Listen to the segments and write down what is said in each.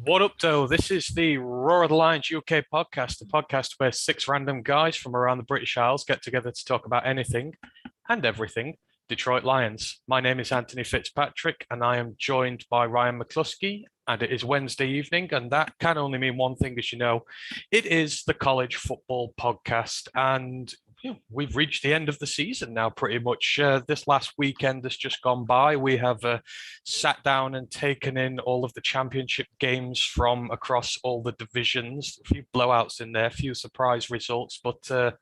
What up, though? This is the Roar of the Lions UK podcast, the podcast where six random guys from around the British Isles get together to talk about anything and everything Detroit Lions. My name is Anthony Fitzpatrick, and I am joined by Ryan McCluskey. And it is Wednesday evening, and that can only mean one thing, as you know. It is the college football podcast, and we've reached the end of the season now, pretty much. This last weekend has just gone by. We have sat down and taken in all of the championship games from across all the divisions. A few blowouts in there, a few surprise results, but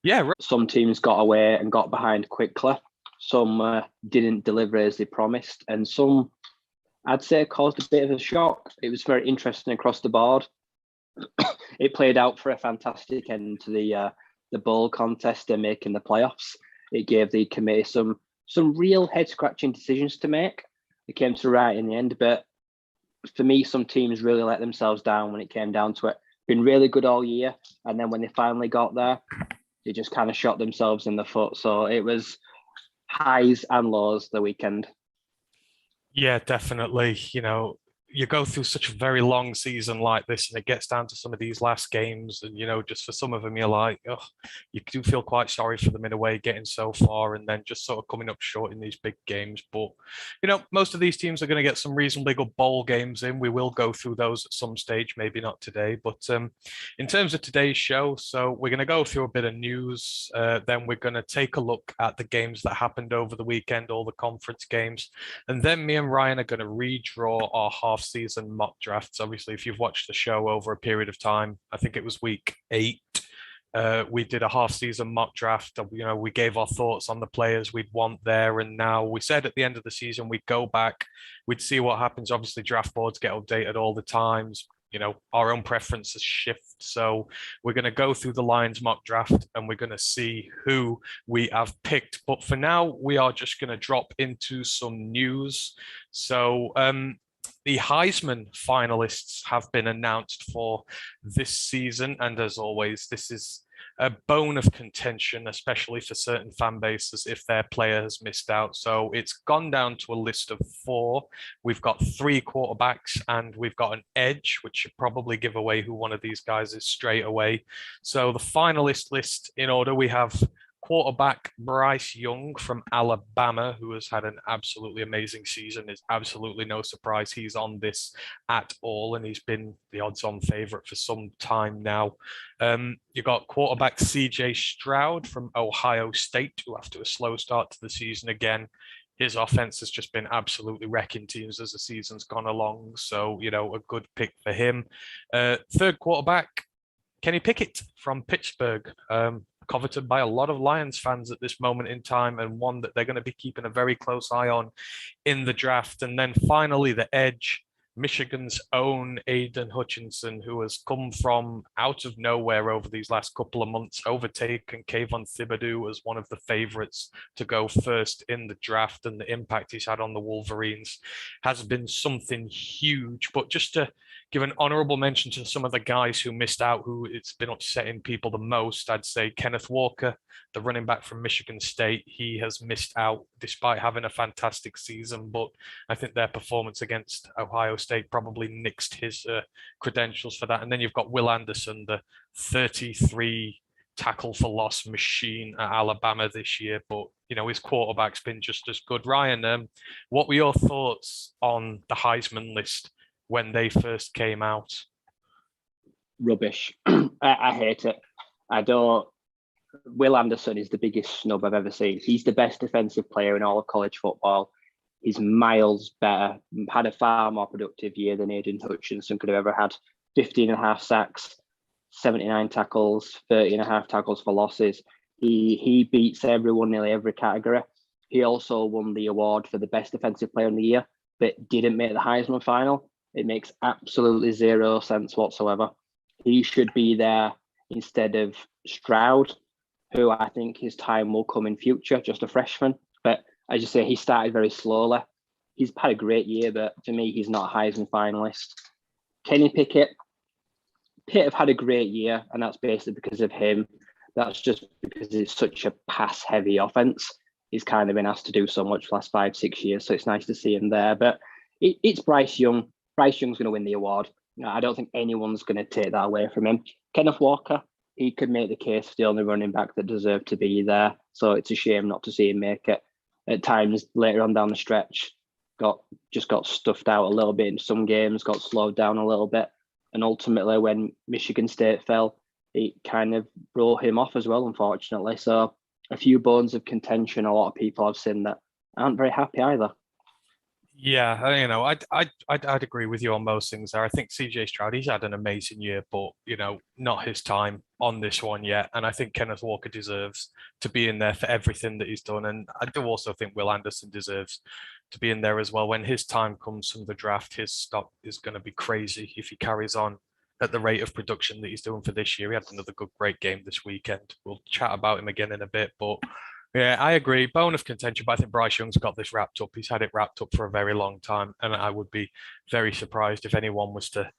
yeah. Some teams got away and got behind quickly. Some didn't deliver as they promised, and some, I'd say, caused a bit of a shock. It was very interesting across the board. It played out for a fantastic end to the bowl contest and making the playoffs. It gave the committee some real head-scratching decisions to make. It came to right in the end, but for me, some teams really let themselves down when it came down to it. Been really good all year, and then when they finally got there, they just kind of shot themselves in the foot. So it was highs and lows the weekend. Yeah, definitely. You go through such a very long season like this, and it gets down to some of these last games, and just for some of them, you're like, oh, you do feel quite sorry for them in a way, getting so far and then just sort of coming up short in these big games. But most of these teams are going to get some reasonably good bowl games in. We will go through those at some stage, maybe not today, but in terms of today's show, so we're going to go through a bit of news, then we're going to take a look at the games that happened over the weekend, all the conference games, and then me and Ryan are going to redraw our half-season mock drafts. Obviously, if you've watched the show over a period of time, I think it was week 8, we did a half-season mock draft. We gave our thoughts on the players we'd want there, and now we said at the end of the season we'd go back, we'd see what happens. Obviously, draft boards get updated all the times. Our own preferences shift. So we're going to go through the Lions mock draft and we're going to see who we have picked. But for now, we are just going to drop into some news. So the Heisman finalists have been announced for this season. And as always, this is a bone of contention, especially for certain fan bases if their player has missed out. So it's gone down to a list of 4. We've got 3 quarterbacks and we've got an edge, which should probably give away who one of these guys is straight away. So the finalist list in order, we have quarterback Bryce Young from Alabama, who has had an absolutely amazing season. It's absolutely no surprise he's on this at all, and he's been the odds-on favorite for some time now. You got quarterback CJ Stroud from Ohio State, who after a slow start to the season again, his offense has just been absolutely wrecking teams as the season's gone along. So, a good pick for him. Third quarterback, Kenny Pickett from Pittsburgh. Coveted by a lot of Lions fans at this moment in time, and one that they're going to be keeping a very close eye on in the draft. And then finally, the edge, Michigan's own Aiden Hutchinson, who has come from out of nowhere over these last couple of months, overtaken Kayvon Thibodeau as one of the favorites to go first in the draft, and the impact he's had on the Wolverines has been something huge. But just to give an honorable mention to some of the guys who missed out, who it's been upsetting people the most, I'd say Kenneth Walker, the running back from Michigan State. He has missed out despite having a fantastic season, but I think their performance against Ohio State probably nixed his credentials for that. And then you've got Will Anderson, the 33 tackle for loss machine at Alabama this year, but his quarterback's been just as good. Ryan, what were your thoughts on the Heisman list when they first came out? Rubbish. I hate it. I don't. Will Anderson is the biggest snub I've ever seen. He's the best defensive player in all of college football. He's miles better, had a far more productive year than Aiden Hutchinson could have ever had. 15 and a half sacks, 79 tackles, 30 and a half tackles for losses. He beats everyone, nearly every category. He also won the award for the best defensive player in the year, but didn't make the Heisman final. It makes absolutely zero sense whatsoever. He should be there instead of Stroud, who I think his time will come in future, just a freshman. But as you say, he started very slowly. He's had a great year, but to me, he's not a Heisman finalist. Kenny Pickett. Pitt have had a great year, and that's basically because of him. That's just because it's such a pass-heavy offense. He's kind of been asked to do so much the last 5-6 years, so it's nice to see him there. But it's Bryce Young. Bryce Young's going to win the award. I don't think anyone's going to take that away from him. Kenneth Walker, he could make the case for the only running back that deserved to be there. So it's a shame not to see him make it. At times later on down the stretch, got stuffed out a little bit in some games, got slowed down a little bit. And ultimately, when Michigan State fell, it kind of brought him off as well, unfortunately. So a few bones of contention. A lot of people I've seen that aren't very happy either. Yeah, I'd agree with you on most things there. I think CJ Stroud, he's had an amazing year, but not his time on this one yet. And I think Kenneth Walker deserves to be in there for everything that he's done. And I do also think Will Anderson deserves to be in there as well. When his time comes from the draft, his stock is going to be crazy if he carries on at the rate of production that he's doing for this year. He had another great game this weekend. We'll chat about him again in a bit, but yeah, I agree. Bone of contention, but I think Bryce Young's got this wrapped up. He's had it wrapped up for a very long time, and I would be very surprised if anyone was to,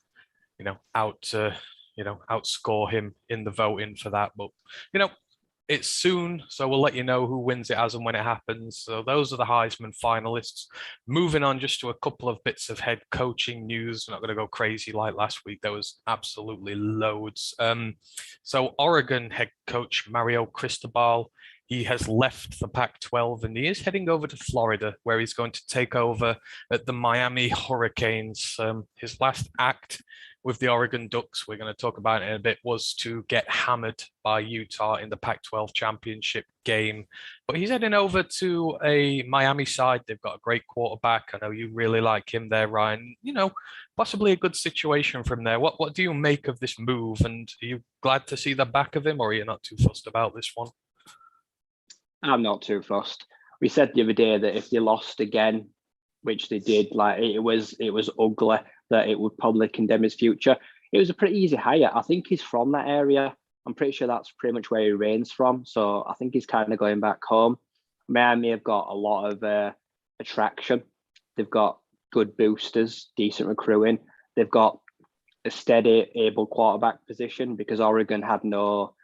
outscore him in the voting for that. But it's soon, so we'll let you know who wins it as and when it happens. So those are the Heisman finalists. Moving on just to a couple of bits of head coaching news. I'm not going to go crazy like last week. There was absolutely loads. So Oregon head coach Mario Cristobal, he has left the Pac-12 and he is heading over to Florida, where he's going to take over at the Miami Hurricanes. His last act with the Oregon Ducks, we're going to talk about it in a bit, was to get hammered by Utah in the Pac-12 championship game. But he's heading over to a Miami side. They've got a great quarterback. I know you really like him there, Ryan. Possibly a good situation from there. What do you make of this move? And are you glad to see the back of him, or are you not too fussed about this one? I'm not too fussed. We said the other day that if they lost again, which they did, like it was ugly, that it would probably condemn his future. It was a pretty easy hire. I think he's from that area. I'm pretty sure that's pretty much where he reigns from. So I think he's kind of going back home. Miami have got a lot of attraction. They've got good boosters, decent recruiting. They've got a steady, able quarterback position because Oregon had no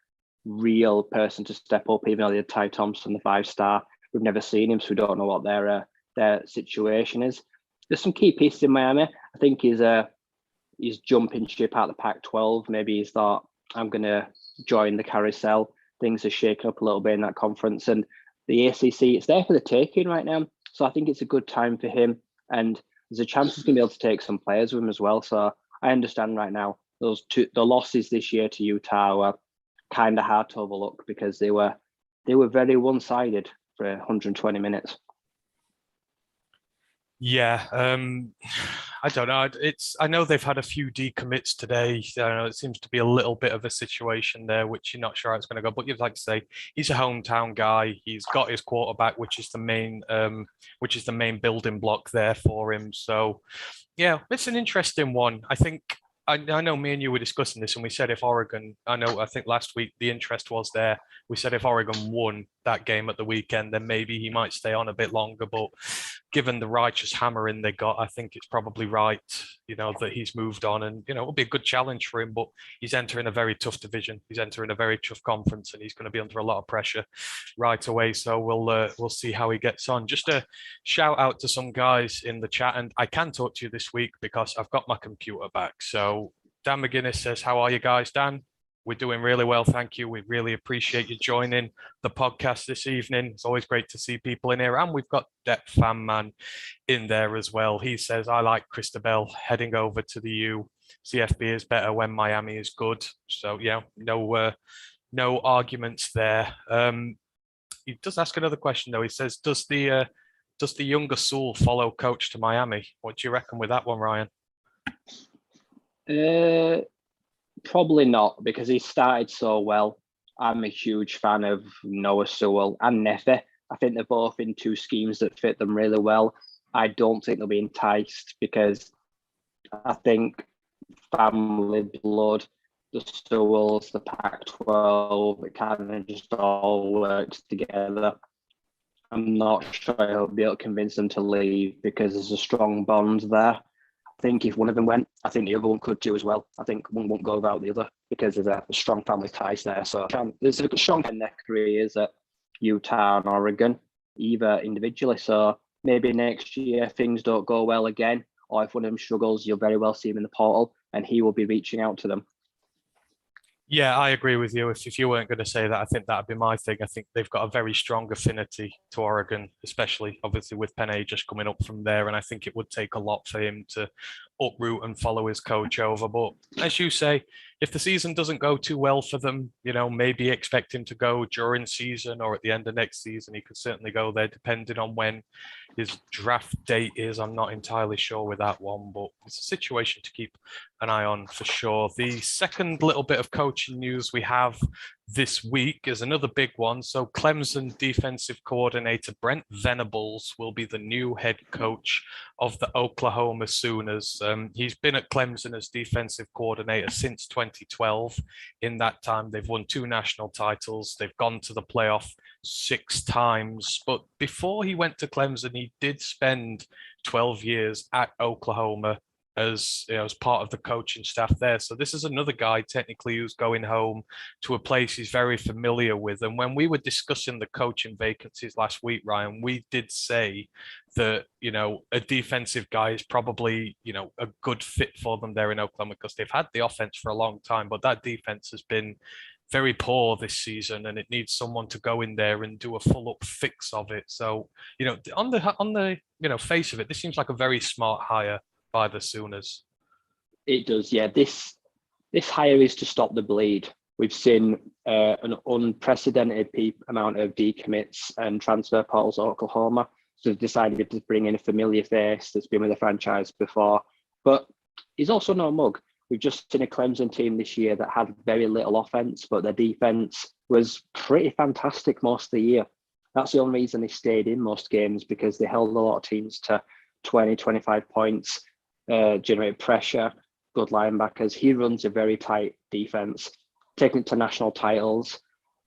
real person to step up, even though they had Ty Thompson, the 5-star. We've never seen him, so we don't know what their situation is. There's some key pieces in Miami. I think he's jumping ship out of the Pac-12. Maybe he's thought, I'm going to join the carousel. Things are shaking up a little bit in that conference. And the ACC, it's there for the taking right now. So I think it's a good time for him. And there's a chance he's going to be able to take some players with him as well. So I understand right now, the losses this year to Utah were kind of hard to overlook because they were very one-sided for 120 minutes. Yeah, I don't know. I know they've had a few decommits today. It seems to be a little bit of a situation there, which you're not sure how it's going to go. But you'd like to say he's a hometown guy. He's got his quarterback, which is the main building block there for him. So, yeah, it's an interesting one. I know me and you were discussing this, and we said if Oregon, I think last week the interest was there. We said if Oregon won that game at the weekend, then maybe he might stay on a bit longer. But given the righteous hammering they got, I think it's probably right, that he's moved on, and it'll be a good challenge for him. But he's entering a very tough division. He's entering a very tough conference, and he's going to be under a lot of pressure right away. So we'll see how he gets on. Just a shout out to some guys in the chat, and I can talk to you this week because I've got my computer back. So Dan McGuinness says, "How are you guys, Dan?" We're doing really well, thank you. We really appreciate you joining the podcast this evening. It's always great to see people in here. And we've got Depth Fan Man in there as well. He says, I like Cristobal heading over to the U. CFB is better when Miami is good. So, yeah, no arguments there. He does ask another question, though. He says, does the younger Sewell follow coach to Miami? What do you reckon with that one, Ryan? Probably not, because he started so well. I'm a huge fan of Noah Sewell and Nefe. I think they're both in two schemes that fit them really well. I don't think they'll be enticed because I think family blood, the Sewells, the Pac-12, it kind of just all works together. I'm not sure he'll be able to convince them to leave because there's a strong bond there. I think if one of them went, I think the other one could too as well. I think one won't go without the other because there's a strong family ties there. So there's a strong in their careers at Utah and Oregon, either individually. So maybe next year things don't go well again, or if one of them struggles, you'll very well see him in the portal, and he will be reaching out to them. Yeah, I agree with you. If you weren't going to say that, I think that'd be my thing. I think they've got a very strong affinity to Oregon, especially obviously with Penny just coming up from there. And I think it would take a lot for him to uproot and follow his coach over. But as you say, if the season doesn't go too well for them, maybe expect him to go during season or at the end of next season. He could certainly go there, depending on when his draft date is. I'm not entirely sure with that one, but it's a situation to keep an eye on for sure. The second little bit of coaching news we have this week is another big one. So Clemson defensive coordinator Brent Venables will be the new head coach of the Oklahoma Sooners. He's been at Clemson as defensive coordinator since 2012. In that time, they've won 2 national titles. They've gone to the playoff 6 times. But before he went to Clemson, he did spend 12 years at Oklahoma as part of the coaching staff there. So this is another guy technically who's going home to a place he's very familiar with. And when we were discussing the coaching vacancies last week, Ryan, we did say that, a defensive guy is probably, a good fit for them there in Oklahoma because they've had the offense for a long time, but that defense has been very poor this season, and it needs someone to go in there and do a full up fix of it. So, on the face of it, this seems like a very smart hire by the Sooners. It does, yeah. This hire is to stop the bleed. We've seen an unprecedented amount of decommits and transfer portals at Oklahoma. So they've decided to bring in a familiar face that's been with the franchise before. But he's also no mug. We've just seen a Clemson team this year that had very little offense, but their defense was pretty fantastic most of the year. That's the only reason they stayed in most games, because they held a lot of teams to 20, 25 points. Generate pressure, good linebackers. He runs a very tight defense, taking it to national titles.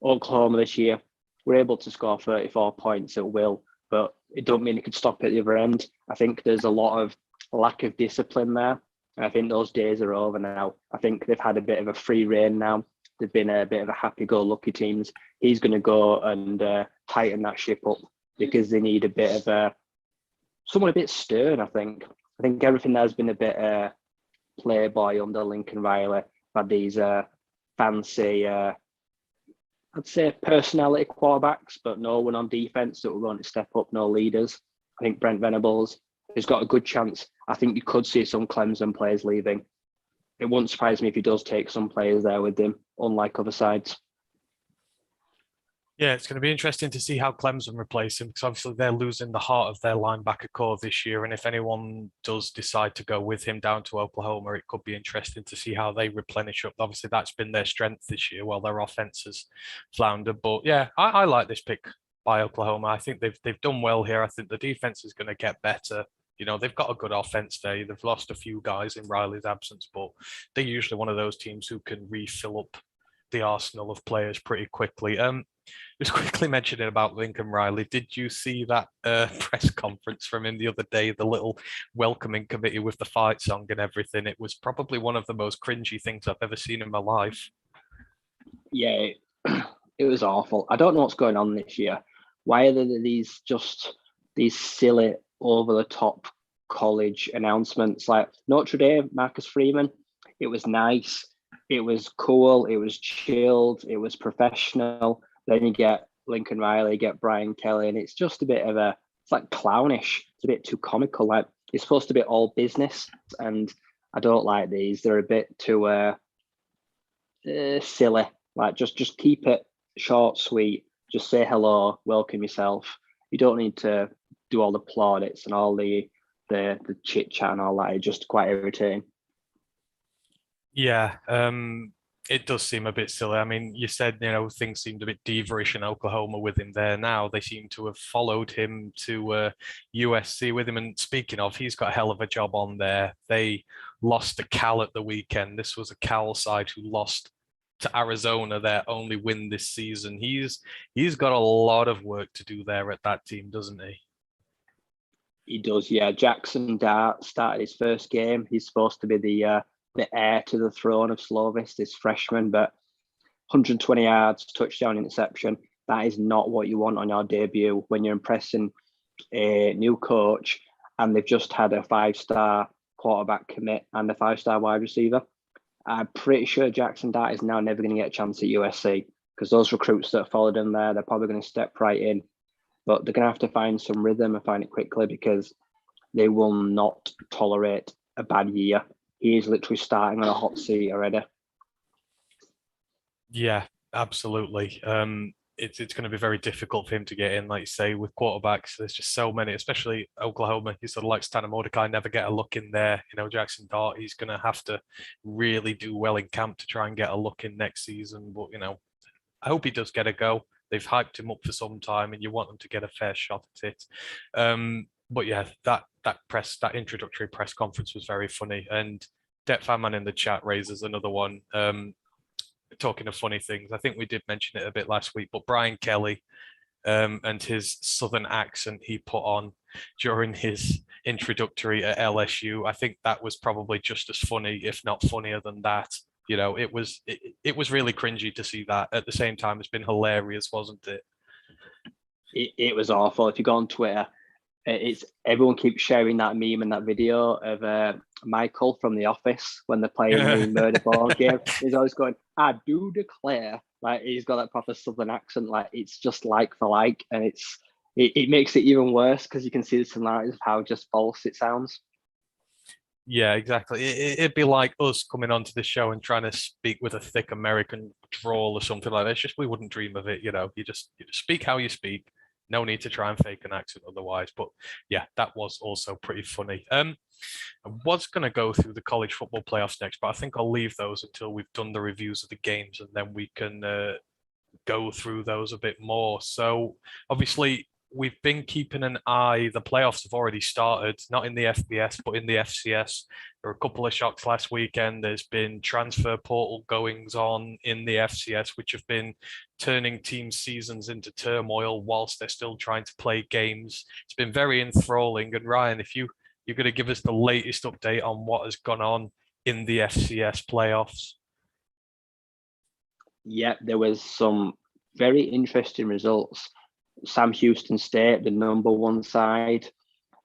Oklahoma this year were able to score 34 points at will, but it don't mean it could stop at the other end. I think there's a lot of lack of discipline there. And I think those days are over now. I think they've had a bit of a free reign now. They've been a bit of a happy-go-lucky teams. He's going to go and tighten that ship up, because they need a bit of someone a bit stern, I think. I think everything there's been a bit playboy under Lincoln Riley. Had these fancy, I'd say, personality quarterbacks, but no one on defense that were going to step up, no leaders. I think Brent Venables has got a good chance. I think you could see some Clemson players leaving. It wouldn't surprise me if he does take some players there with him, unlike other sides. Yeah, it's going to be interesting to see how Clemson replace him, because obviously they're losing the heart of their linebacker core this year. And if anyone does decide to go with him down to Oklahoma, it could be interesting to see how they replenish up. Obviously, that's been their strength this year, while their offense has floundered. But yeah, I like this pick by Oklahoma. I think they've done well here. I think the defense is going to get better. They've got a good offense there. They've lost a few guys in Riley's absence, but they're usually one of those teams who can refill up the arsenal of players pretty quickly. Just quickly mentioning about Lincoln Riley, did you see that press conference from him the other day, the little welcoming committee with the fight song and everything? It was probably one of the most cringy things I've ever seen in my life. Yeah, it was awful. I don't know what's going on this year. Why are there these silly, over-the-top college announcements? Like Notre Dame, Marcus Freeman, it was nice, it was cool, it was chilled, it was professional. Then you get Lincoln Riley, you get Brian Kelly, and it's just a bit of it's like clownish. It's a bit too comical. Like, it's supposed to be all business, and I don't like these. They're a bit too silly. Like, just keep it short, sweet. Just say hello, welcome yourself. You don't need to do all the plaudits and all the chit chat and all that. It's just quite irritating. Yeah, it does seem a bit silly. I mean, you said, things seemed a bit diva-ish in Oklahoma with him there. Now they seem to have followed him to USC with him. And speaking of, he's got a hell of a job on there. They lost to Cal at the weekend. This was a Cal side who lost to Arizona, their only win this season. He's got a lot of work to do there at that team, doesn't he? He does, yeah. Jackson Dart started his first game. He's supposed to be the heir to the throne of Slovis, this freshman, but 120 yards, touchdown, interception. That is not what you want on your debut when you're impressing a new coach, and they've just had a 5-star quarterback commit and a 5-star wide receiver. I'm pretty sure Jackson Dart is now never going to get a chance at USC because those recruits that followed him there, they're probably going to step right in. But they're going to have to find some rhythm and find it quickly because they will not tolerate a bad year. He is literally starting on a hot seat already. Yeah, absolutely. It's going to be very difficult for him to get in, like you say, with quarterbacks. There's just so many, especially Oklahoma. He's sort of like Tanner Mordecai, never get a look in there. Jackson Dart, he's going to have to really do well in camp to try and get a look in next season. But, I hope he does get a go. They've hyped him up for some time, and you want them to get a fair shot at it. But yeah, that introductory press conference was very funny. And Det Fanman in the chat raises another one. Talking of funny things, I think we did mention it a bit last week, but Brian Kelly and his southern accent he put on during his introductory at LSU, I think that was probably just as funny, if not funnier than that. It was really cringy to see that. At the same time, it's been hilarious, wasn't it? It was awful. If you go on Twitter, everyone keeps sharing that meme and that video of Michael from The Office when they're playing the murder board game. He's always going, "I do declare," like he's got that proper southern accent. Like it's just like for like, and it makes it even worse because you can see the similarities of how just false it sounds. Yeah, exactly. It'd be like us coming onto the show and trying to speak with a thick American drawl or something like that. It's just we wouldn't dream of it. You just speak how you speak. No need to try and fake an accent otherwise. But yeah, that was also pretty funny. I was going to go through the college football playoffs next, but I think I'll leave those until we've done the reviews of the games, and then we can go through those a bit more. So obviously, we've been keeping an eye. The playoffs have already started, not in the FBS, but in the FCS. There were a couple of shocks last weekend. There's been transfer portal goings on in the FCS, which have been turning team seasons into turmoil whilst they're still trying to play games. It's been very enthralling. And Ryan, if you're going to give us the latest update on what has gone on in the FCS playoffs. Yeah, there was some very interesting results. Sam Houston State, the number one side,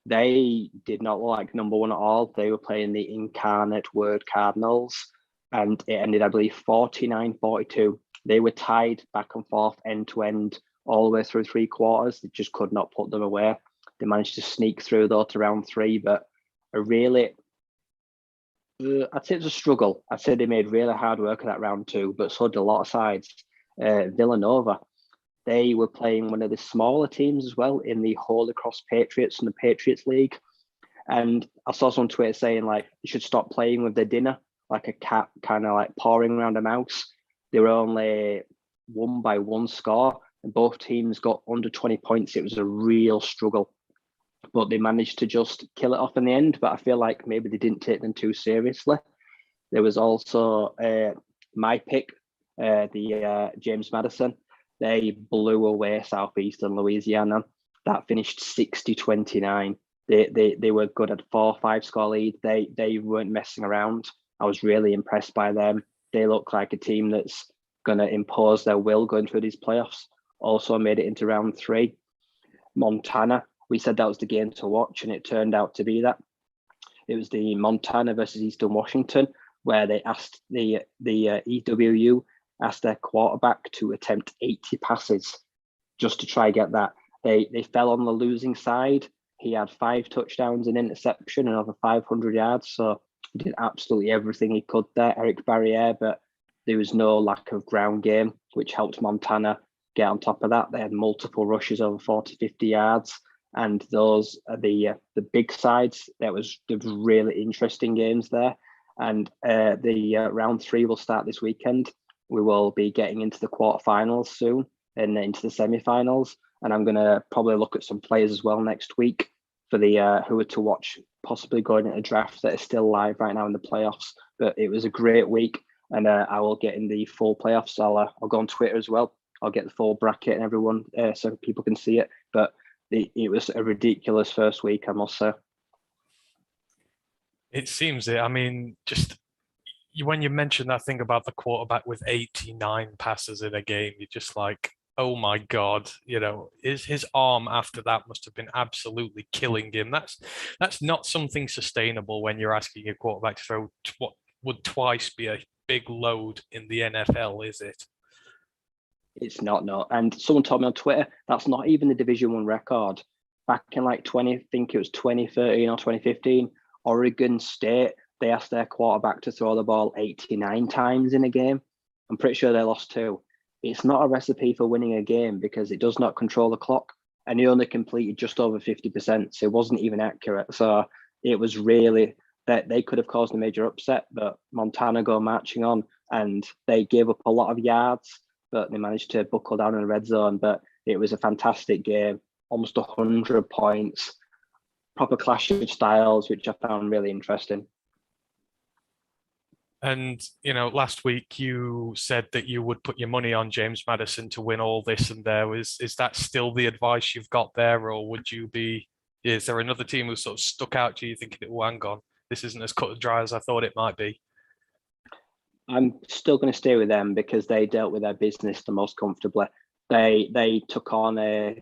they did not look like number one at all. They were playing the incarnate word Cardinals, and it ended, I believe, 49-42. They were tied back and forth, end to end, all the way through three quarters. They just could not put them away. They managed to sneak through, though, to round three, but I'd say it's a struggle. I'd say they made really hard work of that round two, but so did a lot of sides. Villanova, they were playing one of the smaller teams as well in the Holy Cross Patriots and the Patriots League. And I saw some Twitter saying, like, you should stop playing with their dinner, like a cat kind of like pawing around a mouse. They were only won by one score, and both teams got under 20 points. It was a real struggle, but they managed to just kill it off in the end. But I feel like maybe they didn't take them too seriously. There was also my pick, the James Madison. They blew away Southeastern Louisiana. That finished 60-29. They were good at 4-5 score lead. They weren't messing around. I was really impressed by them. They look like a team that's going to impose their will going through these playoffs. Also made it into round three. Montana, we said that was the game to watch, and it turned out to be that. It was the Montana versus Eastern Washington, where they asked the EWU asked their quarterback to attempt 80 passes just to try get that. They fell on the losing side. He had 5 touchdowns and interception and over 500 yards. So he did absolutely everything he could there, Eric Barriere, but there was no lack of ground game, which helped Montana get on top of that. They had multiple rushes over 40, 50 yards. And those are the big sides. There was really interesting games there. And the round three will start this weekend. We will be getting into the quarterfinals soon and into the semifinals. And I'm going to probably look at some players as well next week for the who are to watch, possibly going into drafts that are still live right now in the playoffs. But it was a great week, and I will get in the full playoffs. I'll go on Twitter as well. I'll get the full bracket and everyone so people can see it. But it was a ridiculous first week, I must say. It seems it. I mean, just when you mentioned that thing about the quarterback with 89 passes in a game, you're just like, Oh my God, his arm after that must have been absolutely killing him. That's not something sustainable when you're asking your quarterback to throw what would twice be a big load in the NFL, is it? It's not, no. And someone told me on Twitter that's not even the Division One record. Back in like 20, I think it was 2013 or 2015, Oregon State, they asked their quarterback to throw the ball 89 times in a game. I'm pretty sure they lost two. It's not a recipe for winning a game because it does not control the clock. And he only completed just over 50%. So it wasn't even accurate. So it was really that they could have caused a major upset, but Montana go marching on and they gave up a lot of yards, but they managed to buckle down in the red zone. But it was a fantastic game, almost 100 points, proper clash of styles, which I found really interesting. And, last week you said that you would put your money on James Madison to win all this and there. Is that still the advice you've got there, or is there another team who sort of stuck out to you thinking, oh, hang on, this isn't as cut and dry as I thought it might be? I'm still going to stay with them because they dealt with their business the most comfortably. They took on a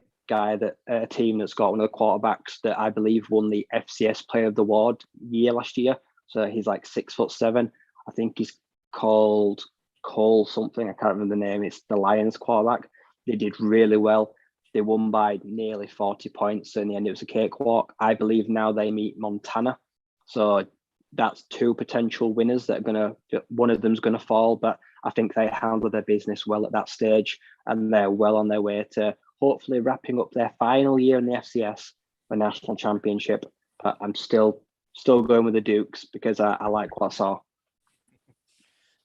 team that's got one of the quarterbacks that I believe won the FCS Player of the Award year last year. So he's like 6'7". I think he's called Cole something. I can't remember the name. It's the Lions quarterback. They did really well. They won by nearly 40 points. So in the end, it was a cakewalk. I believe now they meet Montana. So that's two potential winners that are one of them's gonna fall, but I think they handled their business well at that stage, and they're well on their way to hopefully wrapping up their final year in the FCS, the national championship. But I'm still going with the Dukes because I like what I saw.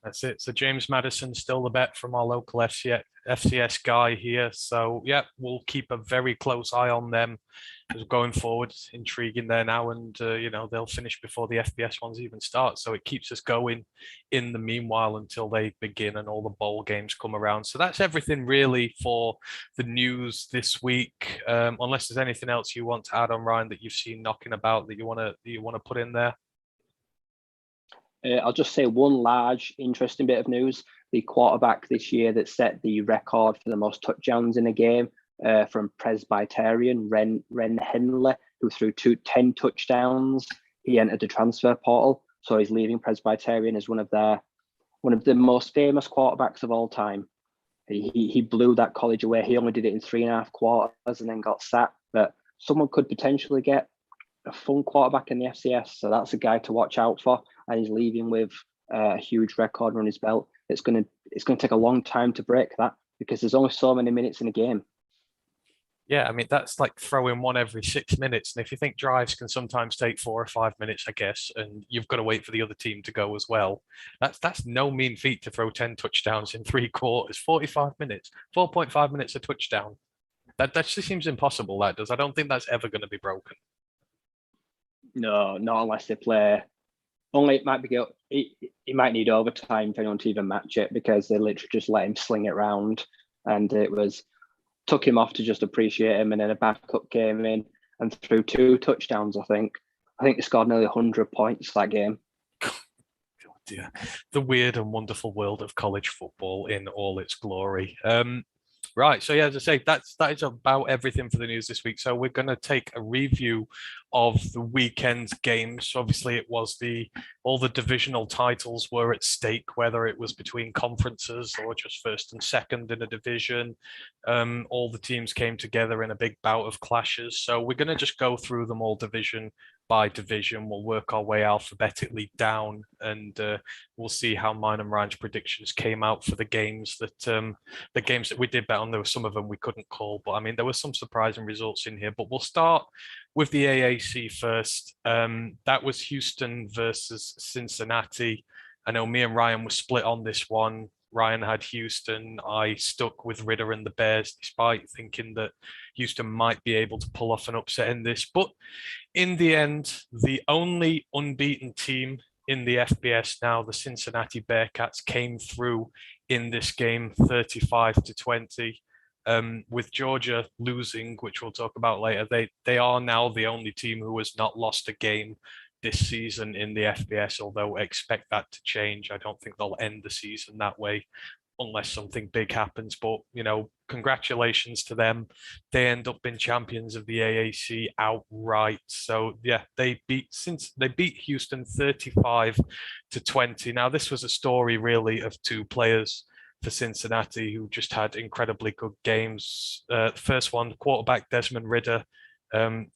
That's it. So James Madison still the bet from our local FCS guy here. So yeah, we'll keep a very close eye on them as going forward. It's intriguing there now, and they'll finish before the FBS ones even start. So it keeps us going in the meanwhile until they begin and all the bowl games come around. So that's everything really for the news this week. Unless there's anything else you want to add on, Ryan, that you've seen knocking about that you want to put in there. I'll just say one large, interesting bit of news. The quarterback this year that set the record for the most touchdowns in a game from Presbyterian, Ren Henley, who threw 10 touchdowns. He entered the transfer portal, so he's leaving Presbyterian as one of the most famous quarterbacks of all time. He blew that college away. He only did it in 3.5 quarters and then got sacked. But someone could potentially get a fun quarterback in the FCS, so that's a guy to watch out for. And he's leaving with a huge record on his belt. It's gonna take a long time to break that because there's only so many minutes in a game. Yeah, I mean that's like throwing one every 6 minutes, and if you think drives can sometimes take 4 or 5 minutes, I guess, and you've got to wait for the other team to go as well. That's no mean feat to throw 10 touchdowns in 3 quarters, 45 minutes, 4.5 minutes a touchdown. That just seems impossible. That does. I don't think that's ever going to be broken. No, not unless they play. Only it might be it might need overtime for anyone to even match it because they literally just let him sling it round, and took him off to just appreciate him, and then a backup came in and threw 2 touchdowns. I think they scored nearly 100 points that game. Oh dear. The weird and wonderful world of college football in all its glory. Right. So yeah, as I say, that is about everything for the news this week. So we're going to take a review of the weekend's games. Obviously, it was all the divisional titles were at stake, whether it was between conferences or just first and second in a division. All the teams came together in a big bout of clashes. So we're going to just go through them all division by division. We'll work our way alphabetically down, and we'll see how mine and Ryan's predictions came out for the games that we did bet on. There were some of them we couldn't call, but I mean there were some surprising results in here. But we'll start with the AAC first. That was Houston versus Cincinnati. I know me and Ryan were split on this one. Ryan had Houston. I stuck with Ritter and the Bears, despite thinking that Houston might be able to pull off an upset in this. But in the end, the only unbeaten team in the FBS now, the Cincinnati Bearcats, came through in this game 35-20. With Georgia losing, which we'll talk about later, they are now the only team who has not lost a game this season in the FBS, although I expect that to change. I don't think they'll end the season that way. unless something big happens. But, congratulations to them. They end up being champions of the AAC outright. So yeah, they beat Houston 35-20. Now, this was a story really of two players for Cincinnati who just had incredibly good games. The first one, quarterback Desmond Ridder,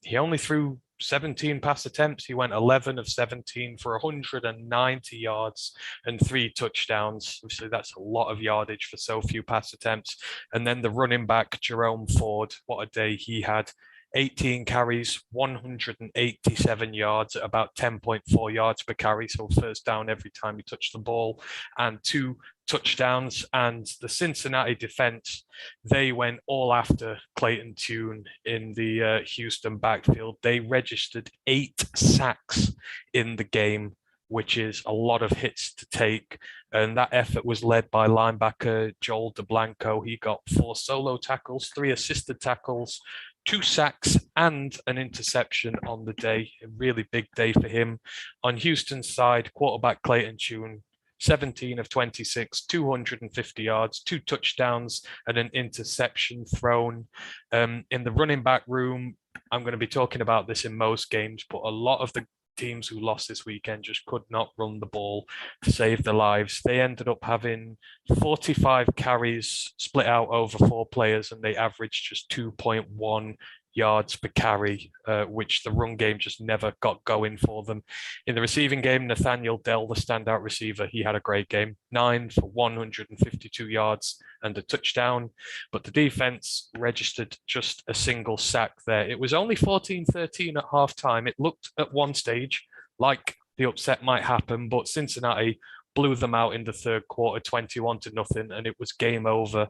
he only threw 17 pass attempts. He went 11 of 17 for 190 yards and 3 touchdowns. Obviously, that's a lot of yardage for so few pass attempts. And then the running back, Jerome Ford, what a day he had. 18 carries, 187 yards at about 10.4 yards per carry. So first down every time he touched the ball, and 2 touchdowns. And the Cincinnati defense, they went all after Clayton Tune in the Houston backfield. They registered 8 sacks in the game, which is a lot of hits to take. And that effort was led by linebacker Joel DeBlanco. He got 4 solo tackles, 3 assisted tackles, 2 sacks, and an interception on the day. A really big day for him. On Houston's side, quarterback Clayton Tune, 17 of 26, 250 yards, 2 touchdowns, and an interception thrown. In the running back room, I'm going to be talking about this in most games, but a lot of the teams who lost this weekend just could not run the ball to save their lives. They ended up having 45 carries split out over 4 players, and they averaged just 2.1 yards per carry, which the run game just never got going for them. In the receiving game, Nathaniel Dell, the standout receiver, he had a great game, 9 for 152 yards and a touchdown, but the defense registered just a single sack there. It was only 14-13 at halftime. It looked at one stage like the upset might happen, but Cincinnati blew them out in the third quarter, 21-0, and it was game over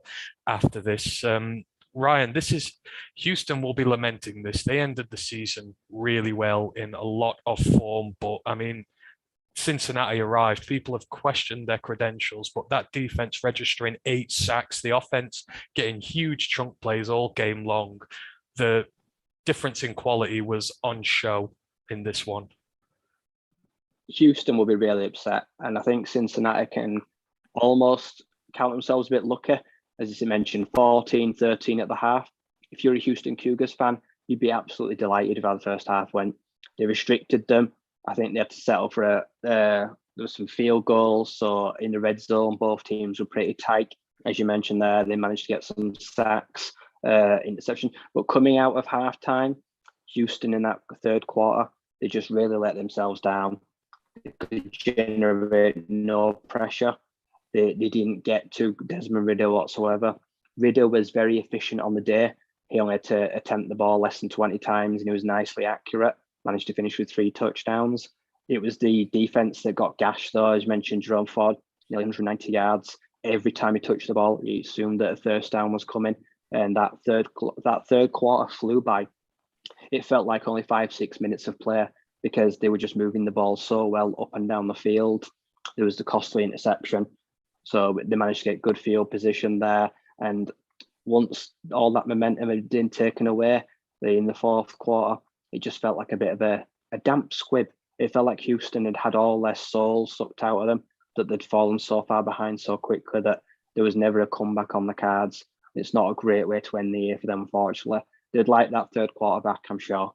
after this. Ryan, Houston will be lamenting this. They ended the season really well in a lot of form, but I mean, Cincinnati arrived. People have questioned their credentials, but that defense registering 8 sacks, the offense getting huge chunk plays all game long. The difference in quality was on show in this one. Houston will be really upset, and I think Cincinnati can almost count themselves a bit lucky. As you mentioned, 14-13 at the half. If you're a Houston Cougars fan, you'd be absolutely delighted with how the first half went. They restricted them. I think they had to settle for there was some field goals. So in the red zone, both teams were pretty tight. As you mentioned there, they managed to get some sacks, interception. But coming out of halftime, Houston in that third quarter, they just really let themselves down. They could generate no pressure. They didn't get to Desmond Ridder whatsoever. Ridder was very efficient on the day. He only had to attempt the ball less than 20 times, and he was nicely accurate. Managed to finish with 3 touchdowns. It was the defense that got gashed, though. As you mentioned, Jerome Ford, nearly 190 yards. Every time he touched the ball, he assumed that a first down was coming. And that third quarter flew by. It felt like only 5-6 minutes of play because they were just moving the ball so well up and down the field. There was the costly interception. So they managed to get good field position there. And once all that momentum had been taken away in the fourth quarter, it just felt like a bit of a damp squib. It felt like Houston had all their soul sucked out of them, that they'd fallen so far behind so quickly that there was never a comeback on the cards. It's not a great way to end the year for them, unfortunately. They'd like that third quarter back, I'm sure.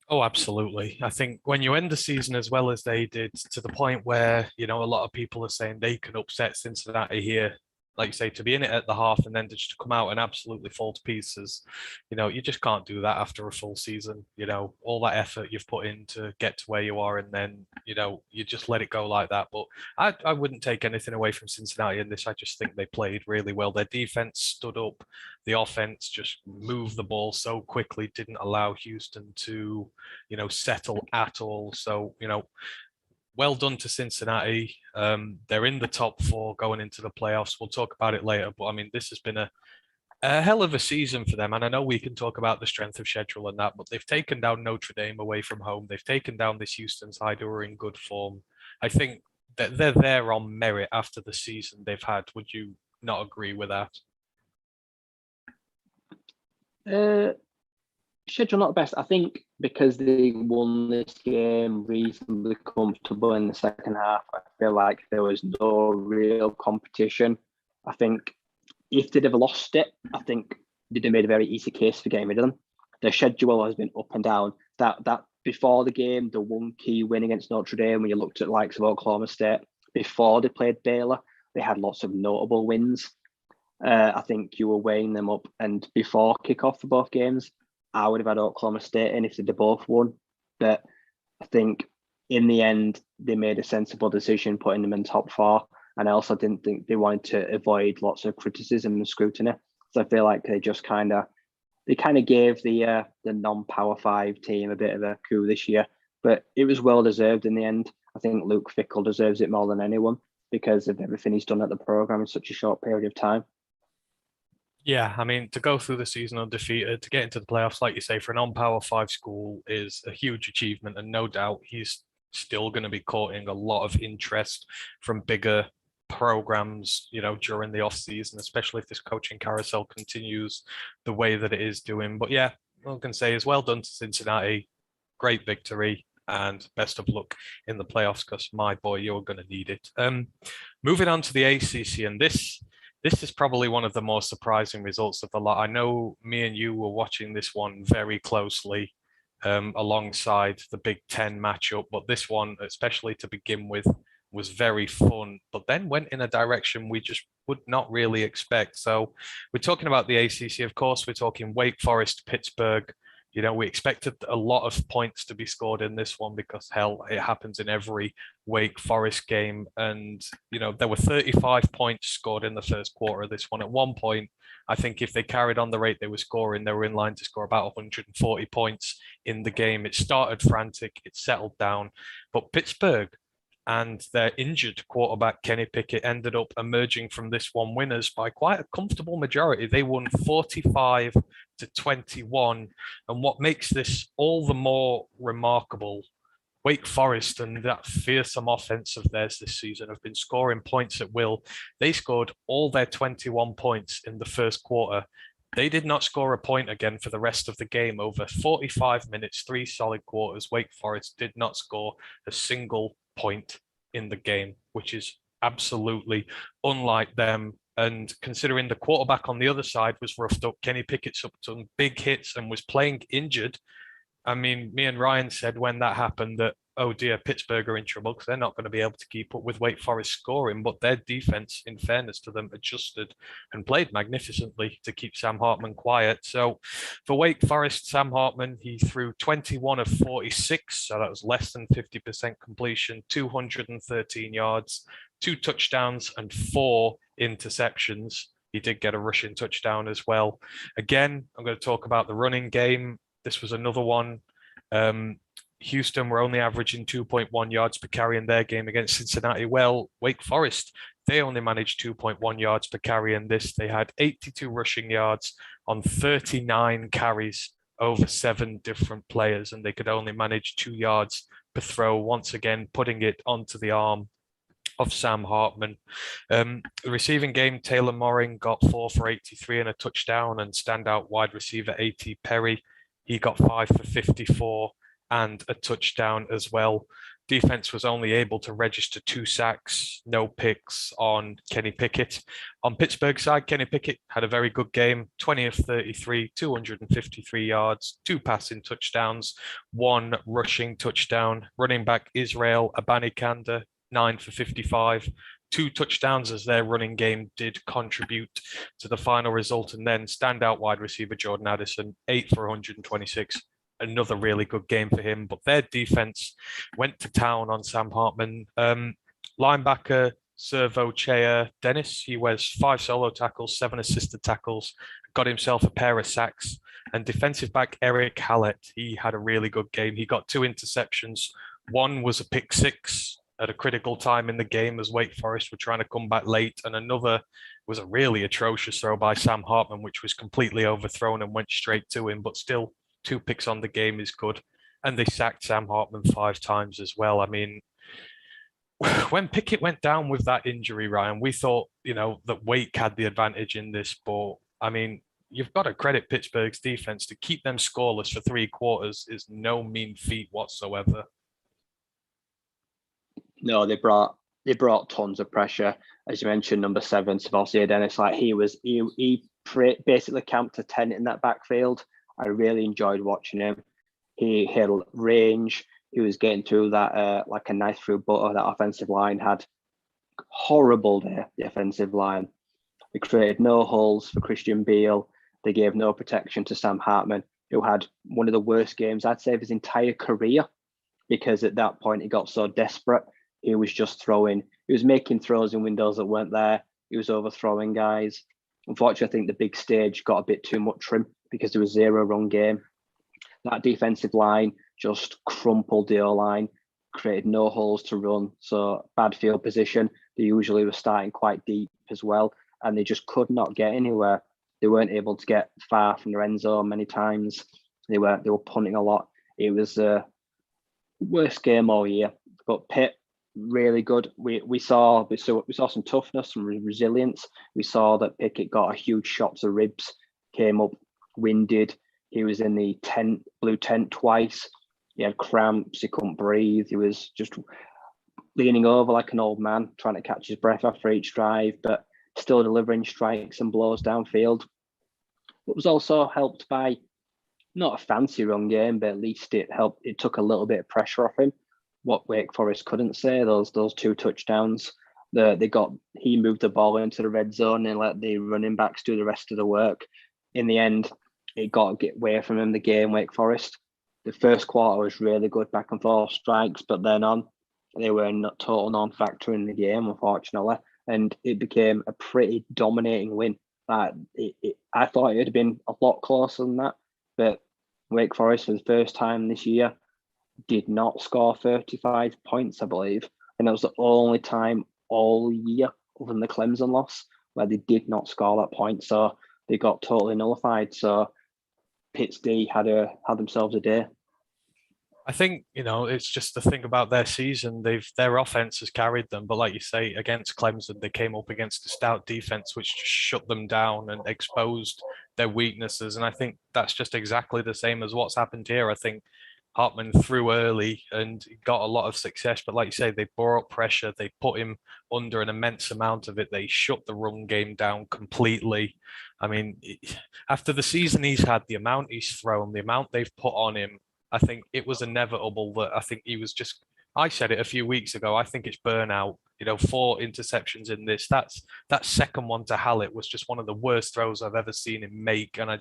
Oh, absolutely. I think when you end the season as well as they did, to the point where, a lot of people are saying they can upset Cincinnati here, like you say, to be in it at the half and then just to come out and absolutely fall to pieces, you just can't do that after a full season. All that effort you've put in to get to where you are, and then, you just let it go like that. But I wouldn't take anything away from Cincinnati in this. I just think they played really well. Their defense stood up. The offense just moved the ball so quickly, didn't allow Houston to, settle at all. So, well done to Cincinnati. They're in the top 4 going into the playoffs. We'll talk about it later, but I mean, this has been a hell of a season for them. And I know we can talk about the strength of schedule and that, but they've taken down Notre Dame away from home. They've taken down this Houston side who are in good form. I think that they're there on merit after the season they've had. Would you not agree with that? Schedule not the best. I think because they won this game reasonably comfortable in the second half, I feel like there was no real competition. I think if they'd have lost it, I think they'd have made a very easy case for getting rid of them. Their schedule has been up and down. That before the game, the one key win against Notre Dame, when you looked at the likes of Oklahoma State, before they played Baylor, they had lots of notable wins. I think you were weighing them up, and before kickoff for both games, I would have had Oklahoma State in if they'd both won. But I think in the end, they made a sensible decision putting them in top four. And I also didn't think they wanted to avoid lots of criticism and scrutiny. So I feel like they kind of gave the non-Power 5 team a bit of a coup this year. But it was well deserved in the end. I think Luke Fickell deserves it more than anyone because of everything he's done at the program in such a short period of time. Yeah, I mean, to go through the season undefeated, to get into the playoffs, like you say, for a non-Power 5 school is a huge achievement. And no doubt he's still going to be courting a lot of interest from bigger programs, during the off season, especially if this coaching carousel continues the way that it is doing. But yeah, all I can say is well done to Cincinnati. Great victory and best of luck in the playoffs because my boy, you're going to need it. Moving on to the ACC, and this is probably one of the more surprising results of the lot. I know me and you were watching this one very closely alongside the Big Ten matchup, but this one, especially to begin with, was very fun, but then went in a direction we just would not really expect. So we're talking about the ACC, of course. We're talking Wake Forest, Pittsburgh. We expected a lot of points to be scored in this one because, hell, it happens in every Wake Forest game. And, there were 35 points scored in the first quarter of this one. At one point, I think if they carried on the rate they were scoring, they were in line to score about 140 points in the game. It started frantic, it settled down. But Pittsburgh and their injured quarterback, Kenny Pickett, ended up emerging from this one winners by quite a comfortable majority. They won 45-21. And what makes this all the more remarkable, Wake Forest and that fearsome offense of theirs this season have been scoring points at will. They scored all their 21 points in the first quarter. They did not score a point again for the rest of the game. Over 45 minutes, 3 solid quarters, Wake Forest did not score a single point in the game, which is absolutely unlike them. And considering the quarterback on the other side was roughed up, Kenny Pickett's up some big hits and was playing injured. I mean, me and Ryan said when that happened that, oh dear, Pittsburgh are in trouble because they're not going to be able to keep up with Wake Forest scoring. But their defense, in fairness to them, adjusted and played magnificently to keep Sam Hartman quiet. So for Wake Forest, Sam Hartman, he threw 21 of 46. So that was less than 50% completion, 213 yards, 2 touchdowns and 4 interceptions. He did get a rushing touchdown as well. Again, I'm going to talk about the running game. This was another one. Houston were only averaging 2.1 yards per carry in their game against Cincinnati. Well, Wake Forest, they only managed 2.1 yards per carry in this. They had 82 rushing yards on 39 carries over 7 different players, and they could only manage 2 yards per throw, once again putting it onto the arm of Sam Hartman. The receiving game, Taylor Moring got 4 for 83 and a touchdown, and standout wide receiver A.T. Perry, he got 5 for 54 and a touchdown as well. Defense was only able to register 2 sacks, no picks on Kenny Pickett. On Pittsburgh's side, Kenny Pickett had a very good game, 20 of 33, 253 yards, 2 passing touchdowns, 1 rushing touchdown. Running back Israel Abanikanda, 9 for 55, 2 touchdowns as their running game did contribute to the final result. And then standout wide receiver Jordan Addison, 8 for 126. Another really good game for him. But their defense went to town on Sam Hartman. Linebacker Servo Chea Dennis, he wears 5 solo tackles, 7 assisted tackles, got himself a pair of sacks. And defensive back Eric Hallett, he had a really good game. He got 2 interceptions. One was a pick 6 at a critical time in the game as Wake Forest were trying to come back late. And another was a really atrocious throw by Sam Hartman, which was completely overthrown and went straight to him. But still, 2 picks on the game is good. And they sacked Sam Hartman 5 times as well. I mean, when Pickett went down with that injury, Ryan, we thought, that Wake had the advantage in this. But, I mean, you've got to credit Pittsburgh's defense. To keep them scoreless for 3 quarters is no mean feat whatsoever. No, they brought they brought tons of pressure. As you mentioned, number 7, Sebastian Dennis, like he basically camped a tent in that backfield. I really enjoyed watching him. He had range. He was getting through that like a knife through butter. That offensive line had horrible day. The offensive line. They created no holes for Christian Beale. They gave no protection to Sam Hartman, who had one of the worst games, I'd say, of his entire career, because at that point he got so desperate. He was just throwing. He was making throws in windows that weren't there. He was overthrowing guys. Unfortunately, I think the big stage got a bit too much for him because there was 0 run game. That defensive line just crumpled the O-line, created no holes to run. So bad field position. They usually were starting quite deep as well, and they just could not get anywhere. They weren't able to get far from their end zone many times. They were punting a lot. It was the worst game all year. But Pitt, really good. We saw some toughness, some resilience. We saw that Pickett got a huge shot to the ribs, came up winded. He was in the blue tent twice. He had cramps. He couldn't breathe. He was just leaning over like an old man, trying to catch his breath after each drive, but still delivering strikes and blows downfield. It was also helped by not a fancy run game, but at least it helped. It took a little bit of pressure off him. What Wake Forest couldn't say, those 2 touchdowns. He moved the ball into the red zone and let the running backs do the rest of the work. In the end, it got to get away from him, the game, Wake Forest. The first quarter was really good back and forth strikes, but then on, they were a total non-factor in the game, unfortunately. And it became a pretty dominating win. I thought it would have been a lot closer than that, but Wake Forest, for the first time this year, did not score 35 points, I believe. And that was the only time all year, other than the Clemson loss, where they did not score that point. So they got totally nullified. So Pitt's D had themselves a day. I think, it's just the thing about their season. Their offense has carried them, but like you say, against Clemson, they came up against a stout defense, which just shut them down and exposed their weaknesses. And I think that's just exactly the same as what's happened here. I think Hartman threw early and got a lot of success, but like you say, they brought pressure. They put him under an immense amount of it. They shut the run game down completely. I mean, after the season he's had, the amount he's thrown, the amount they've put on him, I think it was inevitable that I think he was just. I said it a few weeks ago. I think it's burnout. 4 interceptions in this. That second one to Hallett was just one of the worst throws I've ever seen him make, and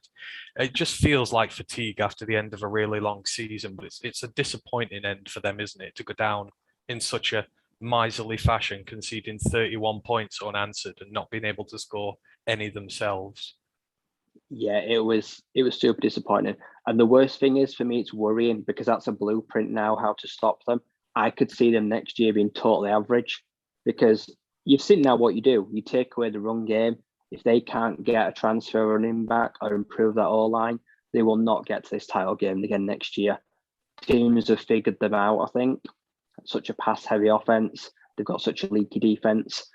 it just feels like fatigue after the end of a really long season. But it's a disappointing end for them, isn't it, to go down in such a miserly fashion, conceding 31 points unanswered and not being able to score any themselves. Yeah, it was super disappointing. And the worst thing is, for me, it's worrying because that's a blueprint now how to stop them. I could see them next year being totally average, because you've seen now what you do. You take away the run game. If they can't get a transfer running back or improve that O-line, they will not get to this title game again next year. Teams have figured them out, I think. Such a pass-heavy offense. They've got such a leaky defense.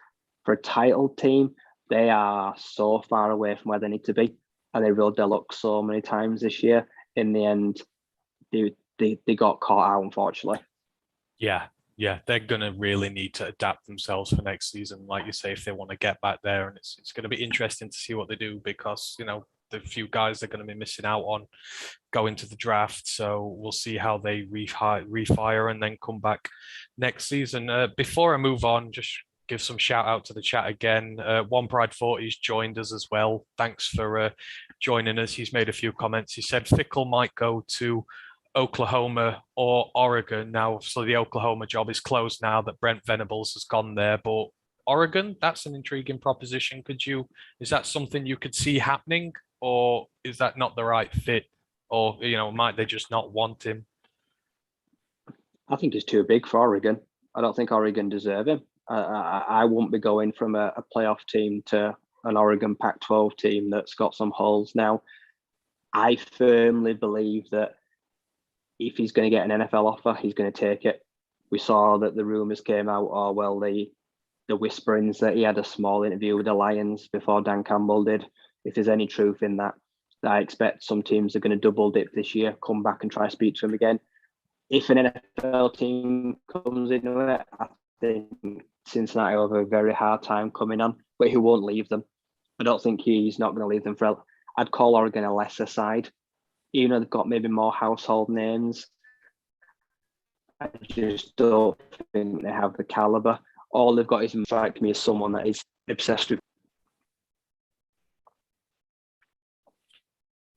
For a title team, they are so far away from where they need to be. And they rode their luck so many times this year. In the end, they got caught out, unfortunately. Yeah, they're going to really need to adapt themselves for next season, like you say, if they want to get back there. And it's going to be interesting to see what they do, because, the few guys they're going to be missing out on go into the draft. So we'll see how they refire and then come back next season. Before I move on, just give some shout out to the chat again. One Pride 40's joined us as well. Thanks for joining us. He's made a few comments. He said Fickle might go to Oklahoma or Oregon. Now, so the Oklahoma job is closed now that Brent Venables has gone there, but Oregon, that's an intriguing proposition. Is that something you could see happening, or is that not the right fit? Or, might they just not want him? I think he's too big for Oregon. I don't think Oregon deserve him. I won't be going from a playoff team to an Oregon Pac-12 team that's got some holes now. I firmly believe that if he's going to get an NFL offer, he's going to take it. We saw that the rumors came out, the whisperings that he had a small interview with the Lions before Dan Campbell did. If there's any truth in that, I expect some teams are going to double dip this year, come back and try to speak to him again. If an NFL team comes into it, I think Cincinnati will have a very hard time coming on, but he won't leave them. I don't think he's not going to leave them for. I'd call Oregon a lesser side, even though they've got maybe more household names. I just don't think they have the caliber. All they've got is strike me as someone that is obsessed with.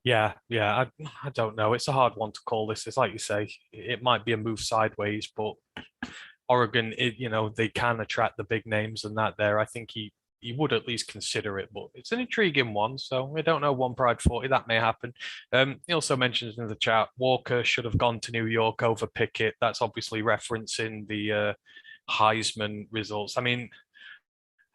Yeah, I don't know. It's a hard one to call this. It's like you say, it might be a move sideways, but Oregon, they can attract the big names and that there. I think he would at least consider it, but it's an intriguing one. So we don't know. One Pride 40, that may happen. He also mentions in the chat Walker should have gone to New York over Pickett. That's obviously referencing the Heisman results. I mean,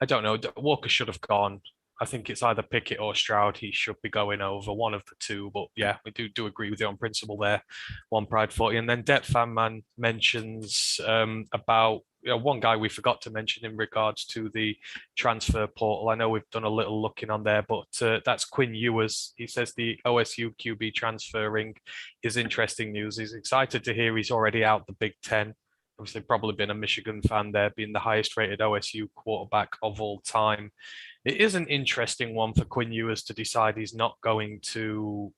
I don't know. Walker should have gone. I think it's either Pickett or Stroud. He should be going over one of the two. But yeah, we do agree with you on principle there. One Pride 40. And then Det Fan Man mentions about one guy we forgot to mention in regards to the transfer portal. I know we've done a little looking on there, but that's Quinn Ewers. He says the OSU QB transferring is interesting news. He's excited to hear he's already out the Big Ten. Obviously, probably been a Michigan fan there, being the highest rated OSU quarterback of all time. It is an interesting one for Quinn Ewers to decide he's not going to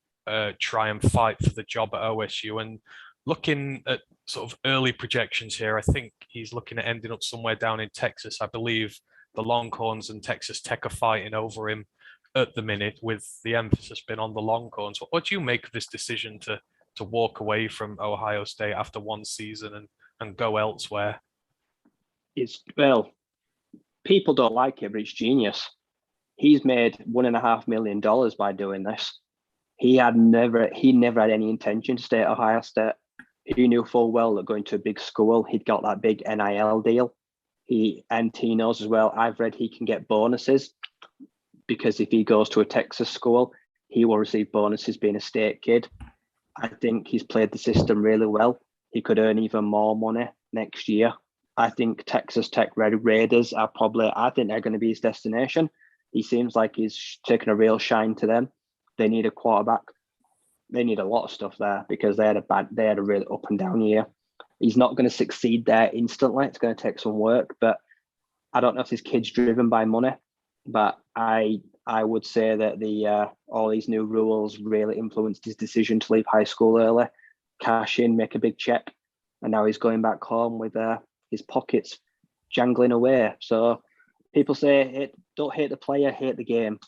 try and fight for the job at OSU. And looking at sort of early projections here, I think he's looking at ending up somewhere down in Texas. I believe the Longhorns and Texas Tech are fighting over him at the minute, with the emphasis being on the Longhorns. What do you make of this decision to walk away from Ohio State after one season and go elsewhere? Well, people don't like it, but it's genius. He's made $1.5 million by doing this. He never had any intention to stay at Ohio State. He knew full well that going to a big school, he'd got that big NIL deal. He knows as well, I've read he can get bonuses because if he goes to a Texas school, he will receive bonuses being a state kid. I think he's played the system really well. He could earn even more money next year. I think Texas Tech Red Raiders I think they're going to be his destination. He seems like he's taken a real shine to them. They need a quarterback. They need a lot of stuff there because they had a really up and down year. He's not going to succeed there instantly. It's going to take some work, but I don't know if this kid's driven by money, but I would say that all these new rules really influenced his decision to leave high school early, cash in, make a big check, and now he's going back home with his pockets jangling away. So people say, don't hate the player, hate the game.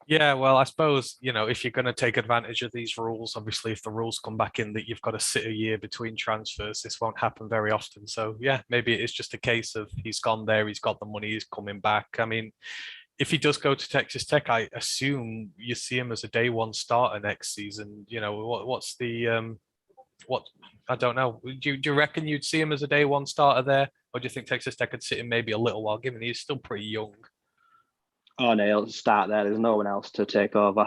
Yeah, well, I suppose, if you're going to take advantage of these rules, obviously, if the rules come back in that you've got to sit a year between transfers, this won't happen very often. So, yeah, maybe it's just a case of he's gone there, he's got the money, he's coming back. I mean, if he does go to Texas Tech, I assume you see him as a day one starter next season. What's the what? I don't know. Do you reckon you'd see him as a day one starter there, or do you think Texas Tech could sit him maybe a little while, given he's still pretty young? Oh no, he'll start there. There's no one else to take over.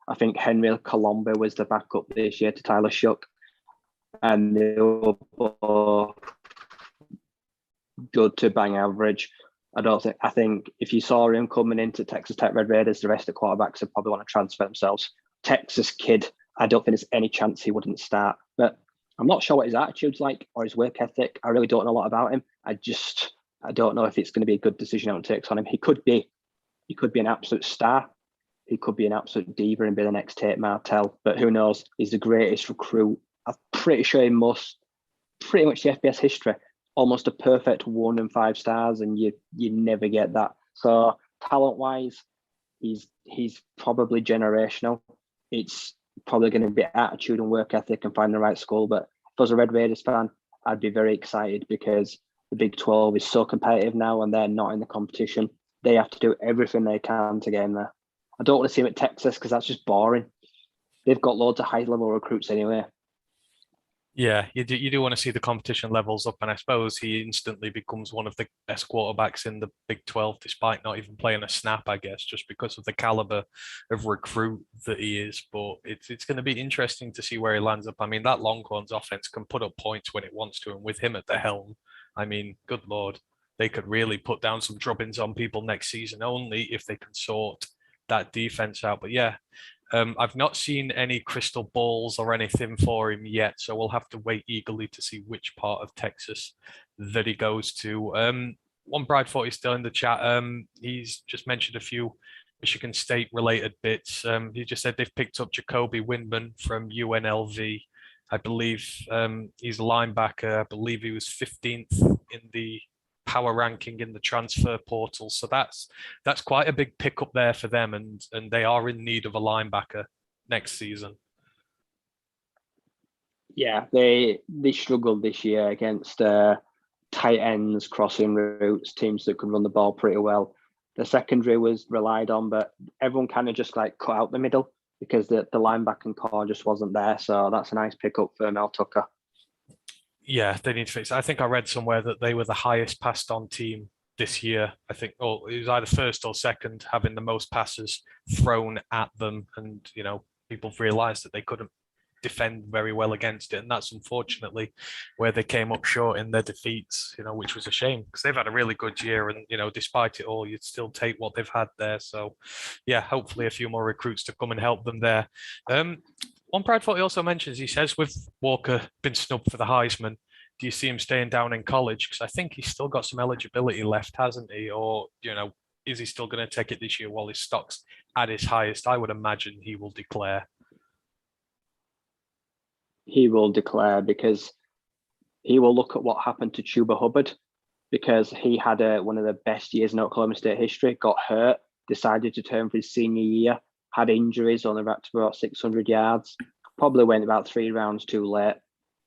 I think Henry Colombo was the backup this year to Tyler Shook, and they were both good to bang average. I think if you saw him coming into Texas Tech Red Raiders, the rest of the quarterbacks would probably want to transfer themselves. Texas kid, I don't think there's any chance he wouldn't start. But I'm not sure what his attitude's like or his work ethic. I really don't know a lot about him. I don't know if it's going to be a good decision out takes on him. He could be an absolute star. He could be an absolute diva and be the next Tate Martell. But who knows? He's the greatest recruit. I'm pretty sure he must. Pretty much the FBS history. Almost a perfect 1 and 5 stars, and you never get that. So talent-wise, he's probably generational. It's probably going to be attitude and work ethic and find the right school. But if I was a Red Raiders fan, I'd be very excited because the Big 12 is so competitive now, and they're not in the competition. They have to do everything they can to get in there. I don't want to see him at Texas because that's just boring. They've got loads of high-level recruits anyway. Yeah, you do want to see the competition levels up, and I suppose he instantly becomes one of the best quarterbacks in the Big 12, despite not even playing a snap, I guess, just because of the caliber of recruit that he is. But it's going to be interesting to see where he lands up. I mean, that Longhorns offense can put up points when it wants to, and with him at the helm, I mean, good Lord, they could really put down some drubbings on people next season only if they can sort that defense out. But yeah, I've not seen any crystal balls or anything for him yet, so we'll have to wait eagerly to see which part of Texas that he goes to. One Bride thought he's still in the chat. He's just mentioned a few Michigan State related bits. He just said they've picked up Jacoby Windman from UNLV. I believe he's a linebacker. I believe he was 15th in the power ranking in the transfer portal. So that's quite a big pickup there for them, and they are in need of a linebacker next season. Yeah, they struggled this year against tight ends, crossing routes, teams that could run the ball pretty well. The secondary was relied on, but everyone kind of just like cut out the middle because the linebacking core just wasn't there. So that's a nice pickup for Mel Tucker. Yeah, they need to fix it. I think I read somewhere that they were the highest passed on team this year. I think, or it was either first or second, having the most passes thrown at them. And, people realized that they couldn't defend very well against it. And that's unfortunately where they came up short in their defeats, which was a shame because they've had a really good year. And, despite it all, you'd still take what they've had there. So, yeah, hopefully a few more recruits to come and help them there. One Pride thought he also mentions, he says, with Walker been snubbed for the Heisman, do you see him staying down in college? Because I think he's still got some eligibility left, hasn't he? Or, is he still going to take it this year while his stock's at his highest? I would imagine he will declare. He will declare because he will look at what happened to Chuba Hubbard because he had one of the best years in Oklahoma State history, got hurt, decided to turn for his senior year, had injuries, only got to about 600 yards, probably went about 3 rounds too late,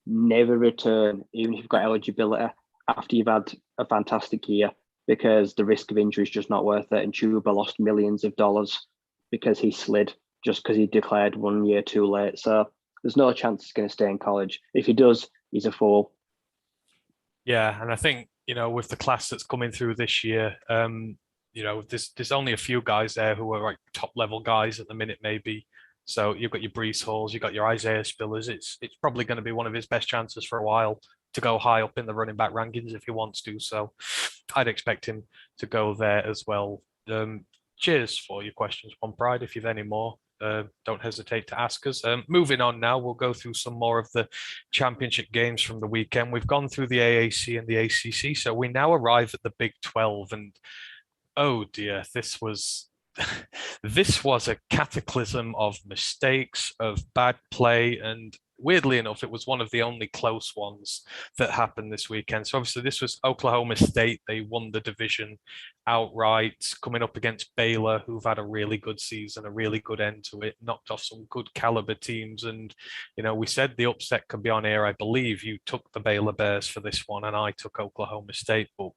never return, even if you've got eligibility, after you've had a fantastic year, because the risk of injury is just not worth it. And Chuba lost millions of dollars because he slid just because he declared 1 year too late. So there's no chance he's going to stay in college. If he does, he's a fool. Yeah, and I think, with the class that's coming through this year, there's only a few guys there who are like top level guys at the minute, maybe. So you've got your Brees Halls, you've got your Isaiah Spillers. It's probably going to be one of his best chances for a while to go high up in the running back rankings if he wants to. So I'd expect him to go there as well. Cheers for your questions, One Pride. If you've any more, don't hesitate to ask us. Moving on now, we'll go through some more of the championship games from the weekend. We've gone through the AAC and the ACC, so we now arrive at the Big 12. And oh dear, this was a cataclysm of mistakes, of bad play, and weirdly enough, it was one of the only close ones that happened this weekend. So obviously this was Oklahoma State. They won the division outright, coming up against Baylor, who've had a really good season, a really good end to it, knocked off some good caliber teams. And, we said the upset could be on air. I believe you took the Baylor Bears for this one, and I took Oklahoma State. But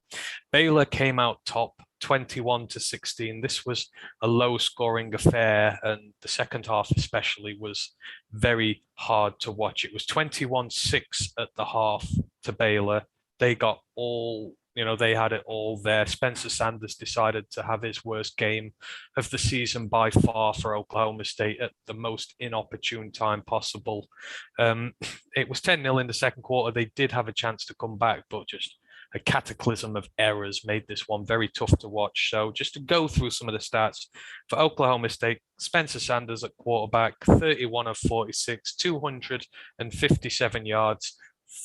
Baylor came out top 21-16. This was a low scoring affair, and the second half especially was very hard to watch. It was 21-6 at the half to Baylor. They got all, they had it all there. Spencer Sanders decided to have his worst game of the season by far for Oklahoma State at the most inopportune time possible. It was 10-0 in the second quarter. They did have a chance to come back, but just a cataclysm of errors made this one very tough to watch. So just to go through some of the stats for Oklahoma State, Spencer Sanders at quarterback, 31 of 46, 257 yards,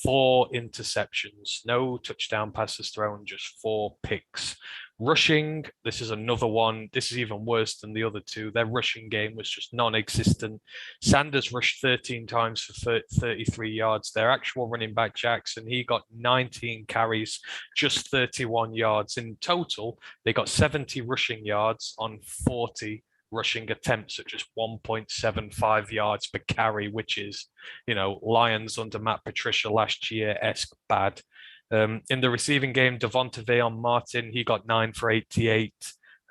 4 interceptions, no touchdown passes thrown, just 4 picks. Rushing, this is another one. This is even worse than the other two. Their rushing game was just non-existent. Sanders rushed 13 times for 33 yards. Their actual running back, Jackson, he got 19 carries, just 31 yards. In total, they got 70 rushing yards on 40 rushing attempts at just 1.75 yards per carry, which is, Lions under Matt Patricia last year-esque bad. In the receiving game, Devonta Veon Martin, he got 9 for 88.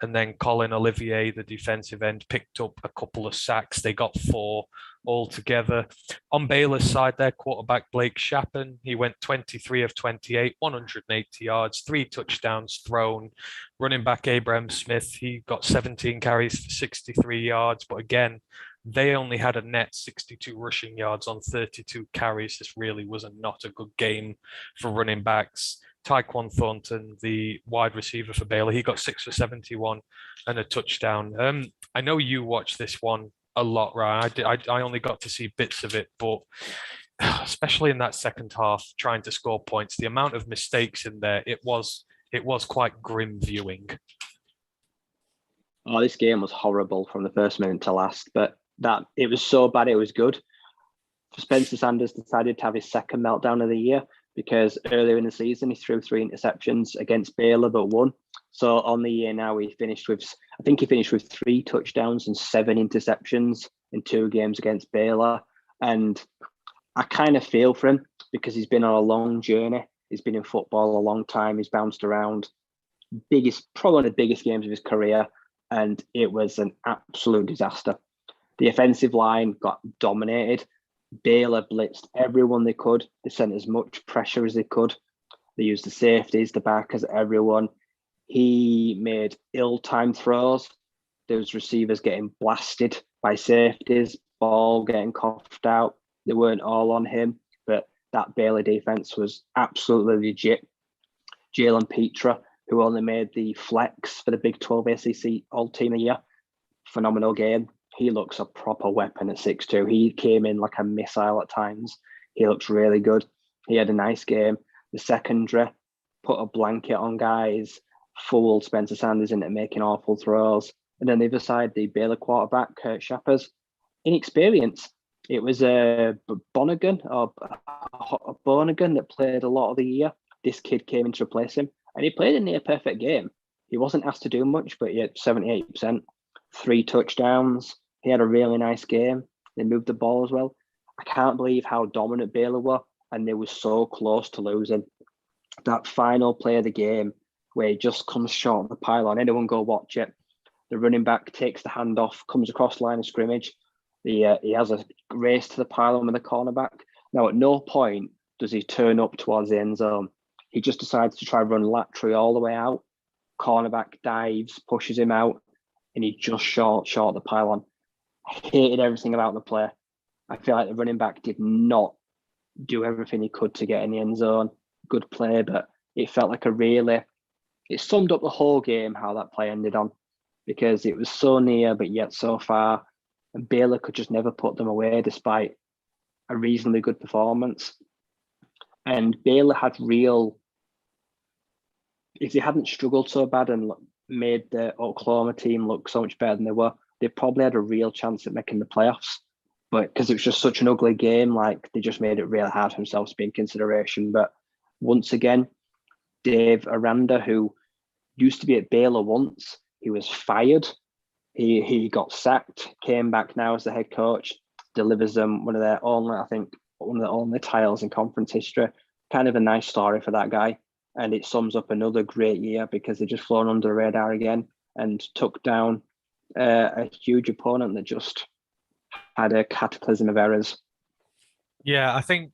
And then Colin Olivier, the defensive end, picked up a couple of sacks. They got 4 altogether. On Baylor's side, their quarterback, Blake Shapen, he went 23 of 28, 180 yards, 3 touchdowns thrown. Running back Abraham Smith, he got 17 carries for 63 yards. But again, they only had a net 62 rushing yards on 32 carries. This really was not a good game for running backs. Tyquan Thornton, the wide receiver for Baylor, he got 6 for 71 and a touchdown. I know you watched this one, a lot, right? I only got to see bits of it, but especially in that second half, trying to score points, the amount of mistakes in there, it was quite grim viewing. Oh, this game was horrible from the first minute to last, but that it was so bad it was good. Spencer Sanders decided to have his second meltdown of the year because earlier in the season he threw 3 interceptions against Baylor but won. So on the year now I think he finished with 3 touchdowns and 7 interceptions in 2 games against Baylor. And I kind of feel for him because he's been on a long journey. He's been in football a long time. He's bounced around. Probably one of the biggest games of his career, and it was an absolute disaster. The offensive line got dominated. Baylor blitzed everyone they could. They sent as much pressure as they could. They used the safeties, the backers, everyone. He made ill-timed throws. There was receivers getting blasted by safeties, ball getting coughed out. They weren't all on him, but that Baylor defense was absolutely legit. Jalen Petra, who only made the flex for the Big 12 SEC All-Team of the Year, phenomenal game. He looks a proper weapon at 6'2". He came in like a missile at times. He looks really good. He had a nice game. The secondary put a blanket on guys, fooled Spencer Sanders into making awful throws. And then the other side, the Baylor quarterback, Kurt Shappers, inexperience. It was Bonigan that played a lot of the year. This kid came in to replace him, and he played a near perfect game. He wasn't asked to do much, but he had 78%, 3 touchdowns. He had a really nice game. They moved the ball as well. I can't believe how dominant Baylor were, and they were so close to losing. That final play of the game where he just comes short of the pylon. Anyone go watch it. The running back takes the handoff, comes across the line of scrimmage. He has a race to the pylon with the cornerback. Now, at no point does he turn up towards the end zone. He just decides to try and run laterally all the way out. Cornerback dives, pushes him out, and he just short the pylon. I hated everything about the play. I feel like the running back did not do everything he could to get in the end zone. Good play, but it felt like it summed up the whole game how that play ended on, because it was so near but yet so far, and Baylor could just never put them away despite a reasonably good performance. And Baylor had if they hadn't struggled so bad and made the Oklahoma team look so much better than they were, they probably had a real chance at making the playoffs. But because it was just such an ugly game, like they just made it really hard for themselves to be in consideration. But once again, Dave Aranda, who used to be at Baylor once, he was fired. He got sacked, came back now as the head coach, delivers them one of the only titles in conference history. Kind of a nice story for that guy. And it sums up another great year because they just flown under the radar again and took down a huge opponent that just had a cataclysm of errors. Yeah, I think,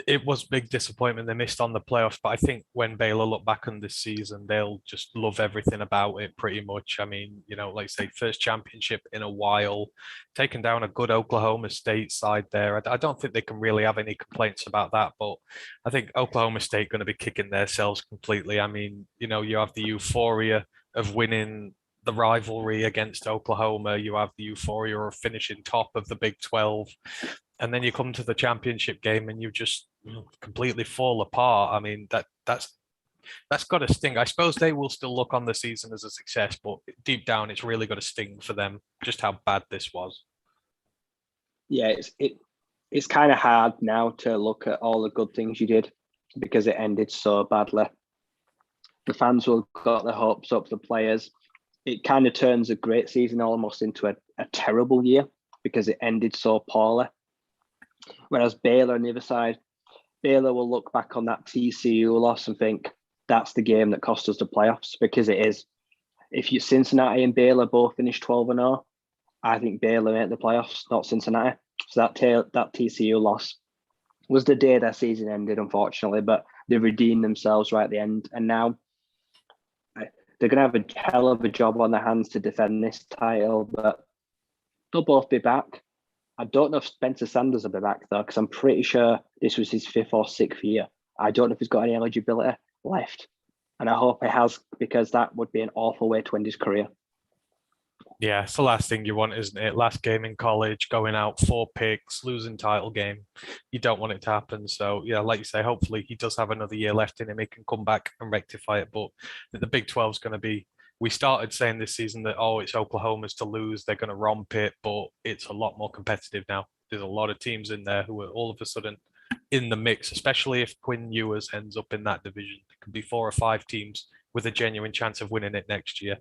it was big disappointment they missed on the playoffs, but I think when Baylor look back on this season, they'll just love everything about it pretty much. I mean, like I say, first championship in a while, taking down a good Oklahoma State side there. I don't think they can really have any complaints about that, but I think Oklahoma State going to be kicking themselves completely. I mean, you have the euphoria of winning the rivalry against Oklahoma. You have the euphoria of finishing top of the Big 12. And then you come to the championship game and you just completely fall apart. I mean, that's got to sting. I suppose they will still look on the season as a success, but deep down, it's really got to sting for them just how bad this was. Yeah, it's kind of hard now to look at all the good things you did because it ended so badly. The fans will got their hopes up, the players. It kind of turns a great season almost into a terrible year because it ended so poorly. Whereas Baylor on the other side, Baylor will look back on that TCU loss and think that's the game that cost us the playoffs, because it is. If Cincinnati and Baylor both finished 12-0, I think Baylor made the playoffs, not Cincinnati. So that TCU loss was the day their season ended, unfortunately, but they redeemed themselves right at the end. And now they're going to have a hell of a job on their hands to defend this title, but they'll both be back. I don't know if Spencer Sanders will be back, though, because I'm pretty sure this was his 5th or 6th year. I don't know if he's got any eligibility left. And I hope he has, because that would be an awful way to end his career. Yeah, it's the last thing you want, isn't it? Last game in college, going out 4 picks, losing title game. You don't want it to happen. So, yeah, like you say, hopefully he does have another year left in him. He can come back and rectify it. But the Big 12 is going to be. We started saying this season that, oh, it's Oklahoma's to lose. They're going to romp it, but it's a lot more competitive now. There's a lot of teams in there who are all of a sudden in the mix, especially if Quinn Ewers ends up in that division. It could be 4 or 5 teams with a genuine chance of winning it next year.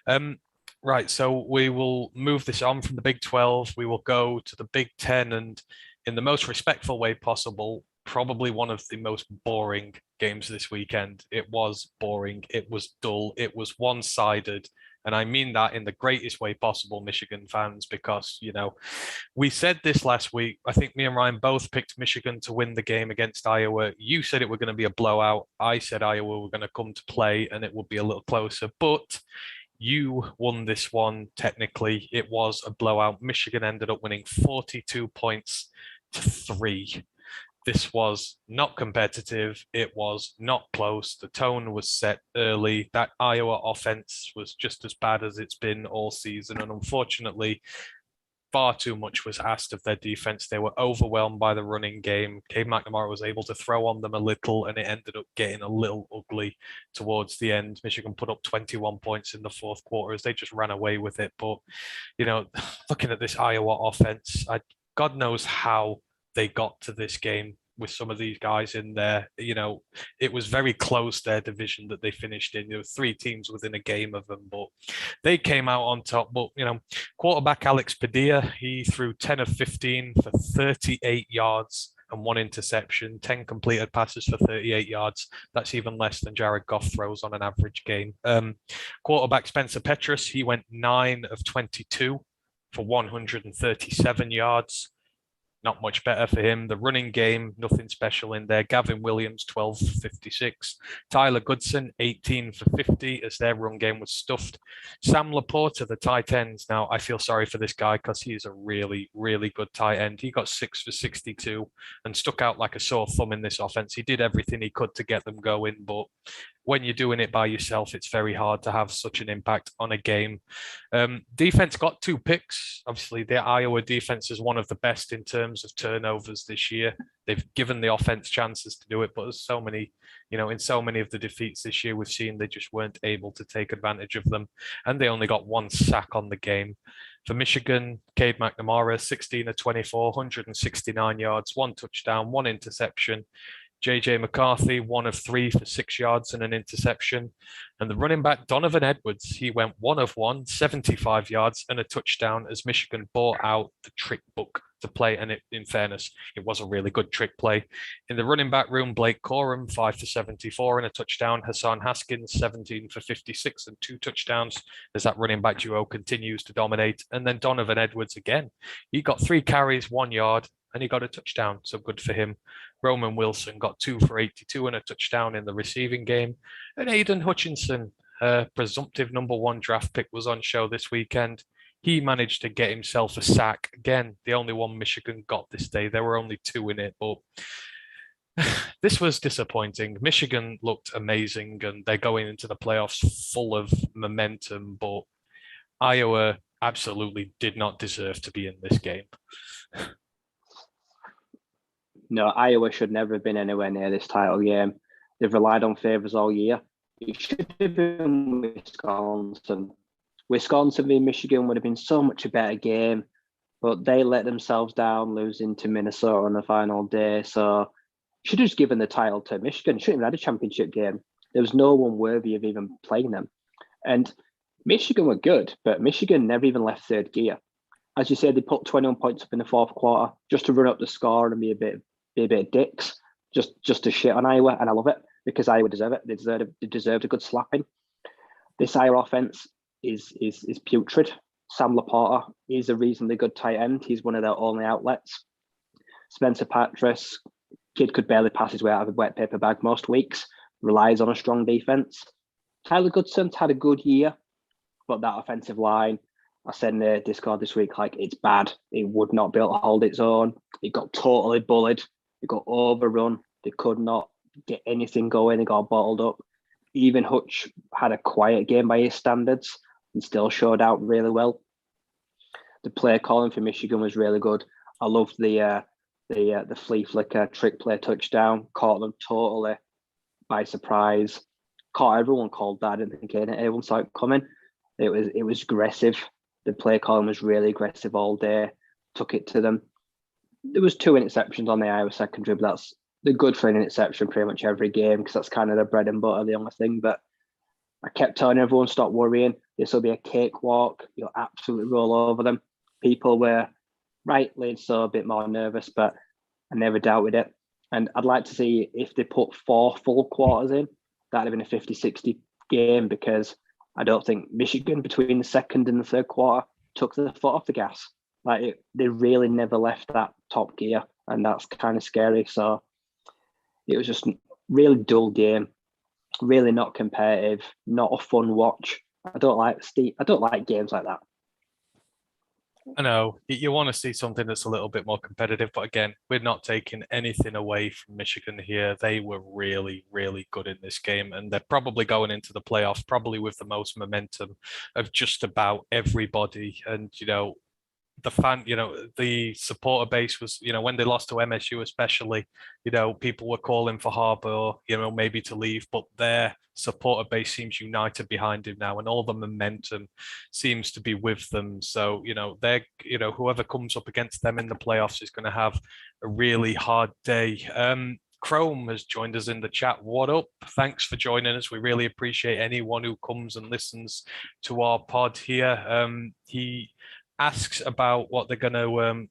Um, Right, so we will move this on from the Big 12. We will go to the Big 10, and in the most respectful way possible, probably one of the most boring games this weekend. It was boring, it was dull, it was one-sided, and I mean that in the greatest way possible, Michigan fans, because, we said this last week. I think me and Ryan both picked Michigan to win the game against Iowa. You said it were going to be a blowout. I said Iowa were going to come to play and it would be a little closer, but you won this one technically. It was a blowout. Michigan ended up winning 42 points to 3. This was not competitive. It was not close. The tone was set early. That Iowa offense was just as bad as it's been all season. And unfortunately, far too much was asked of their defense. They were overwhelmed by the running game. Cade McNamara was able to throw on them a little, and it ended up getting a little ugly towards the end. Michigan put up 21 points in the fourth quarter as they just ran away with it. But, looking at this Iowa offense, God knows how they got to this game with some of these guys in there. It was very close, their division that they finished in. There were 3 teams within a game of them, but they came out on top. But, quarterback Alex Padilla, he threw 10 of 15 for 38 yards and 1 interception, 10 completed passes for 38 yards. That's even less than Jared Goff throws on an average game. Quarterback Spencer Petras, he went 9 of 22 for 137 yards. Not much better for him. The running game, nothing special in there. Gavin Williams, 12 for 56. Tyler Goodson, 18 for 50, as their run game was stuffed. Sam Laporta, the tight ends. Now, I feel sorry for this guy because he's a really, really good tight end. He got 6 for 62 and stuck out like a sore thumb in this offense. He did everything he could to get them going, but when you're doing it by yourself, it's very hard to have such an impact on a game. Defense got 2 picks. Obviously, the Iowa defense is one of the best in terms of turnovers this year. They've given the offense chances to do it, but there's so many, in so many of the defeats this year, we've seen they just weren't able to take advantage of them. And they only got 1 sack on the game. For Michigan, Cade McNamara, 16 of 24, 169 yards, 1 touchdown, 1 interception. JJ McCarthy, 1 of 3 for 6 yards and an interception. And the running back, Donovan Edwards, he went 1 of 1, 75 yards and a touchdown as Michigan bought out the trick book to play. And in fairness, it was a really good trick play. In the running back room, Blake Corum, 5 for 74 and a touchdown. Hassan Haskins, 17 for 56 and 2 touchdowns as that running back duo continues to dominate. And then Donovan Edwards again. He got 3 carries, 1 yard, and he got a touchdown. So good for him. Roman Wilson got 2 for 82 and a touchdown in the receiving game. And Aiden Hutchinson, presumptive number 1 draft pick, was on show this weekend. He managed to get himself a sack. Again, the only one Michigan got this day. There were only 2 in it, but this was disappointing. Michigan looked amazing and they're going into the playoffs full of momentum, but Iowa absolutely did not deserve to be in this game. No, Iowa should never have been anywhere near this title game. They've relied on favors all year. It should have been Wisconsin. Wisconsin v Michigan would have been so much a better game, but they let themselves down, losing to Minnesota on the final day. So should have just given the title to Michigan. Shouldn't have had a championship game. There was no one worthy of even playing them. And Michigan were good, but Michigan never even left third gear. As you said, they put 21 points up in the fourth quarter just to run up the score and be a bit of dicks, just to shit on Iowa. And I love it because Iowa deserve it. They deserved a good slapping. This Iowa offense is putrid. Sam Laporta is a reasonably good tight end. He's one of their only outlets. Spencer Patras, kid could barely pass his way out of a wet paper bag most weeks, relies on a strong defense. Tyler Goodson's had a good year, but that offensive line, I said in the Discord this week, it's bad. It would not be able to hold its own. It got totally bullied. It got overrun. They could not get anything going. They got bottled up. Even Hutch had a quiet game by his standards. and still showed out really well. The play calling for Michigan was really good. I loved the flea flicker trick play touchdown. Caught them totally by surprise. Caught everyone called that. I didn't think anyone saw it coming. It was aggressive. The play calling was really aggressive all day. Took it to them. There was 2 interceptions on the Iowa secondary, but they're good for an interception pretty much every game because that's kind of their bread and butter, the only thing. But I kept telling everyone, stop worrying. This will be a cakewalk. You'll absolutely roll over them. People were rightly so a bit more nervous, but I never doubted it. And I'd like to see if they put 4 full quarters in, that'd have been a 50-60 game, because I don't think Michigan between the second and the third quarter took the foot off the gas. They really never left that top gear, and that's kind of scary. So it was just really dull game, really not competitive, not a fun watch. I don't like games like that. I know you want to see something that's a little bit more competitive, but again, we're not taking anything away from Michigan here. They were really, really good in this game, and they're probably going into the playoffs probably with the most momentum of just about everybody. And the supporter base was, when they lost to MSU especially, people were calling for Harbaugh, maybe to leave, but their supporter base seems united behind him now, and all the momentum seems to be with them. So, they're, whoever comes up against them in the playoffs is going to have a really hard day. Chrome has joined us in the chat. What up? Thanks for joining us. We really appreciate anyone who comes and listens to our pod here. He asks about what they're going to,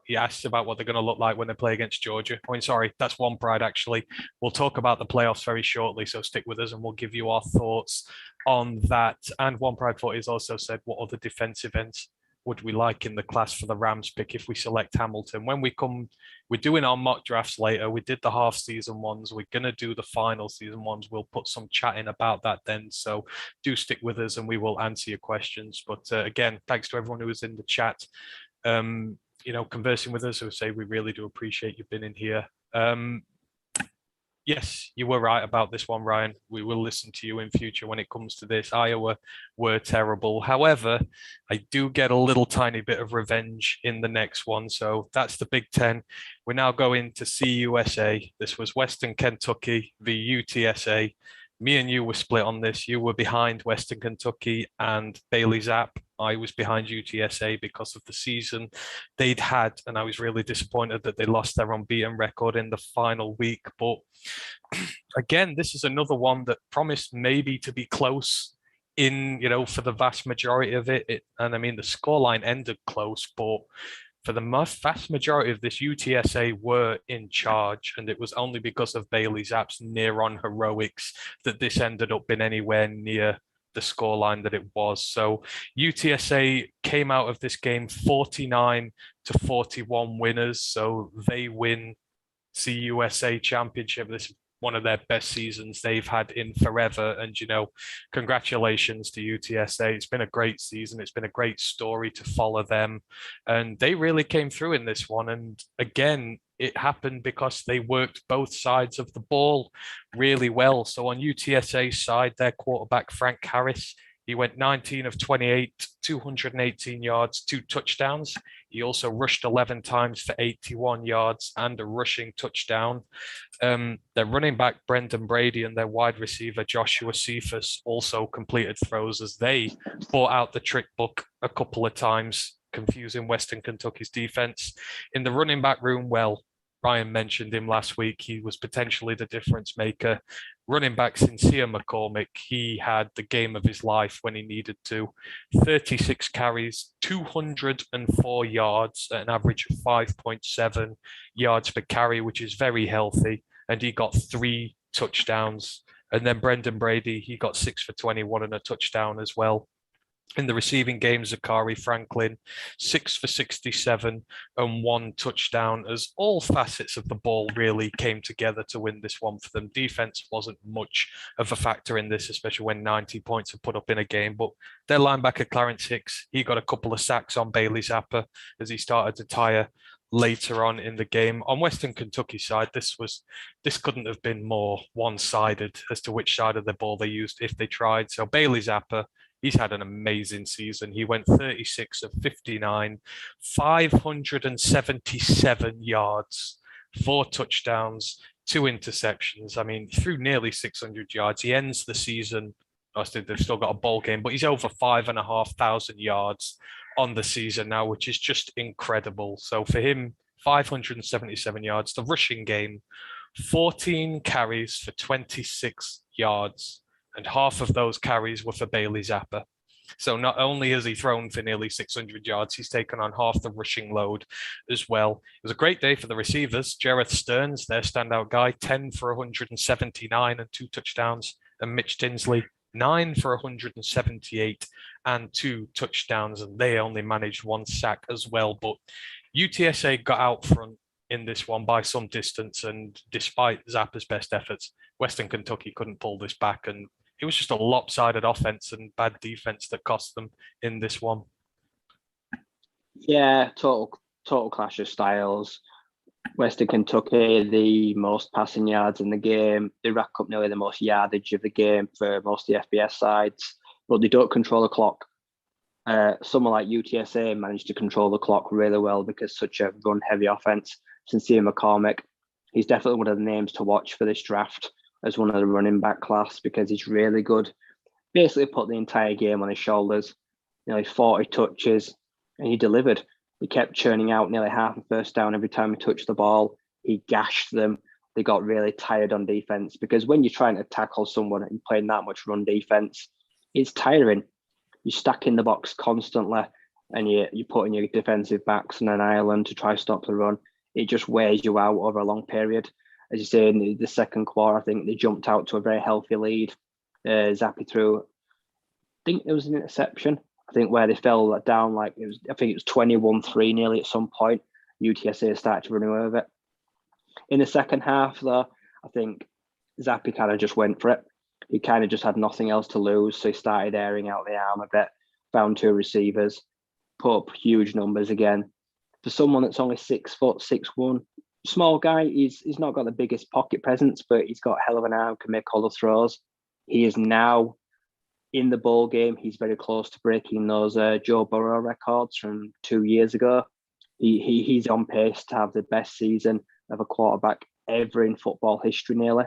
he asks about what they're going to look like when they play against Georgia. I mean, sorry, that's One Pride, actually. We'll talk about the playoffs very shortly, so stick with us and we'll give you our thoughts on that. And One Pride 40 has also said, what other defensive ends would we like in the class for the Rams pick if we select Hamilton? When we come, we're doing our mock drafts later. We did the half season ones. We're going to do the final season ones. We'll put some chatting about that then. So do stick with us and we will answer your questions. But again, thanks to everyone who was in the chat, conversing with us. I would say we really do appreciate you being in here. Yes, you were right about this one, Ryan. We will listen to you in future when it comes to this. Iowa were terrible. However, I do get a little tiny bit of revenge in the next one. So that's the Big Ten. We're now going to CUSA. This was Western Kentucky v UTSA. Me and you were split on this. You were behind Western Kentucky and Bailey Zapp. I was behind UTSA because of the season they'd had, and I was really disappointed that they lost their unbeaten record in the final week. But again, this is another one that promised maybe to be close for the vast majority of it. And I mean, the scoreline ended close, but for the vast majority of this, UTSA were in charge, and it was only because of Bailey Zapp's near-on heroics that this ended up in anywhere near the scoreline that it was. So UTSA came out of this game 49-41 winners. So they win CUSA championship. This is one of their best seasons they've had in forever. And, congratulations to UTSA. It's been a great season. It's been a great story to follow them. And they really came through in this one. And again, it happened because they worked both sides of the ball really well. So on UTSA's side, their quarterback, Frank Harris, he went 19 of 28, 218 yards, 2 touchdowns. He also rushed 11 times for 81 yards and a rushing touchdown. Their running back, Brendan Brady, and their wide receiver, Joshua Cephas, also completed throws as they brought out the trick book a couple of times, confusing Western Kentucky's defense. In the running back room, well, Ryan mentioned him last week. He was potentially the difference maker. Running back Sincere McCormick, he had the game of his life when he needed to. 36 carries, 204 yards at an average of 5.7 yards per carry, which is very healthy. And he got 3 touchdowns. And then Brendan Brady, he got 6 for 21 and a touchdown as well. In the receiving game, Zachary Franklin, 6 for 67 and 1 touchdown, as all facets of the ball really came together to win this one for them. Defense wasn't much of a factor in this, especially when 90 points are put up in a game. But their linebacker, Clarence Hicks, he got a couple of sacks on Bailey Zappa as he started to tire later on in the game. On Western Kentucky side, this couldn't have been more one-sided as to which side of the ball they used if they tried. So Bailey Zappa, He's had an amazing season. He went 36 of 59, 577 yards, 4 touchdowns, 2 interceptions. I mean, threw nearly 600 yards. He ends the season. Obviously, they've still got a bowl game, but he's over 5,500 yards on the season now, which is just incredible. So for him, 577 yards. The rushing game, 14 carries for 26 yards, and half of those carries were for Bailey Zappa. So not only has he thrown for nearly 600 yards, he's taken on half the rushing load as well. It was a great day for the receivers. Jareth Stearns, their standout guy, 10 for 179 and 2 touchdowns. And Mitch Tinsley, 9 for 178 and 2 touchdowns. And they only managed 1 sack as well. But UTSA got out front in this one by some distance. And despite Zappa's best efforts, Western Kentucky couldn't pull this back. And it was just a lopsided offense and bad defense that cost them in this one. Yeah, total clash of styles. Western Kentucky, the most passing yards in the game. They rack up nearly the most yardage of the game for most of the FBS sides, but they don't control the clock. Someone like UTSA managed to control the clock really well because such a run-heavy offense. Sincere McCormick, he's definitely one of the names to watch for this draft as one of the running back class because he's really good. Basically put the entire game on his shoulders, nearly 40 touches, and he delivered. He kept churning out nearly half a first down every time he touched the ball. He gashed them. They got really tired on defense because when you're trying to tackle someone and playing that much run defense, it's tiring. You're stacking the box constantly and you're putting your defensive backs on an island to try to stop the run. It just wears you out over a long period. As you say, in the second quarter, I think they jumped out to a very healthy lead. Zappi threw, I think it was an interception. I think where they fell down, I think it was 21-3 nearly at some point. UTSA started to run away with it. In the second half, though, I think Zappi kind of just went for it. He kind of just had nothing else to lose, so he started airing out the arm a bit, found 2 receivers, put up huge numbers again. For someone that's only 6 foot, 6'1", small guy, he's not got the biggest pocket presence, but he's got a hell of an arm, can make all the throws. He is now in the bowl game. He's very close to breaking those Joe Burrow records from 2 years ago. He's on pace to have the best season of a quarterback ever in football history, nearly.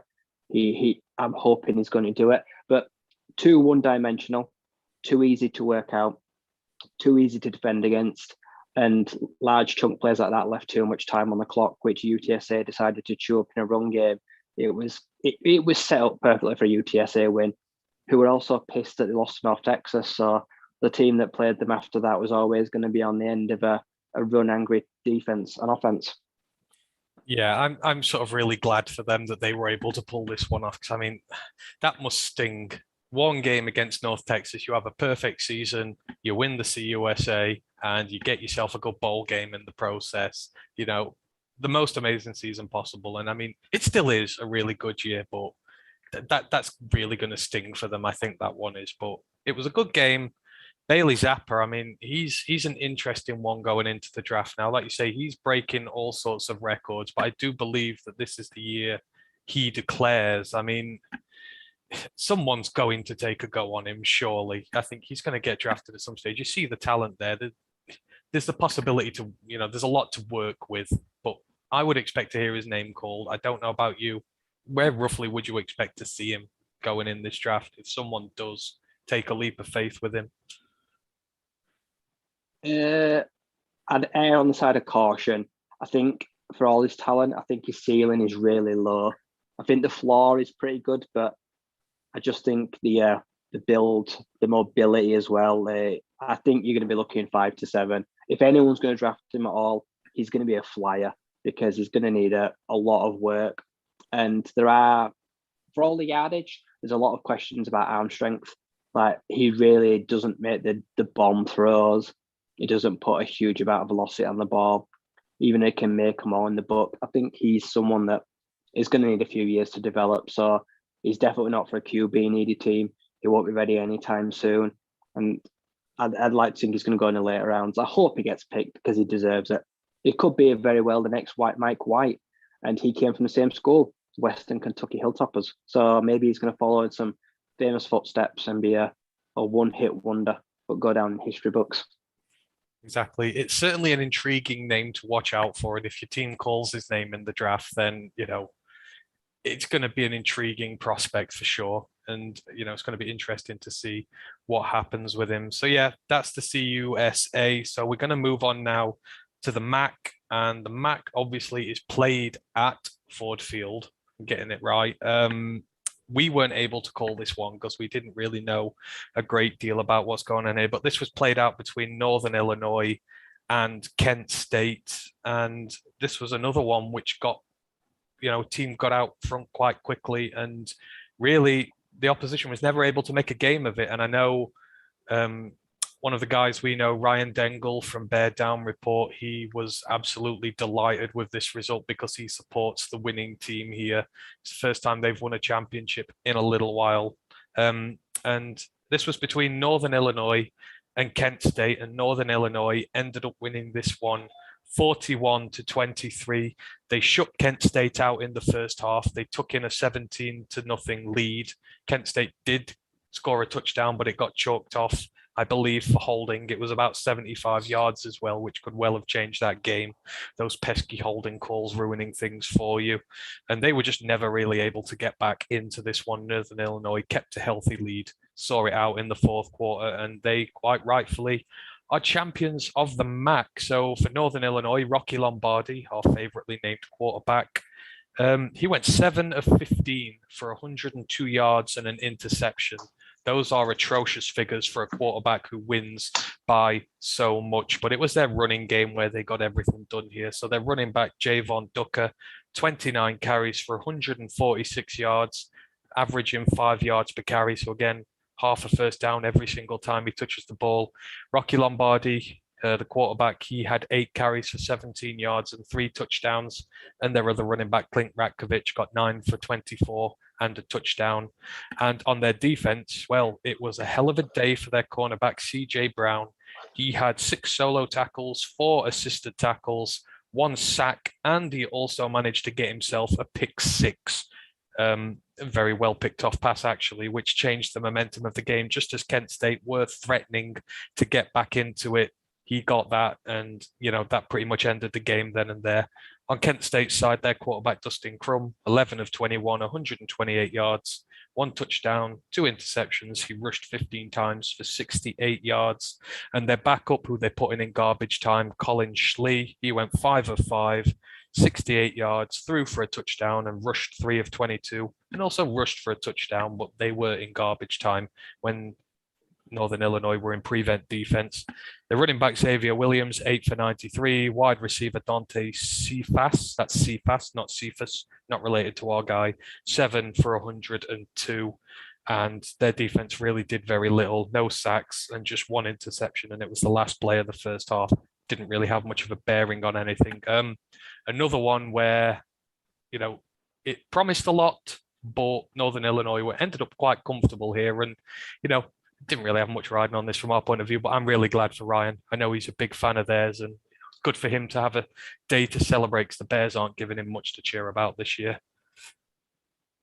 I'm hoping he's going to do it, but too one-dimensional, too easy to work out, too easy to defend against, and large chunk plays like that left too much time on the clock, which UTSA decided to chew up in a run game. It was set up perfectly for a UTSA win, who were also pissed that they lost to North Texas. So the team that played them after that was always going to be on the end of a run-angry defense and offense. Yeah, I'm sort of really glad for them that they were able to pull this one off. Because I mean, that must sting. One game against North Texas, you have a perfect season, you win the CUSA, and you get yourself a good bowl game in the process. You know, the most amazing season possible. And I mean, it still is a really good year, but that's really going to sting for them. I think that one is. But it was a good game. Bailey Zappa, I mean, he's an interesting one going into the draft now. Like you say, he's breaking all sorts of records, but I do believe that this is the year he declares. I mean, someone's going to take a go on him, surely. I think he's going to get drafted at some stage. You see the talent there. There's the possibility to, there's a lot to work with, but I would expect to hear his name called. I don't know about you. Where roughly would you expect to see him going in this draft if someone does take a leap of faith with him? I'd err on the side of caution. I think for all his talent, I think his ceiling is really low. I think the floor is pretty good, but I just think the build, the mobility as well. I think you're going to be looking 5 to 7. If anyone's going to draft him at all, he's going to be a flyer because he's going to need a lot of work. And for all the yardage, there's a lot of questions about arm strength. Like he really doesn't make the bomb throws. He doesn't put a huge amount of velocity on the ball. Even if he can make them all in the book. I think he's someone that is going to need a few years to develop. So he's definitely not for a QB needy team. He won't be ready anytime soon. And I'd like to think he's going to go in the later rounds. I hope he gets picked because he deserves it. It could be very well the next Mike White. And he came from the same school, Western Kentucky Hilltoppers. So maybe he's going to follow in some famous footsteps and be a a one-hit wonder, but go down in history books. Exactly. It's certainly an intriguing name to watch out for. And if your team calls his name in the draft, then, it's going to be an intriguing prospect for sure. And, it's going to be interesting to see what happens with him. So, yeah, that's the CUSA. So we're going to move on now to the MAC. And the MAC obviously is played at Ford Field. I'm getting it right. We weren't able to call this one because we didn't really know a great deal about what's going on here. But this was played out between Northern Illinois and Kent State. And this was another one which got, team got out front quite quickly. And really, the opposition was never able to make a game of it. And I know one of the guys we know, Ryan Dengel from Bear Down Report, he was absolutely delighted with this result because he supports the winning team here. It's the first time they've won a championship in a little while. And this was between Northern Illinois and Kent State, and Northern Illinois ended up winning this one 41-23. They shut Kent State out in the first half. They took in a 17-0 lead. Kent State did score a touchdown, but it got chalked off, I believe, for holding. It was about 75 yards as well, which could well have changed that game. Those pesky holding calls ruining things for you. And they were just never really able to get back into this one. Northern Illinois kept a healthy lead, saw it out in the fourth quarter, and they quite rightfully are champions of the MAC. So for Northern Illinois, Rocky Lombardi, our favoritely named quarterback, he went 7 of 15 for 102 yards and an interception. Those are atrocious figures for a quarterback who wins by so much. But it was their running game where they got everything done here. So their running back, Javon Ducker, 29 carries for 146 yards, averaging 5 yards per carry. So again, half a first down every single time he touches the ball. Rocky Lombardi, the quarterback, he had 8 carries for 17 yards and 3 touchdowns. And their other running back, Clint Ratkovich, got 9 for 24 and a touchdown. And on their defense, well, it was a hell of a day for their cornerback, CJ Brown. He had 6 solo tackles, 4 assisted tackles, 1 sack, and he also managed to get himself a pick 6. Very well picked off pass, actually, which changed the momentum of the game. Just as Kent State were threatening to get back into it, he got that, and that pretty much ended the game then and there. On Kent State's side, their quarterback Dustin Crum, 11 of 21, 128 yards, 1 touchdown, 2 interceptions. He rushed 15 times for 68 yards. And their backup, who they put in garbage time, Colin Schlee, he went 5 of 5, 68 yards, threw for a touchdown and rushed 3 of 22, and also rushed for a touchdown, but they were in garbage time when Northern Illinois were in prevent defense. The running back Xavier Williams, 8 for 93. Wide receiver Dante Cephas, that's Cephas, not Cephas, not related to our guy, 7 for 102. And their defense really did very little, no sacks and just 1 interception. And it was the last play of the first half. Didn't really have much of a bearing on anything. Another one where, it promised a lot, but Northern Illinois ended up quite comfortable here. And, didn't really have much riding on this from our point of view, but I'm really glad for Ryan. I know he's a big fan of theirs, and it's good for him to have a day to celebrate because the Bears aren't giving him much to cheer about this year.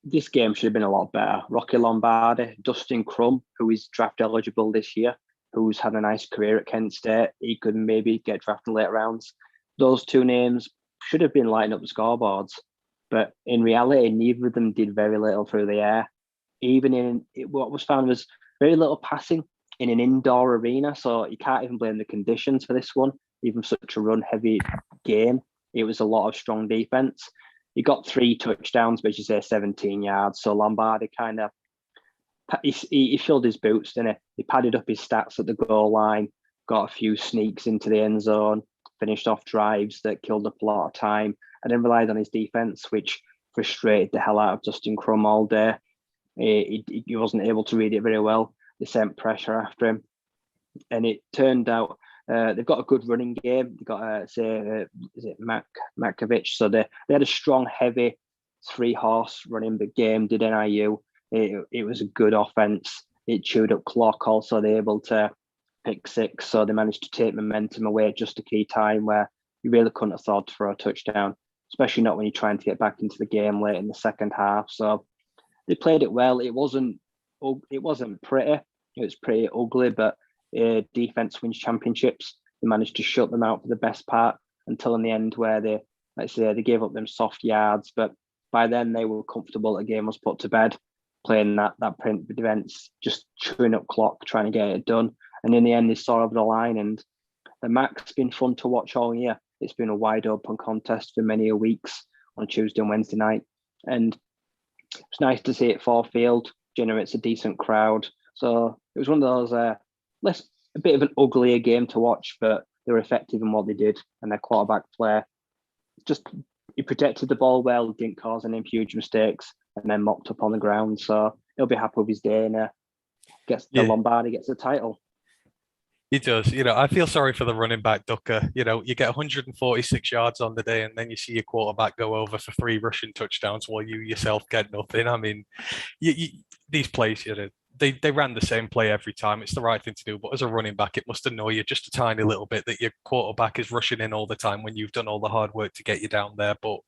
This game should have been a lot better. Rocky Lombardi, Dustin Crum, who is draft eligible this year, who's had a nice career at Kent State. He could maybe get drafted later rounds. Those 2 names should have been lighting up the scoreboards, but in reality, neither of them did very little through the air. Even what was found was very little passing in an indoor arena, so you can't even blame the conditions for this one. Even such a run-heavy game, it was a lot of strong defense. He got 3 touchdowns, but you say 17 yards. So Lombardi kind of he filled his boots, didn't he? He padded up his stats at the goal line, got a few sneaks into the end zone, finished off drives that killed up a lot of time, and then relied on his defense, which frustrated the hell out of Dustin Crum all day. He wasn't able to read it very well. They sent pressure after him, and it turned out they've got a good running game. They got is it Makovich? So they had a strong, heavy 3-horse running game. Did NIU? It was a good offense. It chewed up clock. Also, they're able to pick 6, so they managed to take momentum away at just a key time where you really couldn't have thought to throw a touchdown, especially not when you're trying to get back into the game late in the second half. So they played it well. It wasn't pretty, It was pretty ugly, but defense wins championships. They managed to shut them out for the best part until in the end where they, let's say, they gave up them soft yards, but by then they were comfortable. The game was put to bed, playing that print defense, just chewing up clock, trying to get it done. And in the end, they saw over the line. And the MAC's been fun to watch all year. It's been a wide open contest for many a weeks on Tuesday and Wednesday night. And it's nice to see it fall field, generates a decent crowd. So it was one of those a bit of an uglier game to watch, but they were effective in what they did, and their quarterback play just he protected the ball well, didn't cause any huge mistakes, and then mopped up on the ground. So he'll be happy with his day and gets the Lombardi, gets the title. He does. I feel sorry for the running back, Ducker. You get 146 yards on the day, and then you see your quarterback go over for 3 rushing touchdowns while you yourself get nothing. I mean, these plays, they ran the same play every time. It's the right thing to do. But as a running back, it must annoy you just a tiny little bit that your quarterback is rushing in all the time when you've done all the hard work to get you down there. But,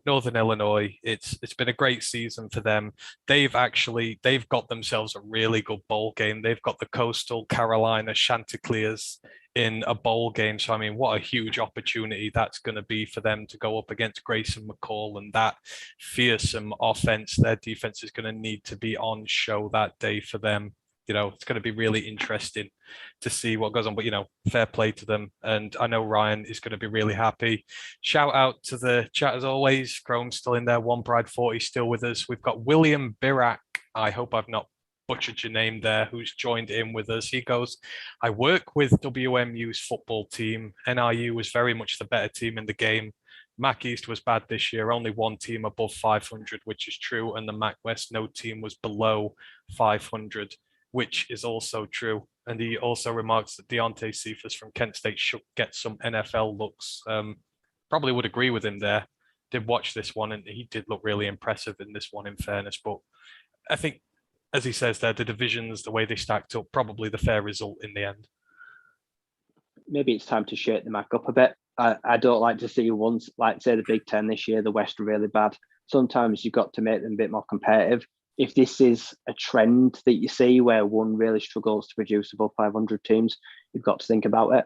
Northern Illinois, it's been a great season for them. They've got themselves a really good bowl game. They've got the Coastal Carolina Chanticleers in a bowl game. So, I mean, what a huge opportunity that's going to be for them to go up against Grayson McCall and that fearsome offense. Their defense is going to need to be on show that day for them. It's going to be really interesting to see what goes on, but, fair play to them. And I know Ryan is going to be really happy. Shout out to the chat as always. Chrome's still in there. One Pride 40 still with us. We've got William Birack. I hope I've not butchered your name there, who's joined in with us. He goes, I work with WMU's football team. NIU was very much the better team in the game. MAC East was bad this year. Only one team above 500, which is true. And the MAC West, no team was below 500, which is also true. And he also remarks that Deontay Cephas from Kent State should get some NFL looks. Probably would agree with him there. Did watch this one, and he did look really impressive in this one, in fairness. But I think, as he says there, the divisions, the way they stacked up, probably the fair result in the end. Maybe it's time to shake the MAC up a bit. I don't like to see ones like, say, the Big Ten this year, the West are really bad. Sometimes you've got to make them a bit more competitive. If this is a trend that you see where one really struggles to produce above 500 teams, you've got to think about it.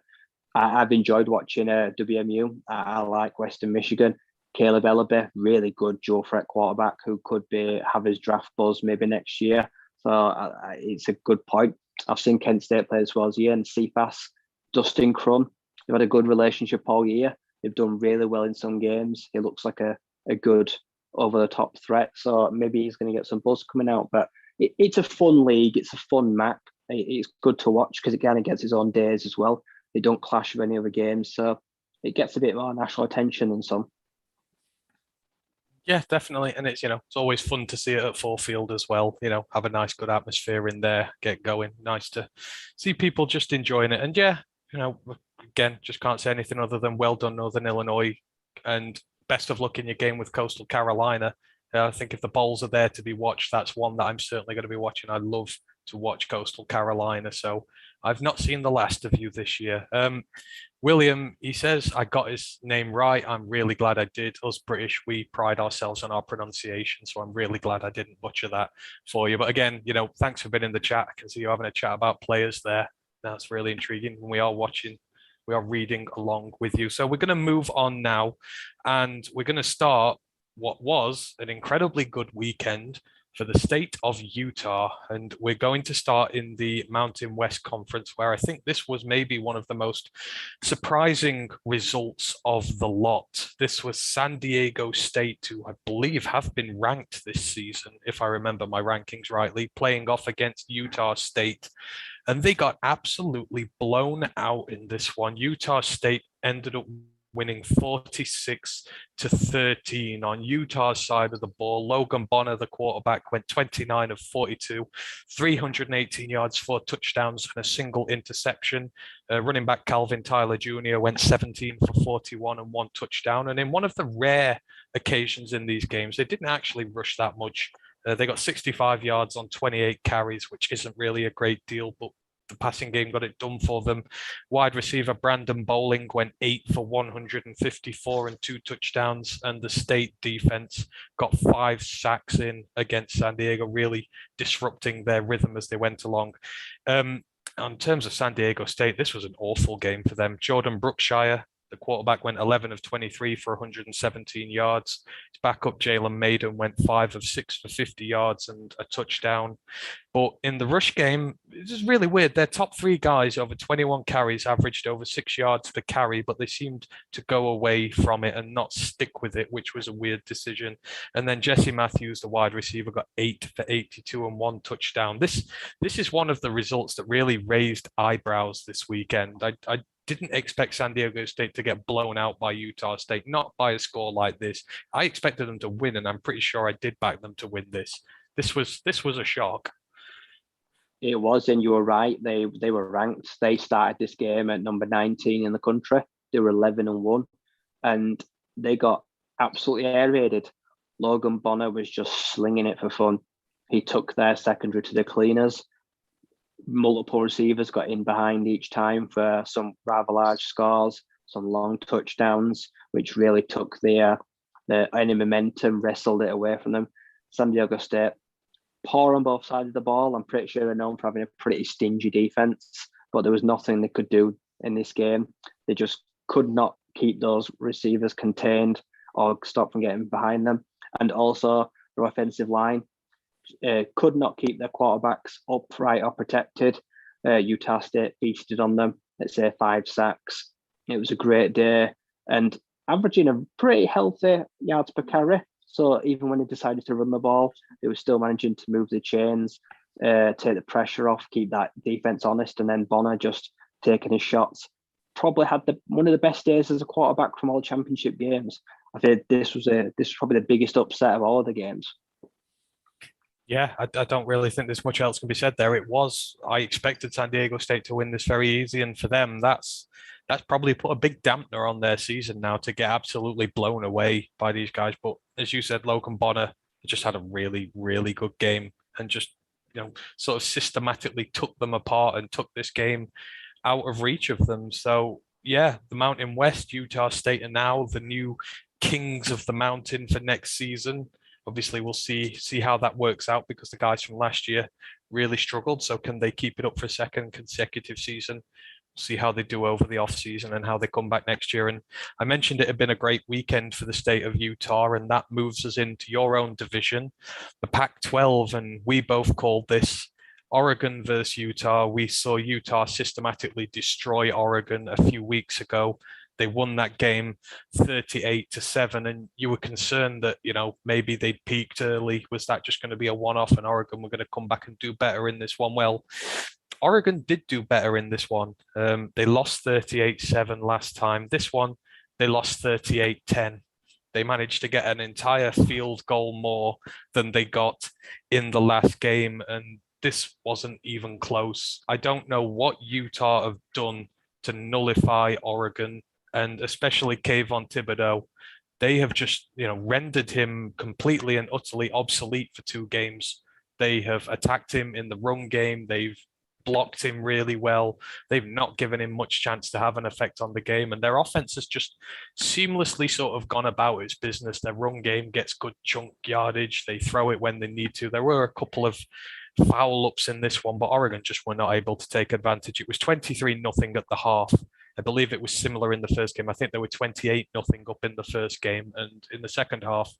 I've enjoyed watching WMU. I like Western Michigan. Caleb Ellaby, really good dual threat quarterback who could have his draft buzz maybe next year. So it's a good point. I've seen Kent State play as well as Ian Cephas, Dustin Crum. They've had a good relationship all year. They've done really well in some games. He looks like a good over-the-top threat. So maybe he's going to get some buzz coming out. But it's a fun league. It's a fun MAC. It's good to watch because it kind of gets its own days as well. They don't clash with any other games. So it gets a bit more national attention than some. Yeah, definitely. And it's always fun to see it at Full Field as well. Have a nice, good atmosphere in there, get going. Nice to see people just enjoying it. And yeah, again, just can't say anything other than well done, Northern Illinois, and best of luck in your game with Coastal Carolina. I think if the bowls are there to be watched, that's one that I'm certainly going to be watching. I love to watch Coastal Carolina. So I've not seen the last of you this year. William, he says, I got his name right. I'm really glad I did. Us British, we pride ourselves on our pronunciation. So I'm really glad I didn't butcher that for you. But again, thanks for being in the chat. I can see you having a chat about players there. That's really intriguing. We are reading along with you. So we're going to move on now, and we're going to start what was an incredibly good weekend for the state of Utah. And we're going to start in the Mountain West Conference, where I think this was maybe one of the most surprising results of the lot. This was San Diego State, who I believe have been ranked this season, if I remember my rankings rightly, playing off against Utah State. And they got absolutely blown out in this one. Utah State ended up winning 46-13 on Utah's side of the ball. Logan Bonner, the quarterback, went 29 of 42, 318 yards, 4 touchdowns, and a single interception. Running back Calvin Tyler Jr. went 17 for 41 and 1 touchdown. And in one of the rare occasions in these games, they didn't actually rush that much. They got 65 yards on 28 carries, which isn't really a great deal, but the passing game got it done for them. Wide receiver Brandon Bowling went 8 for 154 and 2 touchdowns, and the state defense got 5 sacks in against San Diego, really disrupting their rhythm as they went along. In terms of San Diego State, this was an awful game for them. Jordan Brookshire, the quarterback, went 11 of 23 for 117 yards. His backup, Jalen Maiden, went 5 of 6 for 50 yards and a touchdown. But in the rush game, it's just really weird. Their top 3 guys over 21 carries averaged over 6 yards per carry, but they seemed to go away from it and not stick with it, which was a weird decision. And then Jesse Matthews, the wide receiver, got 8 for 82 and 1 touchdown. This is one of the results that really raised eyebrows this weekend. I didn't expect San Diego State to get blown out by Utah State, not by a score like this. I expected them to win, and I'm pretty sure I did back them to win this. This was a shock. It was, and you were right. They were ranked. They started this game at number 19 in the country. They were 11-1, and they got absolutely air raided. Logan Bonner was just slinging it for fun. He took their secondary to the cleaners. Multiple receivers got in behind each time for some rather large scores, some long touchdowns, which really took the any momentum, wrestled it away from them. San Diego State, poor on both sides of the ball. I'm pretty sure they're known for having a pretty stingy defense, but there was nothing they could do in this game. They just could not keep those receivers contained or stop from getting behind them. And also their offensive line could not keep their quarterbacks upright or protected. Utah State feasted on them, let's say 5 sacks. It was a great day and averaging a pretty healthy yards per carry. So even when they decided to run the ball, they were still managing to move the chains, take the pressure off, keep that defense honest. And then Bonner just taking his shots. Probably had one of the best days as a quarterback from all championship games. I think this was probably the biggest upset of all of the games. Yeah, I don't really think there's much else can be said there. I expected San Diego State to win this very easy, and for them, that's probably put a big dampener on their season now to get absolutely blown away by these guys. But as you said, Logan Bonner just had a really, really good game and just, sort of systematically took them apart and took this game out of reach of them. So yeah, the Mountain West, Utah State are now the new kings of the mountain for next season. Obviously, we'll see how that works out because the guys from last year really struggled. So can they keep it up for a second consecutive season? See how they do over the off season and how they come back next year. And I mentioned it had been a great weekend for the state of Utah, and that moves us into your own division, the Pac-12, and we both called this Oregon versus Utah. We saw Utah systematically destroy Oregon a few weeks ago. They won that game 38-7, and you were concerned that, maybe they'd peaked early. Was that just going to be a one-off and Oregon were going to come back and do better in this one? Well, Oregon did do better in this one. They lost 38-7 last time. This one, they lost 38-10. They managed to get an entire field goal more than they got in the last game, and this wasn't even close. I don't know what Utah have done to nullify Oregon, and especially Kayvon Thibodeau. They have just, rendered him completely and utterly obsolete for 2 games. They have attacked him in the run game. They've blocked him really well. They've not given him much chance to have an effect on the game. And their offense has just seamlessly sort of gone about its business. Their run game gets good chunk yardage. They throw it when they need to. There were a couple of foul ups in this one, but Oregon just were not able to take advantage. It was 23-0 at the half. I believe it was similar in the first game. I think they were 28-0 up in the first game. And in the second half,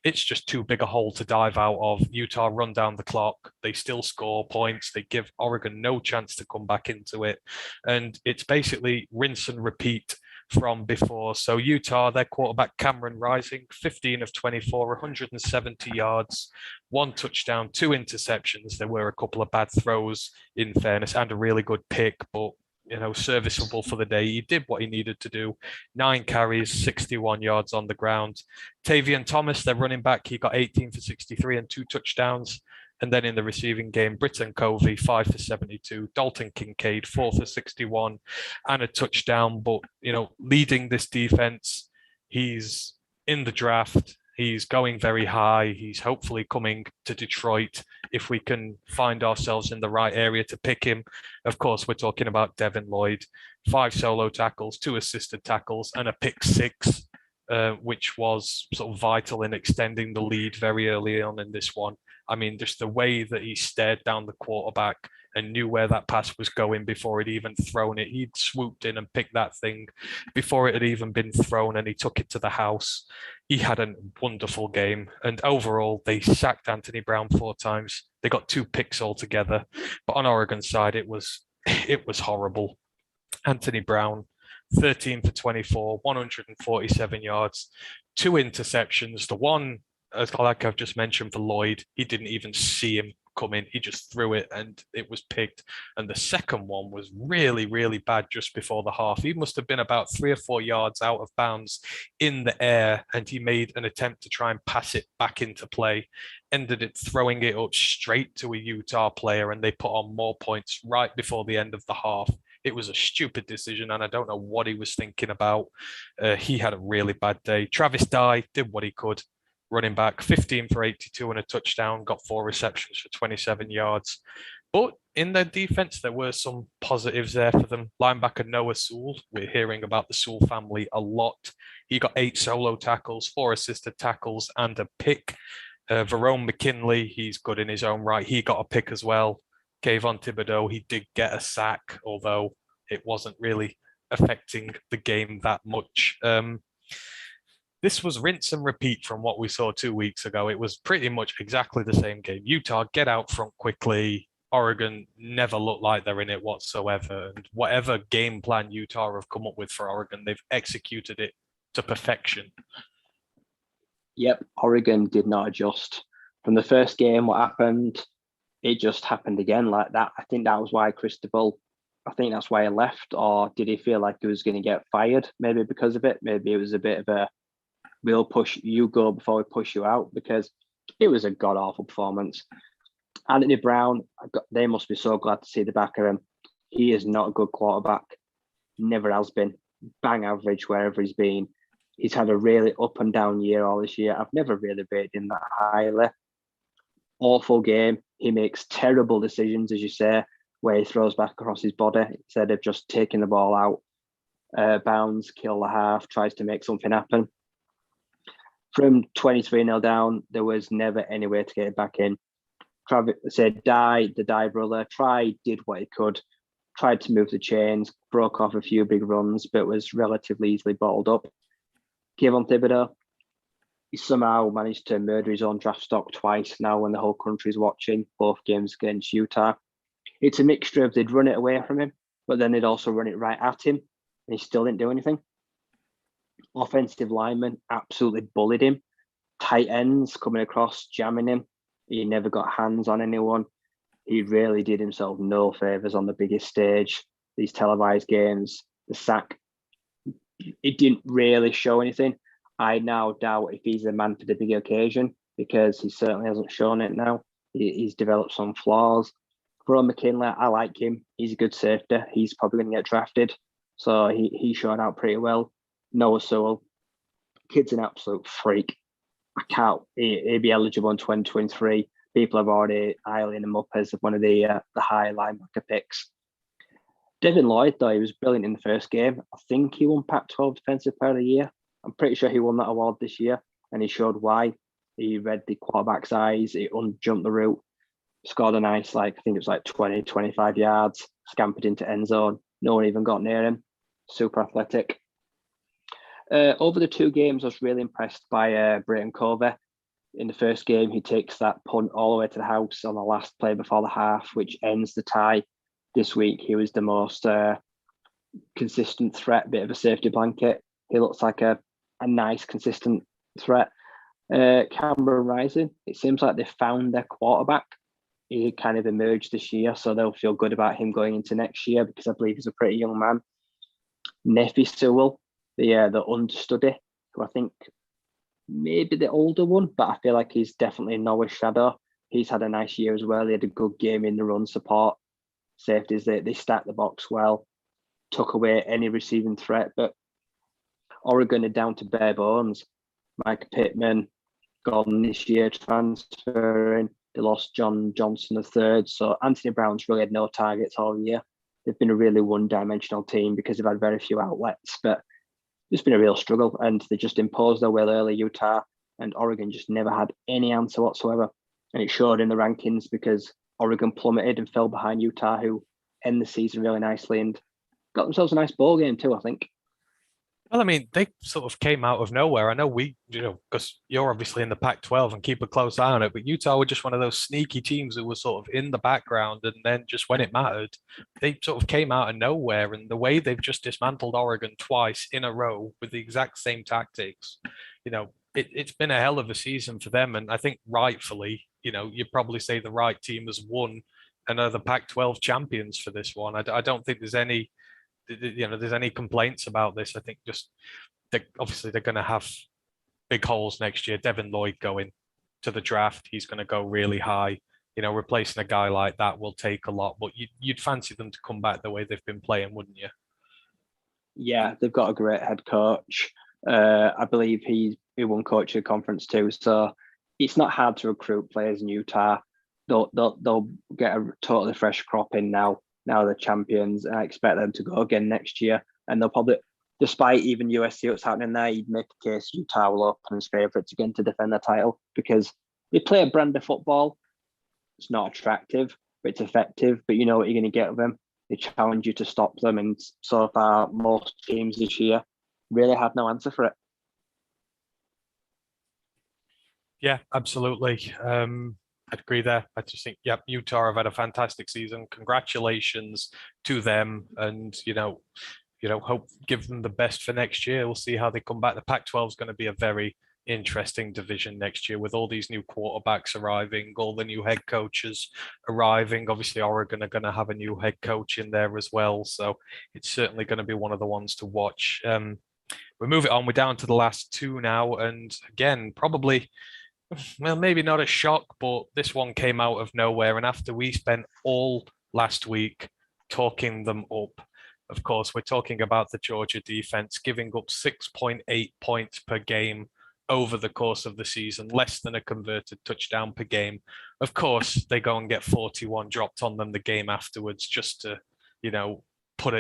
it's just too big a hole to dive out of. Utah run down the clock. They still score points. They give Oregon no chance to come back into it. And it's basically rinse and repeat from before. So Utah, their quarterback Cameron Rising, 15 of 24, 170 yards, 1 touchdown, 2 interceptions. There were a couple of bad throws, in fairness, and a really good pick, but serviceable for the day. He did what he needed to do. 9 carries, 61 yards on the ground. Tavian Thomas, their running back, he got 18 for 63 and 2 touchdowns. And then in the receiving game, Britton Covey, 5 for 72. Dalton Kincaid, 4 for 61 and a touchdown. But, leading this defense, he's in the draft. He's going very high. He's hopefully coming to Detroit if we can find ourselves in the right area to pick him. Of course, we're talking about Devin Lloyd, 5 solo tackles, 2 assisted tackles, and a pick 6, which was sort of vital in extending the lead very early on in this one. I mean, just the way that he stared down the quarterback and knew where that pass was going before he'd even thrown it. He'd swooped in and picked that thing before it had even been thrown, and he took it to the house. He had a wonderful game. And overall, they sacked Anthony Brown 4 times. They got 2 picks altogether. But on Oregon's side, it was horrible. Anthony Brown, 13 for 24, 147 yards, 2 interceptions. The one, like I've just mentioned for Lloyd, he didn't even see him come in. He just threw it and it was picked. And the second one was really, really bad just before the half. He must have been about 3 or 4 yards out of bounds in the air, and he made an attempt to try and pass it back into play. Ended up throwing it up straight to a Utah player, and they put on more points right before the end of the half. It was a stupid decision, and I don't know what he was thinking about. He had a really bad day. Travis Dye did what he could. Running back, 15 for 82 and a touchdown, got 4 receptions for 27 yards. But in their defense, there were some positives there for them. Linebacker Noah Sewell, we're hearing about the Sewell family a lot. He got 8 solo tackles, 4 assisted tackles, and a pick. Verone McKinley, he's good in his own right. He got a pick as well. Kayvon Thibodeau, he did get a sack, although it wasn't really affecting the game that much. This was rinse and repeat from what we saw 2 weeks ago. It was pretty much exactly the same game. Utah get out front quickly. Oregon never looked like they're in it whatsoever. And whatever game plan Utah have come up with for Oregon, they've executed it to perfection. Yep, Oregon did not adjust. From the first game, what happened, it just happened again like that. I think that was why Cristobal, I think that's why he left. Or did he feel like he was going to get fired? Maybe because of it. Maybe it was a bit of a, we'll push you go before we push you out, because it was a god-awful performance. Anthony Brown, they must be so glad to see the back of him. He is not a good quarterback. Never has been. Bang average wherever he's been. He's had a really up and down year all this year. I've never really rated him that highly. Awful game. He makes terrible decisions, as you say, where he throws back across his body instead of just taking the ball out. Bounds, kill the half, tries to make something happen. From 23-0 down, there was never any way to get it back in. Travis said, the Dye brother, did what he could, tried to move the chains, broke off a few big runs, but was relatively easily bottled up. Kayvon Thibodeau, he somehow managed to murder his own draft stock twice now when the whole country's watching, both games against Utah. It's a mixture of they'd run it away from him, but then they'd also run it right at him, and he still didn't do anything. Offensive linemen absolutely bullied him. Tight ends coming across, jamming him. He never got hands on anyone. He really did himself no favours on the biggest stage. These televised games, the sack, it didn't really show anything. I now doubt if he's the man for the big occasion, because he certainly hasn't shown it now. He's developed some flaws. Verone McKinley, I like him. He's a good safety. He's probably going to get drafted. So he showed out pretty well. Noah Sewell, kid's an absolute freak. I can't. He'd be eligible in 2023. People have already eyeing him up as one of the high linebacker picks. Devin Lloyd, though, he was brilliant in the first game. I think he won Pac-12 Defensive Player of the Year. I'm pretty sure he won that award this year, and he showed why. He read the quarterback's eyes. He jumped the route, scored a nice, I think it was 20, 25 yards, scampered into end zone. No one even got near him. Super athletic. Over the 2 games, I was really impressed by Brayton Covey. In the first game, he takes that punt all the way to the house on the last play before the half, which ends the tie. This week, he was the most consistent threat, bit of a safety blanket. He looks like a nice, consistent threat. Cameron Rising, it seems like they found their quarterback. He kind of emerged this year, so they'll feel good about him going into next year, because I believe he's a pretty young man. Nephi Sewell, the understudy, who I think maybe the older one, but I feel like he's definitely Noah's shadow. He's had a nice year as well. He had a good game in the run support. Safeties, they stacked the box well, took away any receiving threat, but Oregon are down to bare bones. Mike Pittman, gone this year transferring. They lost John Johnson the third. So Anthony Brown's really had no targets all year. They've been a really one-dimensional team because they've had very few outlets, but it's been a real struggle. And they just imposed their will early. Utah and Oregon just never had any answer whatsoever. And it showed in the rankings because Oregon plummeted and fell behind Utah, who end the season really nicely and got themselves a nice bowl game too, I think. Well, I mean, they sort of came out of nowhere. I know because you're obviously in the Pac-12 and keep a close eye on it, but Utah were just one of those sneaky teams who were sort of in the background, and then just when it mattered, they sort of came out of nowhere. And the way they've just dismantled Oregon twice in a row with the exact same tactics, it's been a hell of a season for them. And I think rightfully, you'd probably say the right team has won and are the Pac-12 champions for this one. I don't think there's any complaints about this. I think just obviously they're going to have big holes next year. Devin Lloyd going to the draft, he's going to go really high. Replacing a guy like that will take a lot, but you'd fancy them to come back the way they've been playing, wouldn't you? Yeah, they've got a great head coach. I believe he won coach of the conference too. So it's not hard to recruit players in Utah. They'll get a totally fresh crop in now. Now they're champions, and I expect them to go again next year. And they'll probably, despite even USC what's happening there, you'd make a case Utah will open as favourites again to defend the title because they play a brand of football. It's not attractive, but it's effective. But you know what you're going to get with them. They challenge you to stop them, and so far most teams this year really had no answer for it. Yeah, absolutely. I'd agree there. I just think, Utah have had a fantastic season. Congratulations to them, and hope give them the best for next year. We'll see how they come back. The Pac-12 is going to be a very interesting division next year with all these new quarterbacks arriving, all the new head coaches arriving. Obviously, Oregon are going to have a new head coach in there as well, so it's certainly going to be one of the ones to watch. We move it on. We're down to the last two now, and again, probably. Well, maybe not a shock, but this one came out of nowhere. And after we spent all last week talking them up, of course, we're talking about the Georgia defense giving up 6.8 points per game over the course of the season, less than a converted touchdown per game. Of course, they go and get 41 dropped on them the game afterwards just to,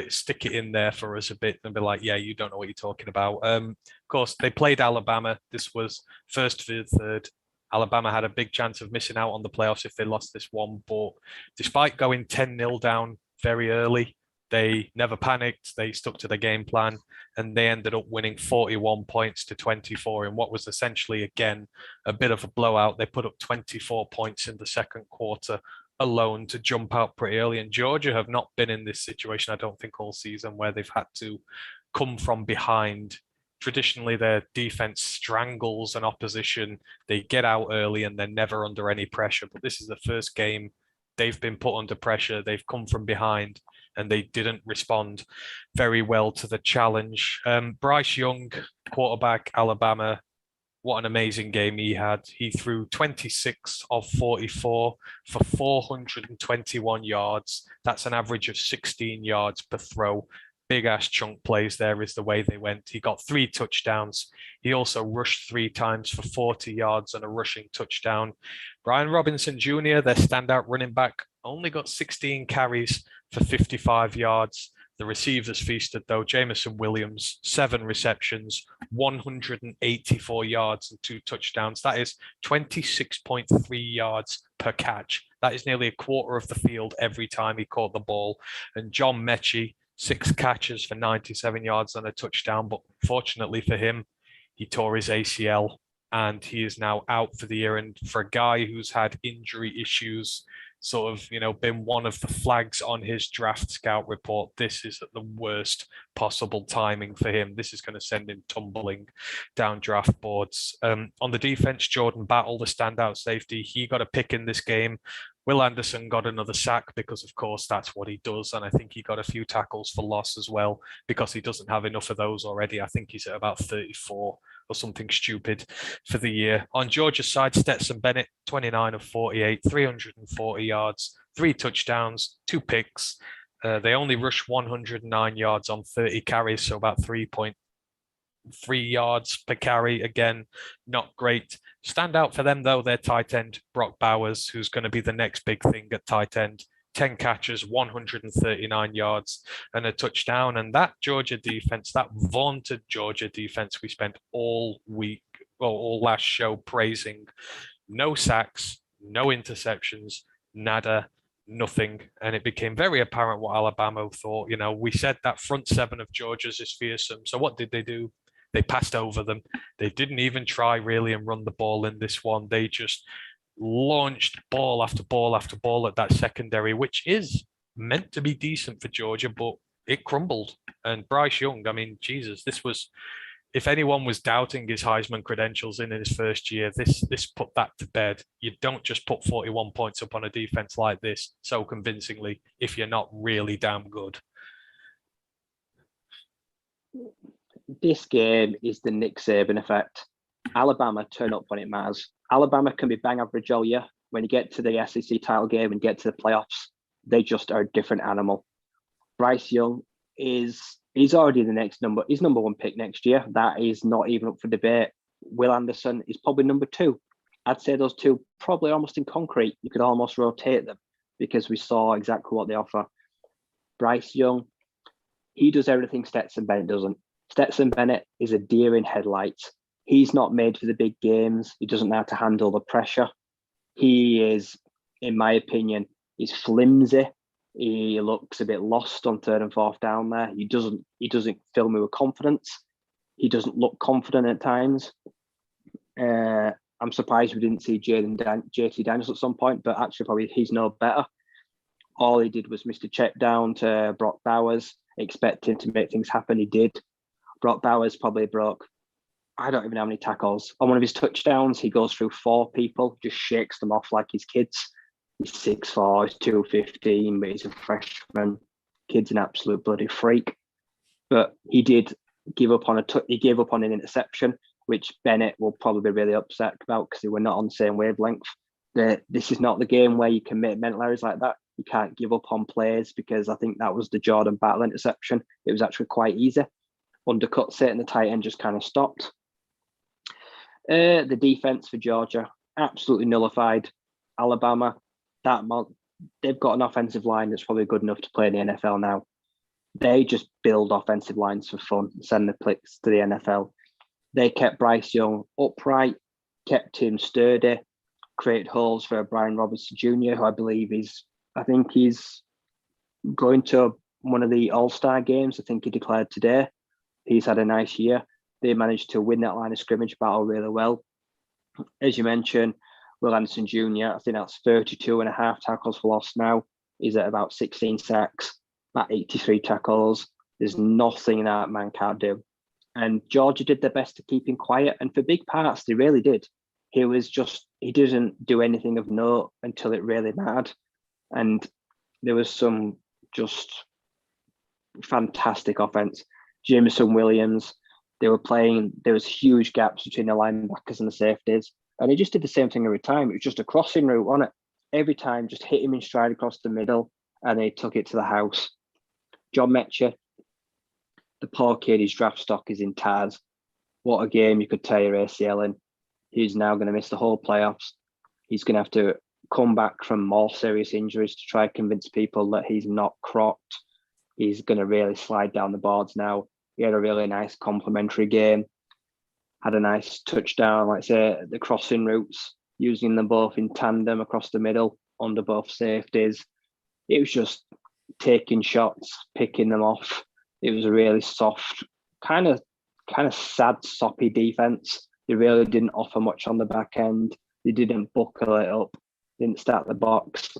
stick it in there for us a bit and be like, yeah, you don't know what you're talking about. Of course, they played Alabama. This was first for the third. Alabama had a big chance of missing out on the playoffs if they lost this one, but despite going 10-0 down very early, they never panicked. They stuck to the game plan, and they ended up winning 41 points to 24 in what was essentially, again, a bit of a blowout. They put up 24 points in the second quarter alone to jump out pretty early, and Georgia have not been in this situation, I don't think, all season where they've had to come from behind. Traditionally, their defense strangles an opposition. They get out early and they're never under any pressure. But this is the first game they've been put under pressure. They've come from behind and they didn't respond very well to the challenge. Bryce Young, quarterback, Alabama, what an amazing game he had. He threw 26 of 44 for 421 yards. That's an average of 16 yards per throw. Big ass chunk plays there is the way they went. He got 3 touchdowns. He also rushed 3 times for 40 yards and a rushing touchdown. Brian Robinson Jr., their standout running back, only got 16 carries for 55 yards. The receivers feasted though. Jameson Williams, 7 receptions, 184 yards and 2 touchdowns. That is 26.3 yards per catch. That is nearly a quarter of the field every time he caught the ball. And John Mechie, 6 catches for 97 yards and a touchdown. But fortunately for him, he tore his ACL and he is now out for the year. And for a guy who's had injury issues, sort of, been one of the flags on his draft scout report, this is at the worst possible timing for him. This is going to send him tumbling down draft boards. On the defense, Jordan Battle, the standout safety, he got a pick in this game. Will Anderson got another sack because, of course, that's what he does. And I think he got a few tackles for loss as well because he doesn't have enough of those already. I think he's at about 34 or something stupid for the year. On Georgia's side, Stetson Bennett, 29 of 48, 340 yards, 3 touchdowns, 2 picks. They only rushed 109 yards on 30 carries, so about 3.3 yards per carry. Again, not great. Stand out for them, though, their tight end, Brock Bowers, who's going to be the next big thing at tight end. 10 catches, 139 yards, and a touchdown. And that Georgia defense, that vaunted Georgia defense we spent all week, well, all last show praising. No sacks, no interceptions, nada, nothing. And it became very apparent what Alabama thought. You know, we said that front seven of Georgia's is fearsome. So what did they do? They passed over them. They didn't even try really and run the ball in this one. They just launched ball after ball after ball at that secondary, which is meant to be decent for Georgia, but it crumbled. And Bryce Young, I mean, Jesus, this was, if anyone was doubting his Heisman credentials in his first year, this put that to bed. You don't just put 41 points up on a defense like this so convincingly if you're not really damn good. This game is the Nick Saban effect. Alabama turn up when it matters. Alabama can be bang average all year. When you get to the SEC title game and get to the playoffs, they just are a different animal. Bryce Young he's already he's number one pick next year. That is not even up for debate. Will Anderson is probably number two. I'd say those two probably almost in concrete. You could almost rotate them because we saw exactly what they offer. Bryce Young, he does everything Stetson Bennett doesn't. Stetson Bennett is a deer in headlights. He's not made for the big games. He doesn't know how to handle the pressure. He is, in my opinion, he's flimsy. He looks a bit lost on third and fourth down there. He doesn't fill me with confidence. He doesn't look confident at times. I'm surprised we didn't see JT Daniels at some point, but actually probably he's no better. All he did was missed a check down to Brock Bowers, expecting to make things happen. He did. Brock Bowers probably broke, I don't even know how many tackles. On one of his touchdowns, he goes through four people, just shakes them off like his kids. He's 6'4", he's 215, but he's a freshman. Kid's an absolute bloody freak. But he did give up on an interception, which Bennett will probably be really upset about because they were not on the same wavelength. This is not the game where you can make mental errors like that. You can't give up on plays because I think that was the Jordan Battle interception. It was actually quite easy. Undercuts it and the tight end just kind of stopped. The defense for Georgia, absolutely nullified. Alabama, they've got an offensive line that's probably good enough to play in the NFL now. They just build offensive lines for fun, send the clicks to the NFL. They kept Bryce Young upright, kept him sturdy, created holes for Brian Robertson Jr., who I think he's going to one of the All-Star games. I think he declared today. He's had a nice year. They managed to win that line of scrimmage battle really well. As you mentioned, Will Anderson Jr., I think that's 32 and a half tackles for loss now. He's at about 16 sacks, about 83 tackles. There's nothing that man can't do. And Georgia did their best to keep him quiet. And for big parts, they really did. He didn't do anything of note until it really mattered. And there was some just fantastic offense. Jameson Williams, there was huge gaps between the linebackers and the safeties. And they just did the same thing every time. It was just a crossing route, wasn't it? Every time, just hit him in stride across the middle, and they took it to the house. John Metchie, the poor kid, his draft stock is in tatters. What a game you could tear your ACL in. He's now going to miss the whole playoffs. He's going to have to come back from more serious injuries to try and convince people that he's not crocked. He's going to really slide down the boards now. He had a really nice complimentary game. Had a nice touchdown, like I say, the crossing routes, using them both in tandem across the middle, under both safeties. It was just taking shots, picking them off. It was a really soft, kind of sad, soppy defense. They really didn't offer much on the back end. They didn't buckle it up, didn't stack the box.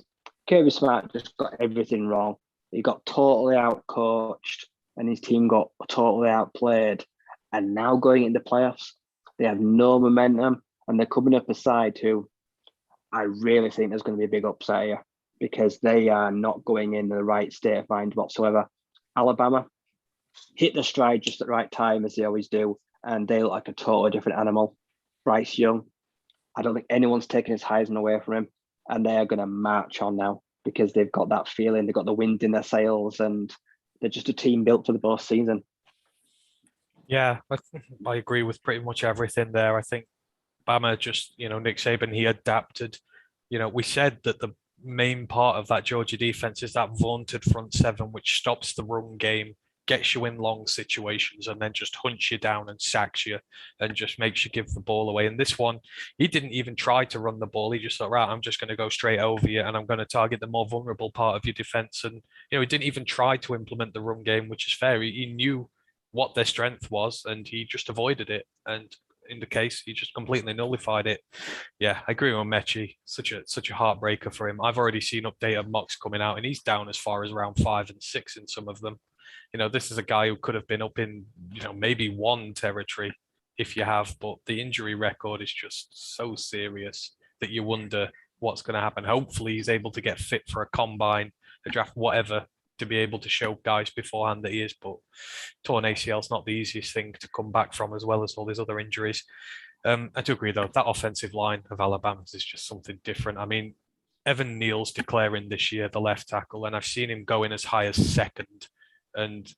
Kirby Smart just got everything wrong. He got totally out-coached and his team got totally outplayed. And now going into playoffs, they have no momentum and they're coming up a side who I really think there's going to be a big upset here because they are not going in the right state of mind whatsoever. Alabama hit the stride just at the right time, as they always do, and they look like a totally different animal. Bryce Young, I don't think anyone's taking his Heisman away from him, and they are going to march on now because they've got that feeling, they've got the wind in their sails, and they're just a team built for the postseason. Yeah, I agree with pretty much everything there. I think Alabama, just, Nick Saban, he adapted. We said that the main part of that Georgia defense is that vaunted front seven, which stops the run game, gets you in long situations, and then just hunts you down and sacks you and just makes you give the ball away. And this one, he didn't even try to run the ball. He just thought, right, I'm just going to go straight over you and I'm going to target the more vulnerable part of your defense. And, he didn't even try to implement the run game, which is fair. He knew what their strength was and he just avoided it. And in the case, he just completely nullified it. Yeah, I agree with Mechie. Such a heartbreaker for him. I've already seen updated mocks coming out, and he's down as far as round 5 and 6 in some of them. This is a guy who could have been up in, maybe 1 territory if you have, but the injury record is just so serious that you wonder what's going to happen. Hopefully, he's able to get fit for a combine, a draft, whatever, to be able to show guys beforehand that he is. But torn ACL is not the easiest thing to come back from, as well as all these other injuries. I do agree, though, that offensive line of Alabama's is just something different. I mean, Evan Neal's declaring this year the left tackle, and I've seen him going as high as second. And,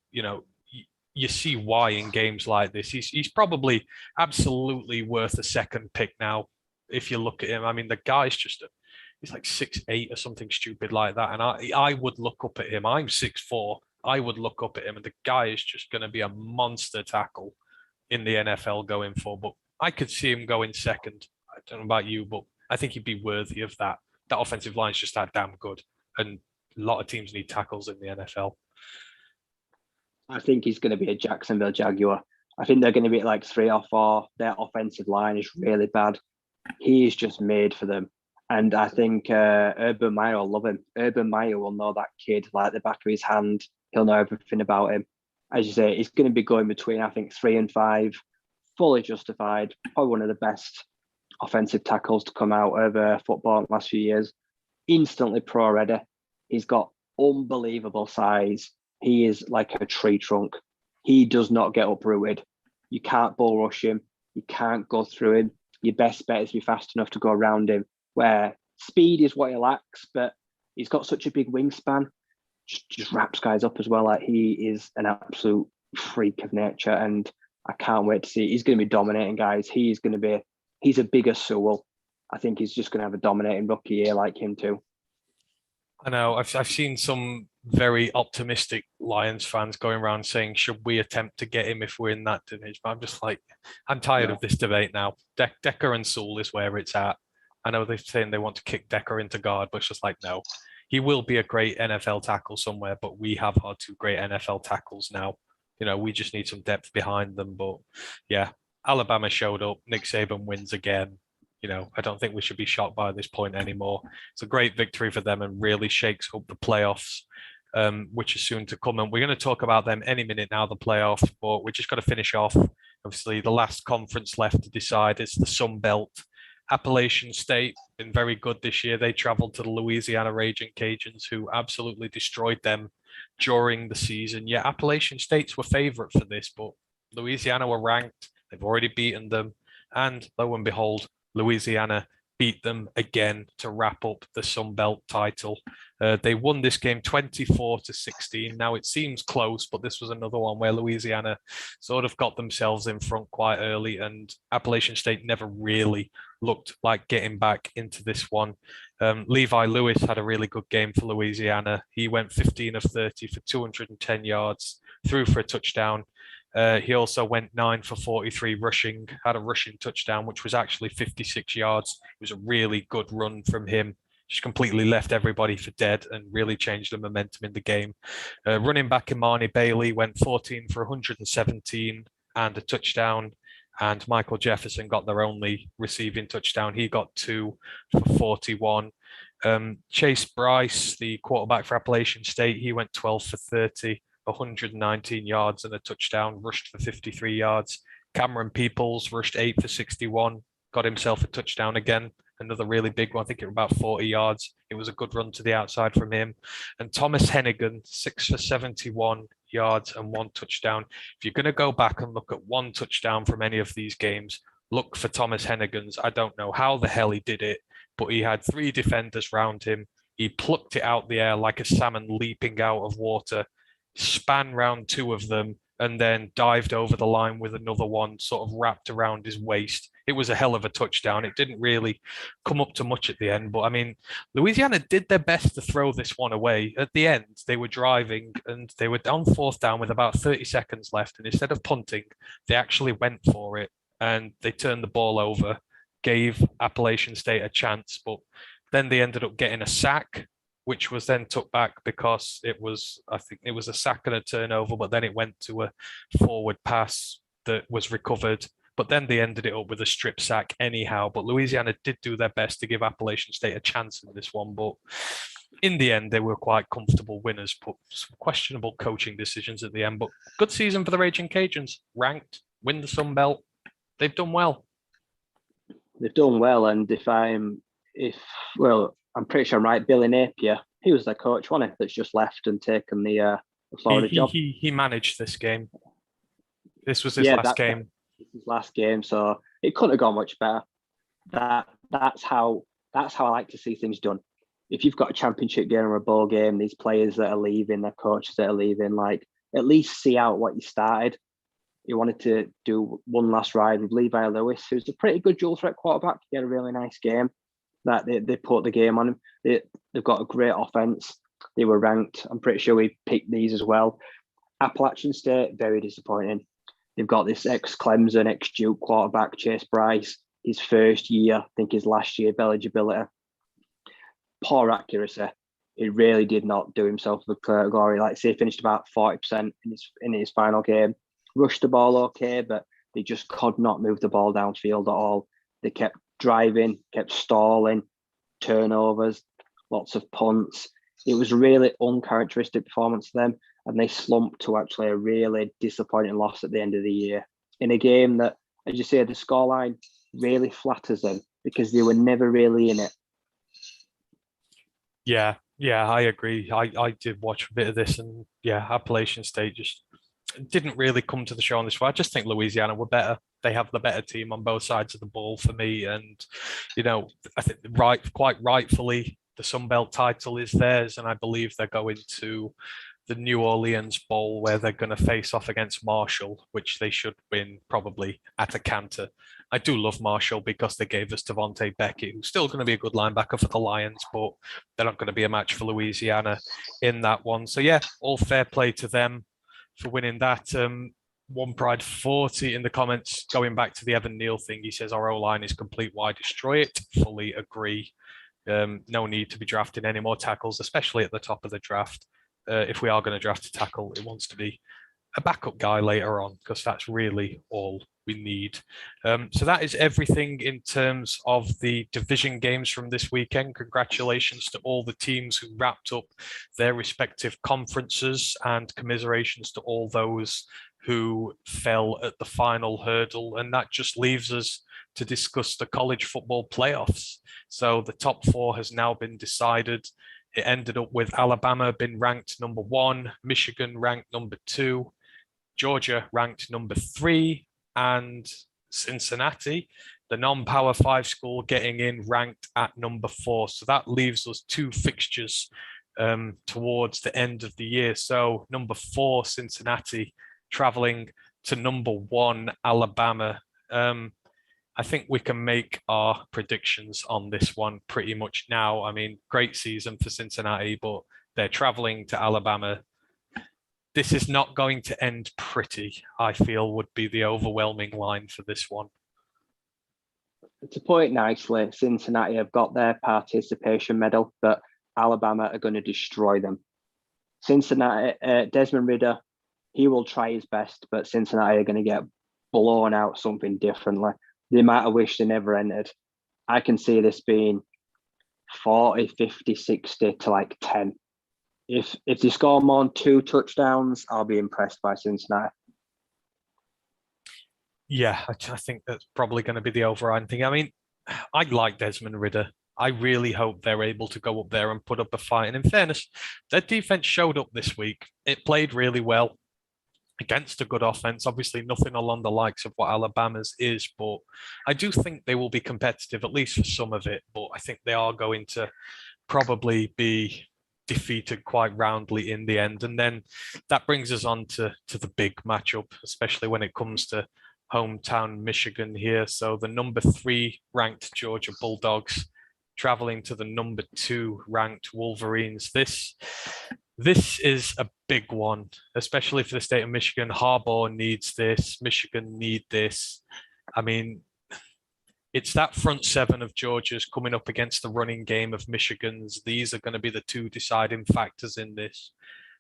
you see why in games like this. He's probably absolutely worth a second pick now, if you look at him. I mean, the guy's he's like 6'8" or something stupid like that. And I would look up at him. I'm 6'4". I would look up at him, and the guy is just going to be a monster tackle in the NFL going forward. But I could see him going second. I don't know about you, but I think he'd be worthy of that. That offensive line's just that damn good. And a lot of teams need tackles in the NFL. I think he's going to be a Jacksonville Jaguar. I think they're going to be at like 3 or 4. Their offensive line is really bad. He is just made for them. And I think Urban Meyer will love him. Urban Meyer will know that kid like the back of his hand. He'll know everything about him. As you say, he's going to be going between, I think, 3 and 5. Fully justified. Probably one of the best offensive tackles to come out of football in the last few years. Instantly pro ready. He's got unbelievable size. He is like a tree trunk. He does not get uprooted. You can't bull rush him. You can't go through him. Your best bet is to be fast enough to go around him, where speed is what he lacks, but he's got such a big wingspan. Just wraps guys up as well. Like, he is an absolute freak of nature, and I can't wait to see. He's going to be dominating guys. He's a bigger Sewell. I think he's just going to have a dominating rookie year like him too. I know. I've seen some very optimistic Lions fans going around saying, should we attempt to get him if we're in that division? But I'm just like, I'm tired of this debate now. Decker and Sewell is where it's at. I know they're saying they want to kick Decker into guard, but it's just like, no. He will be a great NFL tackle somewhere, but we have our 2 great NFL tackles now. We just need some depth behind them. But yeah, Alabama showed up. Nick Saban wins again. I don't think we should be shocked by this point anymore. It's a great victory for them and really shakes up the playoffs, which is soon to come. And we're going to talk about them any minute now, the playoffs, but we just got to finish off. Obviously, the last conference left to decide is the Sun Belt. Appalachian State been very good this year. They traveled to the Louisiana Raging Cajuns, who absolutely destroyed them during the season. Yeah, Appalachian States were favorite for this, but Louisiana were ranked. They've already beaten them. And lo and behold, Louisiana beat them again to wrap up the Sun Belt title. They won this game 24-16. Now it seems close, but this was another one where Louisiana sort of got themselves in front quite early, and Appalachian State never really looked like getting back into this one. Levi Lewis had a really good game for Louisiana. He went 15 of 30 for 210 yards, threw for a touchdown. He also went 9 for 43 rushing, had a rushing touchdown, which was actually 56 yards. It was a really good run from him. Just completely left everybody for dead and really changed the momentum in the game. Running back Imani Bailey went 14 for 117 and a touchdown. And Michael Jefferson got their only receiving touchdown. He got 2 for 41. Chase Bryce, the quarterback for Appalachian State, he went 12 for 30. 119 yards and a touchdown, rushed for 53 yards. Cameron Peoples rushed 8 for 61, got himself a touchdown again, another really big one. I think it was about 40 yards. It was a good run to the outside from him. And Thomas Hennigan, 6 for 71 yards and 1 touchdown. If you're going to go back and look at 1 touchdown from any of these games, look for Thomas Hennigan's. I don't know how the hell he did it, but he had 3 defenders around him. He plucked it out the air like a salmon leaping out of water, span round 2 of them, and then dived over the line with another one sort of wrapped around his waist. it was a hell of a touchdown. It didn't really come up to much at the end, but I mean, Louisiana did their best to throw this one away. At the end, they were driving and they were on fourth down with about 30 seconds left. And instead of punting, they actually went for it and they turned the ball over, gave Appalachian State a chance, but then they ended up getting a sack, which was then took back because I think it was a sack and a turnover, but then it went to a forward pass that was recovered. But then they ended it up with a strip sack anyhow. But Louisiana did do their best to give Appalachian State a chance in this one. But in the end, they were quite comfortable winners, but some questionable coaching decisions at the end. But good season for the Raging Cajuns. Ranked, win the Sun Belt. They've done well. They've done well. And I'm pretty sure I'm right, Billy Napier, he was their coach, wasn't he, that's just left and taken the Florida job. He managed this game. This was his last game. His last game, so it couldn't have gone much better. That's how I like to see things done. If you've got a championship game or a bowl game, these players that are leaving, their coaches that are leaving, like at least see out what you started. He wanted to do one last ride with Levi Lewis, who's a pretty good dual threat quarterback. He had a really nice game. That they put the game on him. They've got a great offense. They were ranked. I'm pretty sure we picked these as well. Appalachian State, very disappointing. They've got this ex-Clemson, ex-Duke quarterback, Chase Bryce. His first year, I think his last year of eligibility. Poor accuracy. He really did not do himself a glory. Like, say, he finished about 40% in his final game. Rushed the ball okay, but they just could not move the ball downfield at all. They kept driving, kept stalling, turnovers, lots of punts. It was a really uncharacteristic performance for them, and they slumped to actually a really disappointing loss at the end of the year in a game that, as you say, the scoreline really flatters them because they were never really in it. Yeah, I agree. I did watch a bit of this, and yeah, Appalachian State just didn't really come to the show on this one. I just think Louisiana were better. They have the better team on both sides of the ball for me. And, I think quite rightfully, the Sun Belt title is theirs. And I believe they're going to the New Orleans Bowl where they're going to face off against Marshall, which they should win probably at a canter. I do love Marshall because they gave us Devontae Beckett, who's still going to be a good linebacker for the Lions, but they're not going to be a match for Louisiana in that one. So yeah, all fair play to them for winning that. One Pride 40 in the comments, going back to the Evan Neal thing. He says, our O-line is complete. Why destroy it? Fully agree. No need to be drafting any more tackles, especially at the top of the draft. If we are going to draft a tackle, it wants to be a backup guy later on, because that's really all we need. So that is everything in terms of the division games from this weekend. Congratulations to all the teams who wrapped up their respective conferences, and commiserations to all those who fell at the final hurdle. And that just leaves us to discuss the college football playoffs. So the top four has now been decided. It ended up with Alabama being ranked number 1, Michigan ranked number 2, Georgia ranked number 3, and Cincinnati, the non-Power 5 school, getting in ranked at number 4. So that leaves us 2 fixtures towards the end of the year. So number 4, Cincinnati, traveling to number 1, Alabama. I think we can make our predictions on this one pretty much now. I mean, great season for Cincinnati, but they're traveling to Alabama. This is not going to end pretty, I feel, would be the overwhelming line for this one. To put it nicely, Cincinnati have got their participation medal, but Alabama are going to destroy them. Cincinnati, Desmond Ridder, he will try his best, but Cincinnati are going to get blown out something differently. They might have wished they never entered. I can see this being 40, 50, 60 to like 10. If they score more than 2 touchdowns, I'll be impressed by Cincinnati. Yeah, I think that's probably going to be the overriding thing. I mean, I like Desmond Ridder. I really hope they're able to go up there and put up a fight. And in fairness, their defense showed up this week. It played really well against a good offense. Obviously, nothing along the likes of what Alabama's is, but I do think they will be competitive, at least for some of it. But I think they are going to probably be defeated quite roundly in the end. And then that brings us on to the big matchup, especially when it comes to hometown Michigan here. So the number 3 ranked Georgia Bulldogs traveling to the number 2 ranked Wolverines. This is a big one, especially for the state of Michigan. Harbaugh needs this. Michigan need this. I mean, it's that front 7 of Georgia's coming up against the running game of Michigan's. These are going to be the 2 deciding factors in this.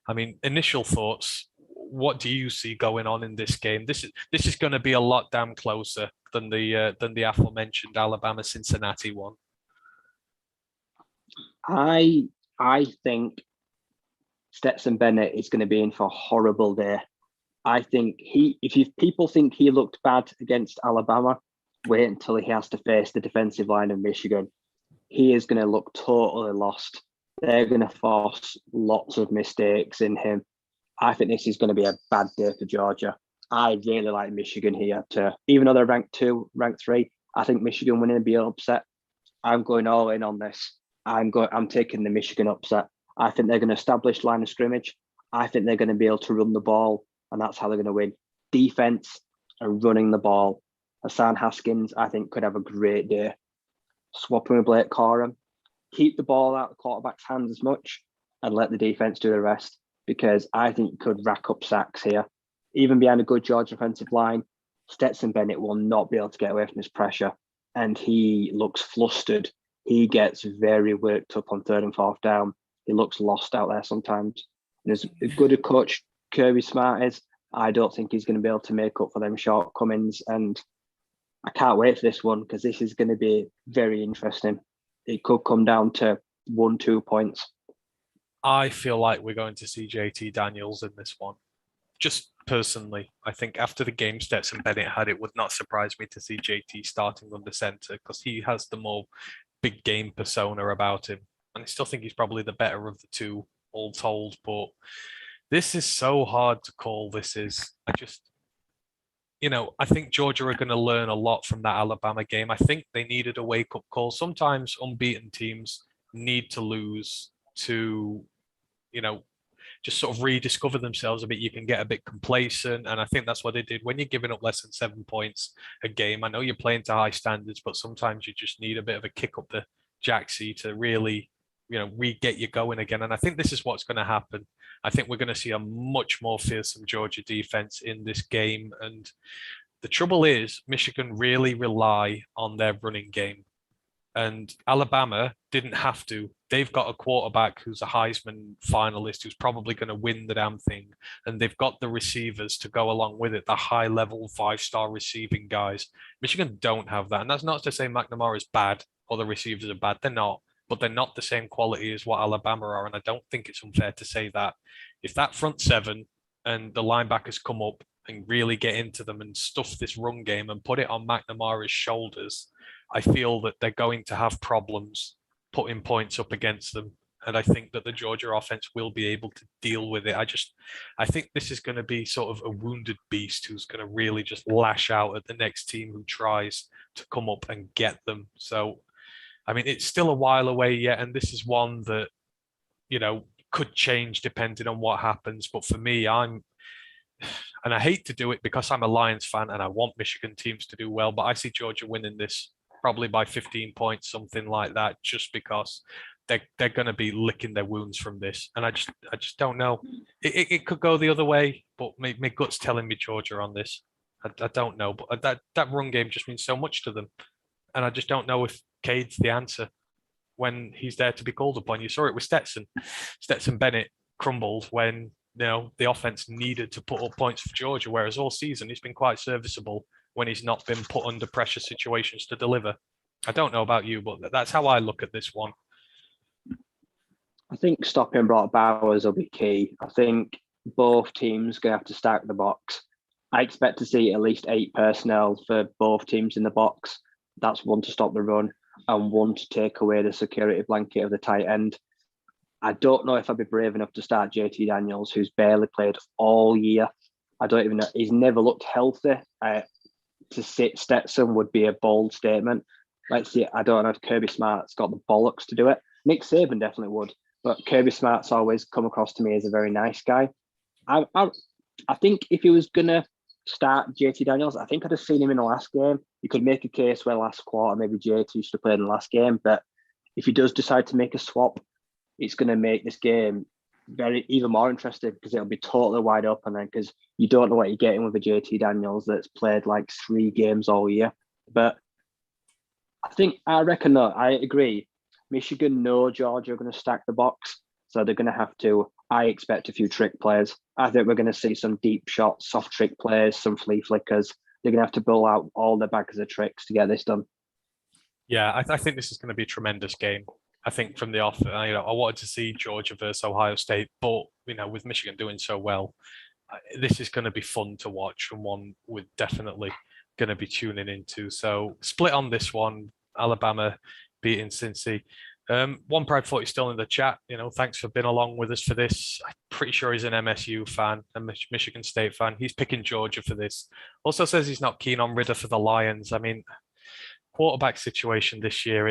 I mean, initial thoughts. What do you see going on in this game? This is going to be a lot damn closer than the aforementioned Alabama Cincinnati one. I think Stetson Bennett is going to be in for a horrible day. I think people think he looked bad against Alabama, wait until he has to face the defensive line of Michigan. He is going to look totally lost. They're going to force lots of mistakes in him. I think this is going to be a bad day for Georgia. I really like Michigan here too. Even though they're ranked 2, ranked 3, I think Michigan winning will be upset. I'm going all in on this. I'm taking the Michigan upset. I think they're going to establish line of scrimmage. I think they're going to be able to run the ball, and that's how they're going to win. Defense and running the ball. Hassan Haskins, I think, could have a great day. Swapping with Blake Corum. Keep the ball out of the quarterback's hands as much and let the defense do the rest, because I think you could rack up sacks here. Even behind a good Georgia offensive line, Stetson Bennett will not be able to get away from this pressure, and he looks flustered. He gets very worked up on 3rd and 4th down. He looks lost out there sometimes. And as good a coach Kirby Smart is, I don't think he's going to be able to make up for them shortcomings. And I can't wait for this one, because this is going to be very interesting. It could come down to 1-2 points. I feel like we're going to see JT Daniels in this one. Just personally, I think after the game Stetson Bennett had, it would not surprise me to see JT starting under center, because he has the more big game persona about him. And I still think he's probably the better of the 2, all told. But this is so hard to call. I think Georgia are going to learn a lot from that Alabama game. I think they needed a wake-up call. Sometimes unbeaten teams need to lose to, just sort of rediscover themselves a bit. You can get a bit complacent, and I think that's what they did. When you're giving up less than 7 points a game, I know you're playing to high standards, but sometimes you just need a bit of a kick up the jacksie to really, re-get you going again. And I think this is what's going to happen. I think we're going to see a much more fearsome Georgia defense in this game. And the trouble is, Michigan really rely on their running game. And Alabama didn't have to. They've got a quarterback who's a Heisman finalist, who's probably going to win the damn thing. And they've got the receivers to go along with it, the high-level 5-star receiving guys. Michigan don't have that. And that's not to say McNamara is bad or the receivers are bad. They're not. But they're not the same quality as what Alabama are. And I don't think it's unfair to say that. If that front 7 and the linebackers come up and really get into them and stuff this run game and put it on McNamara's shoulders, I feel that they're going to have problems putting points up against them. And I think that the Georgia offense will be able to deal with it. I think this is going to be sort of a wounded beast who's going to really just lash out at the next team who tries to come up and get them. So, I mean, it's still a while away yet. And this is one that, could change depending on what happens. But for me, and I hate to do it because I'm a Lions fan and I want Michigan teams to do well, but I see Georgia winning this probably by 15 points, something like that, just because they're going to be licking their wounds from this. And I just don't know. It could go the other way, but my gut's telling me Georgia on this. I don't know, but that run game just means so much to them. And I just don't know if Cade's the answer when he's there to be called upon. You saw it with Stetson. Stetson Bennett crumbled when the offense needed to put up points for Georgia, whereas all season he's been quite serviceable when he's not been put under pressure situations to deliver. I don't know about you, but that's how I look at this one. I think stopping Brock Bowers will be key. I think both teams are going to have to stack the box. I expect to see at least 8 personnel for both teams in the box. That's one to stop the run and one to take away the security blanket of the tight end. I don't know if I'd be brave enough to start JT Daniels, who's barely played all year. I don't even know. He's never looked healthy. To sit Stetson would be a bold statement. Let's see. I don't know if Kirby Smart's got the bollocks to do it. Nick Saban definitely would, but Kirby Smart's always come across to me as a very nice guy. I think if he was gonna start JT Daniels. I think I'd have seen him in the last game. You could make a case where last quarter maybe JT should have played in the last game, but if he does decide to make a swap, it's going to make this game even more interesting because it'll be totally wide open then because you don't know what you're getting with a JT Daniels that's played like 3 games all year. But I reckon that I agree. Michigan know Georgia are going to stack the box, so they're going to have to. I expect a few trick plays. I think we're going to see some deep shots, soft trick plays, some flea flickers. They're going to have to build out all their bags of tricks to get this done. Yeah, I think this is going to be a tremendous game. I think from the off, I wanted to see Georgia versus Ohio State, but with Michigan doing so well, this is going to be fun to watch and one we're definitely going to be tuning into. So split on this one, Alabama beating Cincy. One Proud 40 still in the chat. Thanks for being along with us for this. I'm pretty sure he's an MSU fan, a Michigan State fan. He's picking Georgia for this. Also says he's not keen on Ridder for the Lions. I mean, quarterback situation this year,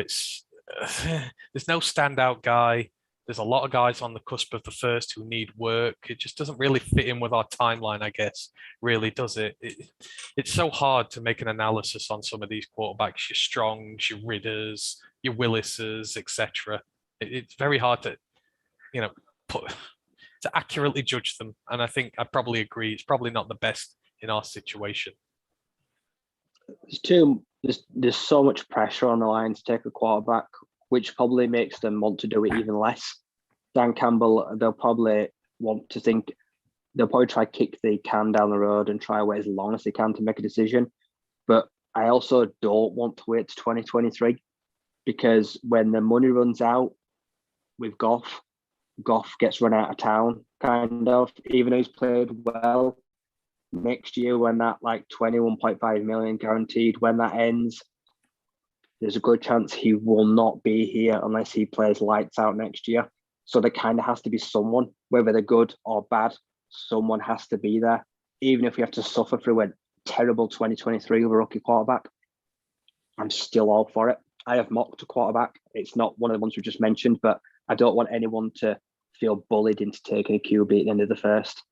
there's no standout guy. There's a lot of guys on the cusp of the first who need work. It just doesn't really fit in with our timeline, I guess, really, does it? It's so hard to make an analysis on some of these quarterbacks, your Strongs, your Ridders, your Willises, etc. It's very hard to, to accurately judge them. And I think I probably agree. It's probably not the best in our situation. There's so much pressure on the line to take a quarterback, which probably makes them want to do it even less. Dan Campbell, they'll probably try to kick the can down the road and try wait as long as they can to make a decision. But I also don't want to wait to 2023 because when the money runs out with Goff gets run out of town, kind of, even though he's played well. Next year, when that like 21.5 million guaranteed, when that ends, there's a good chance he will not be here unless he plays lights out next year. So there kind of has to be someone, whether they're good or bad, someone has to be there. Even if we have to suffer through a terrible 2023 with a rookie quarterback, I'm still all for it. I have mocked a quarterback. It's not one of the ones we just mentioned, but I don't want anyone to feel bullied into taking a QB at the end of the first.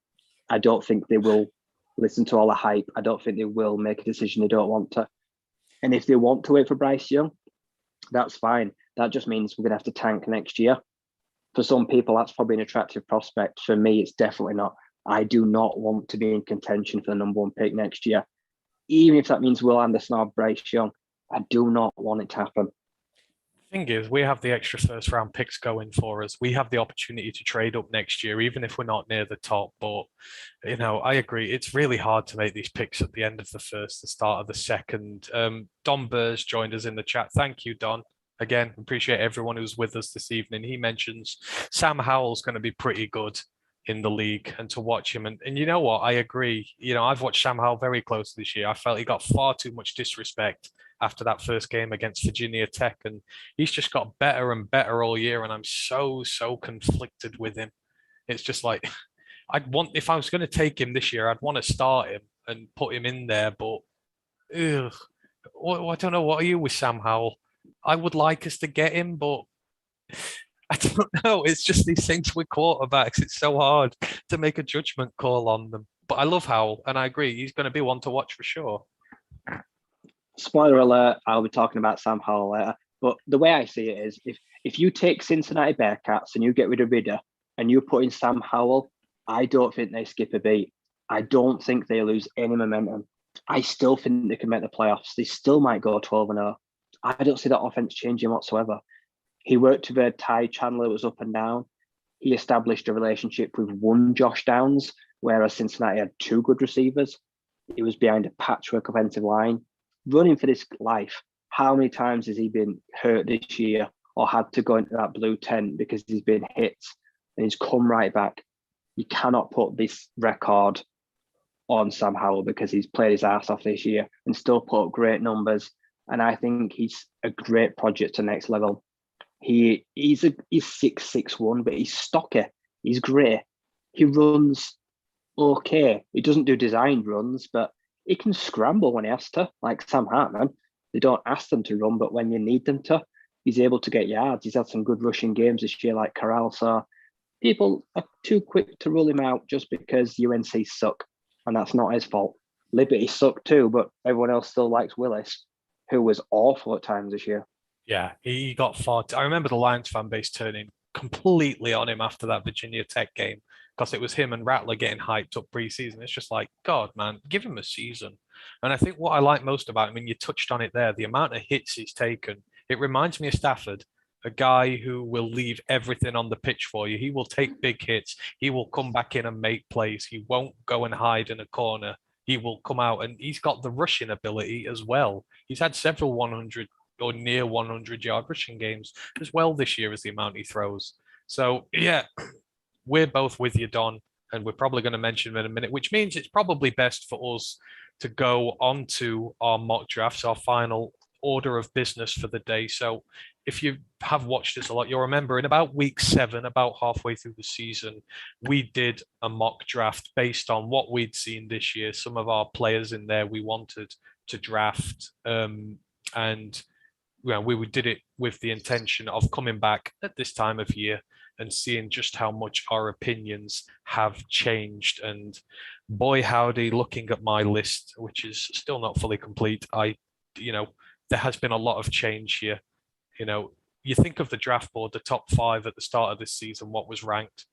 I don't think they will listen to all the hype. I don't think they will make a decision they don't want to. And if they want to wait for Bryce Young, that's fine. That just means we're going to have to tank next year. For some people, that's probably an attractive prospect. For me, it's definitely not. I do not want to be in contention for the number 1 pick next year. Even if that means Will Anderson or Bryce Young, I do not want it to happen. Thing is, we have the extra first round picks going for us. We have the opportunity to trade up next year, even if we're not near the top. But, I agree. It's really hard to make these picks at the end of the first, the start of the second. Don Burrs joined us in the chat. Thank you, Don. Again, appreciate everyone who's with us this evening. He mentions Sam Howell's going to be pretty good in the league and to watch him. And you know what? I agree. I've watched Sam Howell very closely this year. I felt he got far too much disrespect after that first game against Virginia Tech. And he's just got better and better all year. And I'm so conflicted with him. It's just like, if I was going to take him this year, I'd want to start him and put him in there. But I don't know. What are you with Sam Howell? I would like us to get him, but I don't know. It's just these things with quarterbacks. It's so hard to make a judgment call on them. But I love Howell, and I agree. He's going to be one to watch for sure. Spoiler alert, I'll be talking about Sam Howell later. But the way I see it is if you take Cincinnati Bearcats and you get rid of Ridder and you put in Sam Howell, I don't think they skip a beat. I don't think they lose any momentum. I still think they can make the playoffs. They still might go 12-0. I don't see that offense changing whatsoever. He worked with a Ty Chandler that was up and down. He established a relationship with one Josh Downs, whereas Cincinnati had 2 good receivers. He was behind a patchwork offensive line. Running for this life, how many times has he been hurt this year or had to go into that blue tent because he's been hit and he's come right back? You cannot put this record on Sam Howell because he's played his ass off this year and still put up great numbers. And I think he's a great project to next level. He's 6'1", but he's stocky. He's great. He runs okay. He doesn't do designed runs, but he can scramble when he has to, like Sam Hartman. They don't ask them to run, but when you need them to, he's able to get yards. He's had some good rushing games this year, like Corral. So people are too quick to rule him out just because UNC suck, and that's not his fault. Liberty sucked too, but everyone else still likes Willis, who was awful at times this year. Yeah, he got far. I remember the Lions fan base turning completely on him after that Virginia Tech game because it was him and Rattler getting hyped up preseason. It's just like, God, man, give him a season. And I think what I like most about him, and you touched on it there, the amount of hits he's taken, it reminds me of Stafford, a guy who will leave everything on the pitch for you. He will take big hits. He will come back in and make plays. He won't go and hide in a corner. He will come out, and he's got the rushing ability as well. He's had several 100 or near 100-yard rushing games as well this year as the amount he throws. So, yeah, we're both with you, Don, and we're probably going to mention him in a minute, which means it's probably best for us to go on to our mock drafts, our final order of business for the day. So, if you have watched this a lot, you'll remember in about week 7, about halfway through the season, we did a mock draft based on what we'd seen this year. Some of our players in there we wanted to draft, and we did it with the intention of coming back at this time of year and seeing just how much our opinions have changed. And boy, howdy, looking at my list, which is still not fully complete, there has been a lot of change here. You think of the draft board, the top 5 at the start of this season, what was ranked.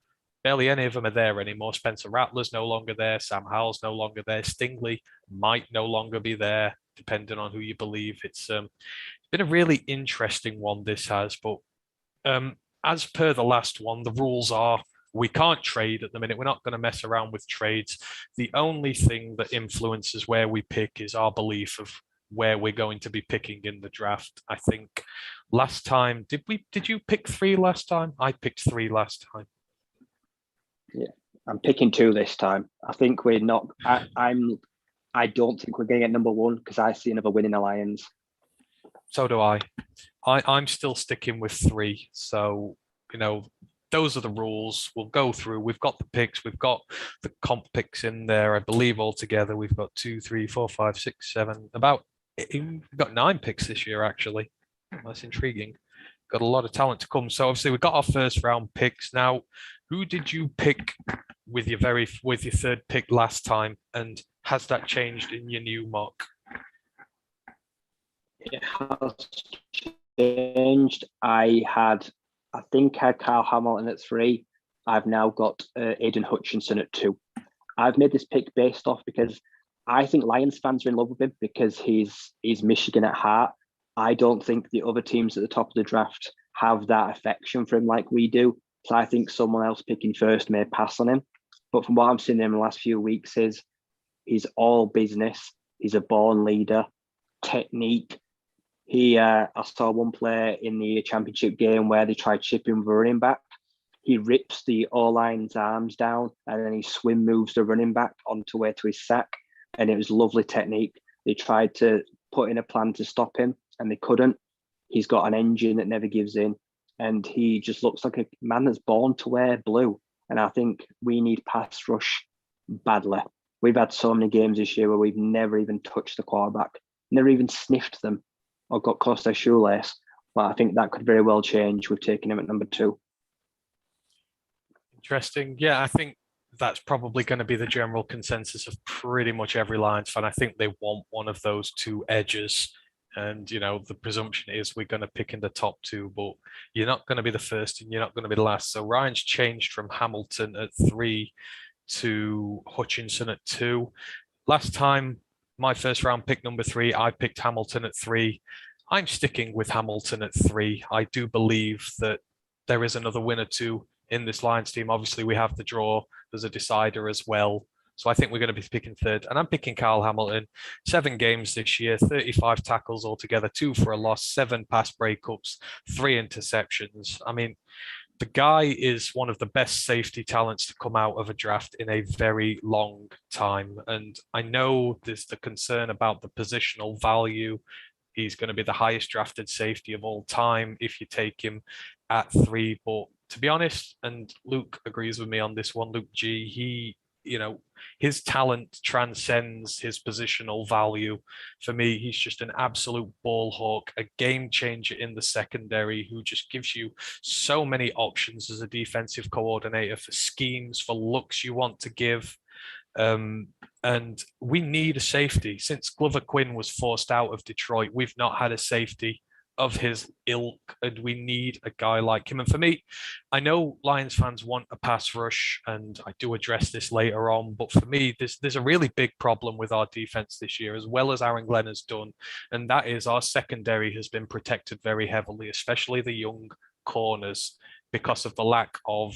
Barely any of them are there anymore. Spencer Rattler's no longer there. Sam Howell's no longer there. Stingley might no longer be there, depending on who you believe. It's been a really interesting one, this has, but as per the last one, the rules are we can't trade at the minute. We're not going to mess around with trades. The only thing that influences where we pick is our belief of where we're going to be picking in the draft. I think last time, did you pick 3 last time? I picked 3 last time. Yeah, I'm picking 2 this time. I think we're not. I don't think we're going to get number 1 because I see another win in the Lions. So do I. I'm still sticking with 3. So, those are the rules. We'll go through. We've got the picks. We've got the comp picks in there. I believe altogether we've got 2, 3, 4, 5, 6, 7. We've got 9 picks this year, actually. That's intriguing. Got a lot of talent to come. So obviously we've got our first round picks. Now, who did you pick with your 3rd pick last time? And has that changed in your new mock? It has changed. I think I had Kyle Hamilton at 3. I've now got Aiden Hutchinson at 2. I've made this pick based off because I think Lions fans are in love with him because he's Michigan at heart. I don't think the other teams at the top of the draft have that affection for him like we do. So I think someone else picking first may pass on him. But from what I've seen in the last few weeks he's all business. He's a born leader, technique. I saw one play in the championship game where they tried chipping with a running back. He rips the O-line's arms down and then he swim moves the running back onto way to his sack. And it was lovely technique. They tried to put in a plan to stop him and they couldn't. He's got an engine that never gives in. And he just looks like a man that's born to wear blue. And I think we need pass rush badly. We've had so many games this year where we've never even touched the quarterback, never even sniffed them or got close to their shoelace. But I think that could very well change with taking him at number 2. Interesting. Yeah, I think that's probably going to be the general consensus of pretty much every Lions fan. I think they want one of those 2 edges. And, the presumption is we're going to pick in the top 2, but you're not going to be the first and you're not going to be the last. So Ryan's changed from Hamilton at 3 to Hutchinson at 2. Last time, my first round pick number 3, I picked Hamilton at 3. I'm sticking with Hamilton at 3. I do believe that there is another winner too in this Lions team. Obviously, we have the draw. There's a decider as well. So I think we're going to be picking 3rd. And I'm picking Kyle Hamilton. 7 games this year, 35 tackles altogether, 2 for a loss, 7 pass breakups, 3 interceptions. I mean, the guy is one of the best safety talents to come out of a draft in a very long time. And I know there's the concern about the positional value. He's going to be the highest drafted safety of all time if you take him at 3. But to be honest, and Luke agrees with me on this one, Luke G, his talent transcends his positional value. For me, he's just an absolute ball hawk, a game changer in the secondary who just gives you so many options as a defensive coordinator for schemes, for looks you want to give. And we need a safety. Since Glover Quinn was forced out of Detroit, we've not had a safety of his ilk, and we need a guy like him. And for me, I know Lions fans want a pass rush, and I do address this later on. But for me, there's a really big problem with our defense this year, as well as Aaron Glenn has done, and that is our secondary has been protected very heavily, especially the young corners, because of the lack of,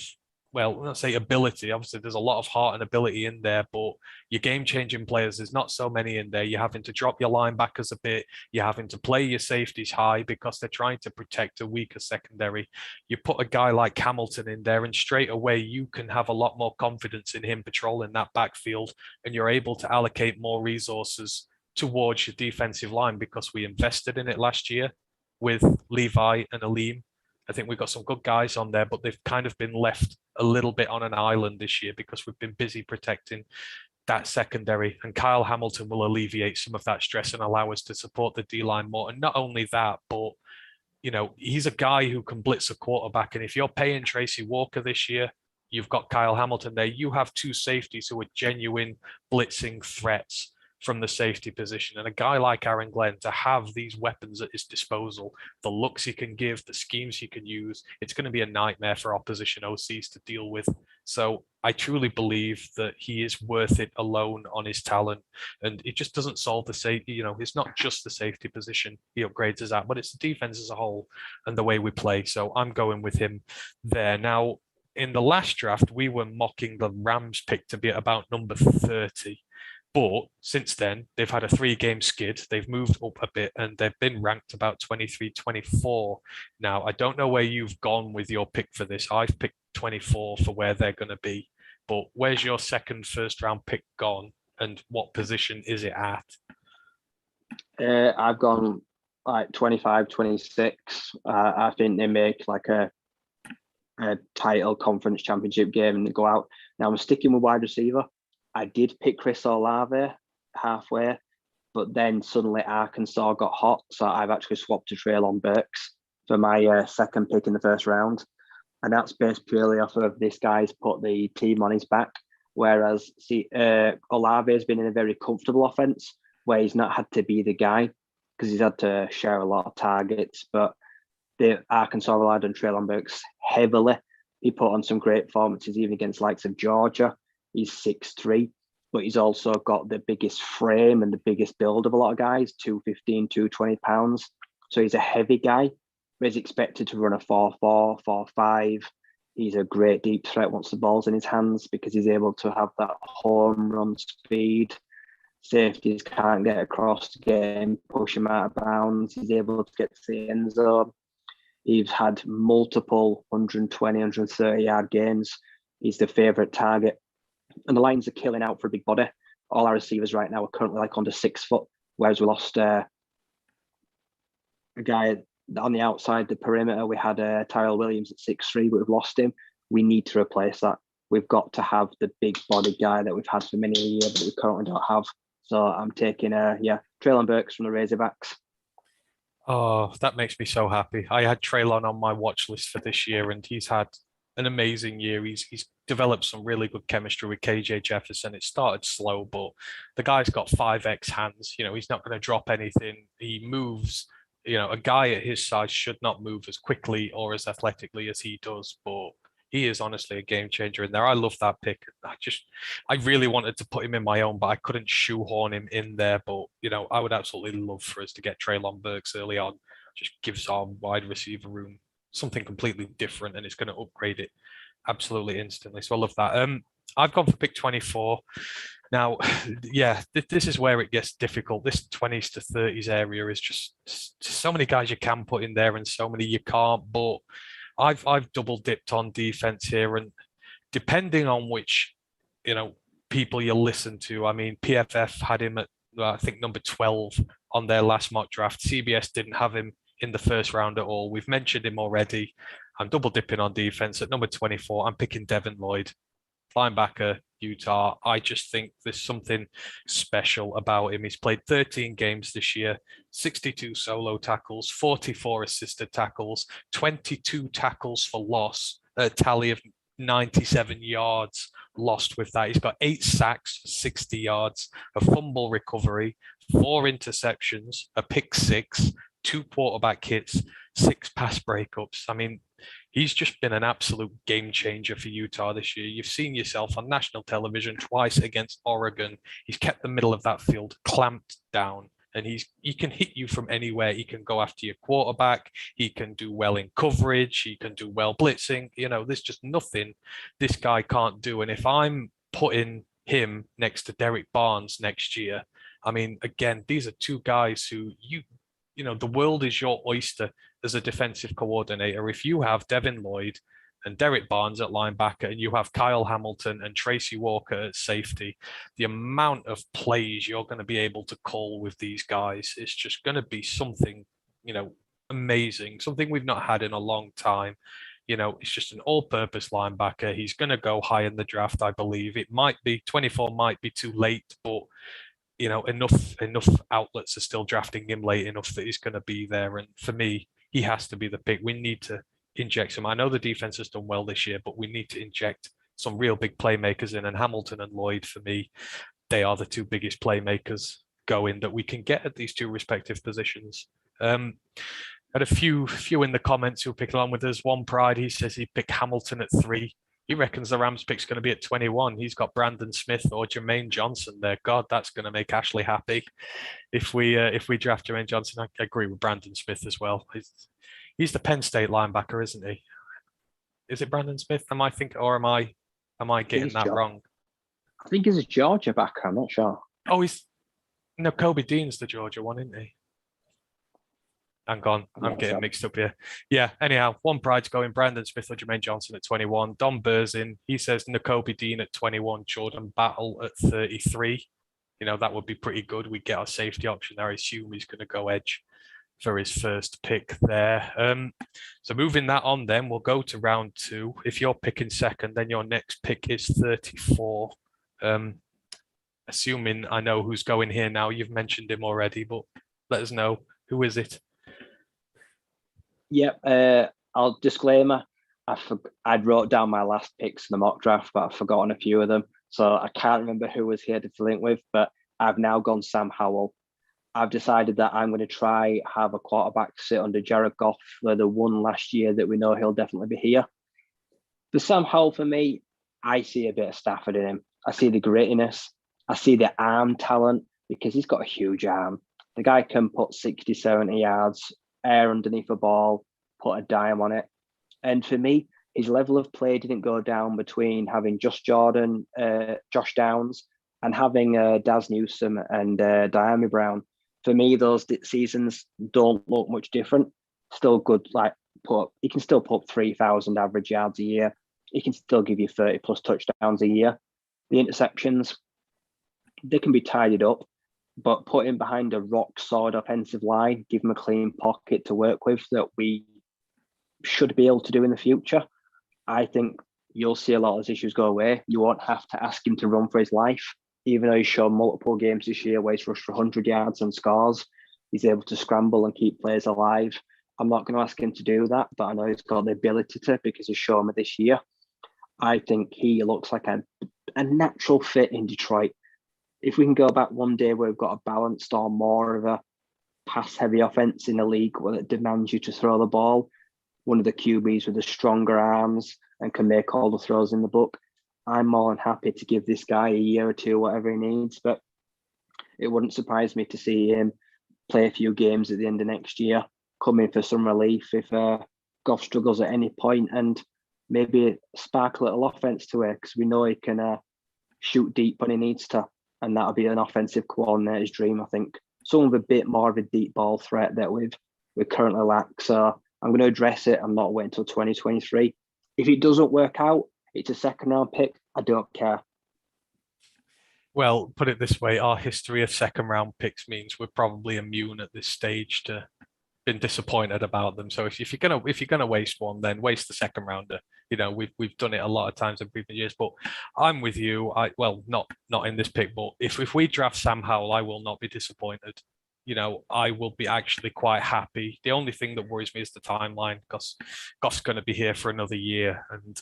well, let's say ability. Obviously, there's a lot of heart and ability in there, but your game-changing players, there's not so many in there. You're having to drop your linebackers a bit. You're having to play your safeties high because they're trying to protect a weaker secondary. You put a guy like Hamilton in there, and straight away you can have a lot more confidence in him patrolling that backfield, and you're able to allocate more resources towards your defensive line because we invested in it last year with Levi and Aleem. I think we've got some good guys on there, but they've kind of been left a little bit on an island this year because we've been busy protecting that secondary. And Kyle Hamilton will alleviate some of that stress and allow us to support the D line more. And not only that, but he's a guy who can blitz a quarterback. And if you're paying Tracy Walker this year, you've got Kyle Hamilton there. You have two safeties who are genuine blitzing threats from the safety position. And a guy like Aaron Glenn, to have these weapons at his disposal, the looks he can give, the schemes he can use, it's going to be a nightmare for opposition OCs to deal with. So I truly believe that he is worth it alone on his talent. And it just doesn't solve the safety. It's not just the safety position he upgrades us at, but it's the defense as a whole and the way we play. So I'm going with him there. Now, in the last draft, we were mocking the Rams pick to be at about number 30. But since then, they've had a 3-game skid. They've moved up a bit and they've been ranked about 23, 24. Now, I don't know where you've gone with your pick for this. I've picked 24 for where they're going to be. But where's your second first round pick gone and what position is it at? I've gone like 25, 26. I think they make like a title conference championship game and they go out. Now I'm sticking with wide receiver. I did pick Chris Olave halfway, but then suddenly Arkansas got hot. So I've actually swapped to Treylon Burks for my second pick in the first round. And that's based purely off of this guy's put the team on his back. Whereas Olave has been in a very comfortable offense where he's not had to be the guy because he's had to share a lot of targets. But the Arkansas relied on Treylon Burks heavily. He put on some great performances even against likes of Georgia. He's 6'3", but he's also got the biggest frame and the biggest build of a lot of guys, 215, 220 pounds. So he's a heavy guy, but he's expected to run a 4'4", 4'5". He's a great deep threat once the ball's in his hands because he's able to have that home run speed. Safeties can't get across the game, push him out of bounds. He's able to get to the end zone. He's had multiple 120, 130-yard gains. He's the favourite target. And the Lions are killing out for a big body. All our receivers right now are currently like under 6 foot, whereas we lost a guy on the outside the perimeter. We had Tyrell Williams at 6'3", but we've lost him. We need to replace that. We've got to have the big body guy that we've had for many a year, but we currently don't have. So I'm taking Treylon Burks from the Razorbacks. Oh, that makes me so happy. I had Treylon on my watch list for this year, and he's had an amazing year. He's developed some really good chemistry with KJ Jefferson. It started slow, but the guy's got 5x hands. He's not going to drop anything. He moves. A guy at his size should not move as quickly or as athletically as he does, but he is honestly a game changer in there. I love that pick. I really wanted to put him in my own, but I couldn't shoehorn him in there. But, I would absolutely love for us to get Treylon Burks early on. Just gives our wide receiver room something completely different, and it's going to upgrade it absolutely instantly. So I love that. I've gone for pick 24. Now, yeah, this is where it gets difficult. This 20s to 30s area is just so many guys you can put in there and so many you can't. But I've double dipped on defense here, and depending on which people you listen to, I mean, PFF had him at I think number 12 on their last mock draft. CBS didn't have him in the first round at all. We've mentioned him already. I'm double dipping on defense at number 24. I'm picking Devin Lloyd, linebacker, Utah. I just think there's something special about him. He's played 13 games this year, 62 solo tackles, 44 assisted tackles, 22 tackles for loss, a tally of 97 yards lost with that. He's got 8 sacks, 60 yards, a fumble recovery, 4 interceptions, a pick six, 2 quarterback hits, 6 pass breakups. I mean, he's just been an absolute game changer for Utah this year. You've seen yourself on national television twice against Oregon. He's kept the middle of that field clamped down, and he can hit you from anywhere. He can go after your quarterback. He can do well in coverage. He can do well blitzing. There's just nothing this guy can't do. And if I'm putting him next to Derek Barnes next year, I mean, again, these are 2 guys who the world is your oyster as a defensive coordinator. If you have Devin Lloyd and Derek Barnes at linebacker, and you have Kyle Hamilton and Tracy Walker at safety, the amount of plays you're going to be able to call with these guys is just going to be something, amazing, something we've not had in a long time. It's just an all-purpose linebacker. He's going to go high in the draft, I believe. It might be 24, might be too late, but enough outlets are still drafting him late enough that he's going to be there. And for me, he has to be the pick. We need to inject some. I know the defense has done well this year, but we need to inject some real big playmakers in. And Hamilton and Lloyd, for me, they are the 2 biggest playmakers going that we can get at these 2 respective positions. Had a few in the comments who picked along with us. One Pride, he says he picked Hamilton at 3. He reckons the Rams pick's going to be at 21. He's got Brandon Smith or Jermaine Johnson there. God, that's going to make Ashley happy if we draft Jermaine Johnson. I agree with Brandon Smith as well. He's the Penn State linebacker, isn't he? Is it Brandon Smith? Am I getting that wrong? I think he's a Georgia backer. I'm not sure. Oh, Kobe Dean's the Georgia one, isn't he? Hang on, I'm getting mixed up here. Yeah, anyhow, One Pride's going Brandon Smith or Jermaine Johnson at 21. Don Burzin, he says Nakobe Dean at 21, Jordan Battle at 33. That would be pretty good. We get our safety option there. I assume he's going to go edge for his first pick there. So moving that on then, we'll go to round 2. If you're picking second, then your next pick is 34. Assuming I know who's going here now. You've mentioned him already, but let us know. Who is it? Yep. I'll disclaimer. I'd wrote down my last picks in the mock draft, but I've forgotten a few of them. So I can't remember who was here to link with, but I've now gone Sam Howell. I've decided that I'm going to try have a quarterback sit under Jared Goff for the one last year that we know he'll definitely be here. For Sam Howell, for me, I see a bit of Stafford in him. I see the grittiness. I see the arm talent because he's got a huge arm. The guy can put 60, 70 yards, air underneath a ball, put a dime on it. And for me, his level of play didn't go down between having Josh Jordan, Josh Downs, and having Daz Newsome and Diami Brown. For me, those seasons don't look much different. Still good, he can still put 3,000 average yards a year. He can still give you 30 plus touchdowns a year. The interceptions, they can be tidied up, but put him behind a rock solid offensive line, give him a clean pocket to work with that we should be able to do in the future. I think you'll see a lot of those issues go away. You won't have to ask him to run for his life, even though he's shown multiple games this year where he's rushed for 100 yards and scores. He's able to scramble and keep players alive. I'm not going to ask him to do that, but I know he's got the ability to because he's shown me this year. I think he looks like a natural fit in Detroit. If we can go back one day where we've got a balanced or more of a pass-heavy offense in the league where it demands you to throw the ball, one of the QBs with the stronger arms and can make all the throws in the book, I'm more than happy to give this guy a year or two, whatever he needs. But it wouldn't surprise me to see him play a few games at the end of next year, come in for some relief if Goff struggles at any point, and maybe spark a little offense to it because we know he can shoot deep when he needs to. And that'll be an offensive coordinator's dream, I think. Someone with a bit more of a deep ball threat that we currently lack. So I'm going to address it. I'm not waiting until 2023. If it doesn't work out, it's a second round pick. I don't care. Well, put it this way, our history of second round picks means we're probably immune at this stage to been disappointed about them. So if you're gonna waste one, then waste the second rounder. We've done it a lot of times in previous years. But I'm with you. Not in this pick, but if we draft Sam Howell, I will not be disappointed. I will be actually quite happy. The only thing that worries me is the timeline because Goff's going to be here for another year, and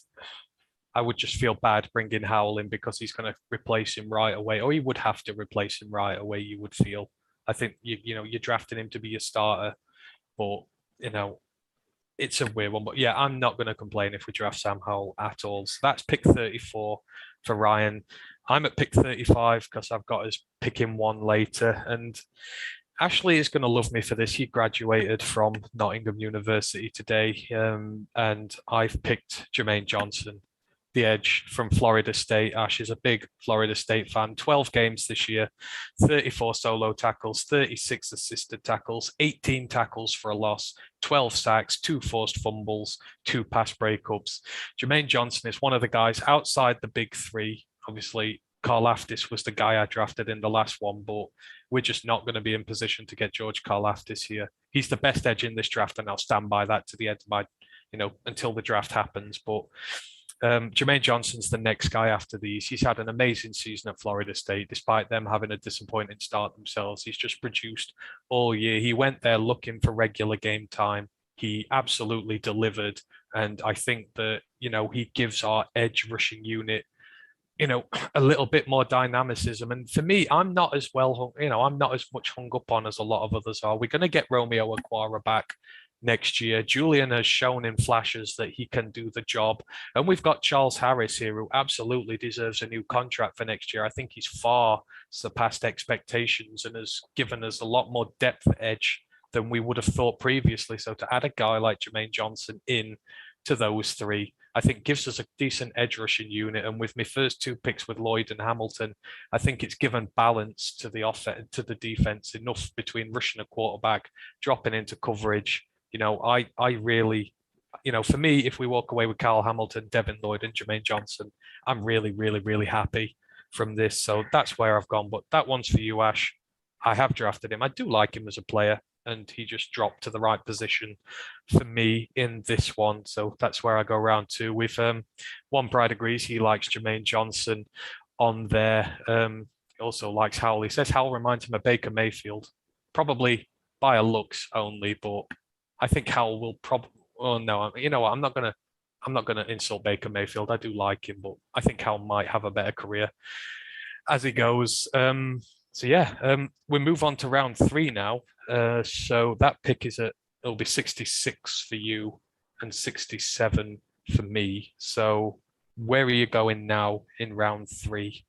I would just feel bad bringing Howell in because he's going to replace him right away, or he would have to replace him right away. You would feel. I think you're drafting him to be a starter, but you know it's a weird one. But yeah, I'm not going to complain if we draft Sam Howell at all. So that's pick 34 for Ryan. I'm at pick 35 because I've got us picking one later, and Ashley is going to love me for this. He graduated from Nottingham University today, and I've picked Jermaine Johnson, the edge from Florida State. Ash is a big Florida State fan. 12 games this year, 34 solo tackles, 36 assisted tackles, 18 tackles for a loss, 12 sacks, 2 forced fumbles, 2 pass breakups. Jermaine Johnson is one of the guys outside the big three. Obviously, Karlaftis was the guy I drafted in the last one, but we're just not going to be in position to get George Karlaftis here. He's the best edge in this draft, and I'll stand by that to the end of my, until the draft happens. But Jermaine Johnson's the next guy after these. He's had an amazing season at Florida State, despite them having a disappointing start themselves. He's just produced all year. He went there looking for regular game time. He absolutely delivered. And I think that, he gives our edge rushing unit a little bit more dynamicism. And for me, I'm not as I'm not as much hung up on as a lot of others are. We're going to get Romeo Aquara back next year. Julian has shown in flashes that he can do the job. And we've got Charles Harris here, who absolutely deserves a new contract for next year. I think he's far surpassed expectations and has given us a lot more depth edge than we would have thought previously. So to add a guy like Jermaine Johnson in to those three, I think gives us a decent edge rushing unit. And with my first 2 picks with Lloyd and Hamilton, I think it's given balance to the offense, to the defense, enough between rushing a quarterback, dropping into coverage. I really, for me, if we walk away with Kyle Hamilton, Devin Lloyd, and Jermaine Johnson, I'm really, really, really happy from this. So that's where I've gone. But that one's for you, Ash. I have drafted him. I do like him as a player, and he just dropped to the right position for me in this one. So that's where I go round to. With One Pride agrees he likes Jermaine Johnson on there. Also likes Howell. He says Howell reminds him of Baker Mayfield, probably by a looks only, but I think Howell will probably. Oh no, you know what? I'm not gonna insult Baker Mayfield. I do like him, but I think Howell might have a better career as he goes. So yeah, we move on to round 3 now. So that pick it'll be 66 for you and 67 for me. So where are you going now in round 3?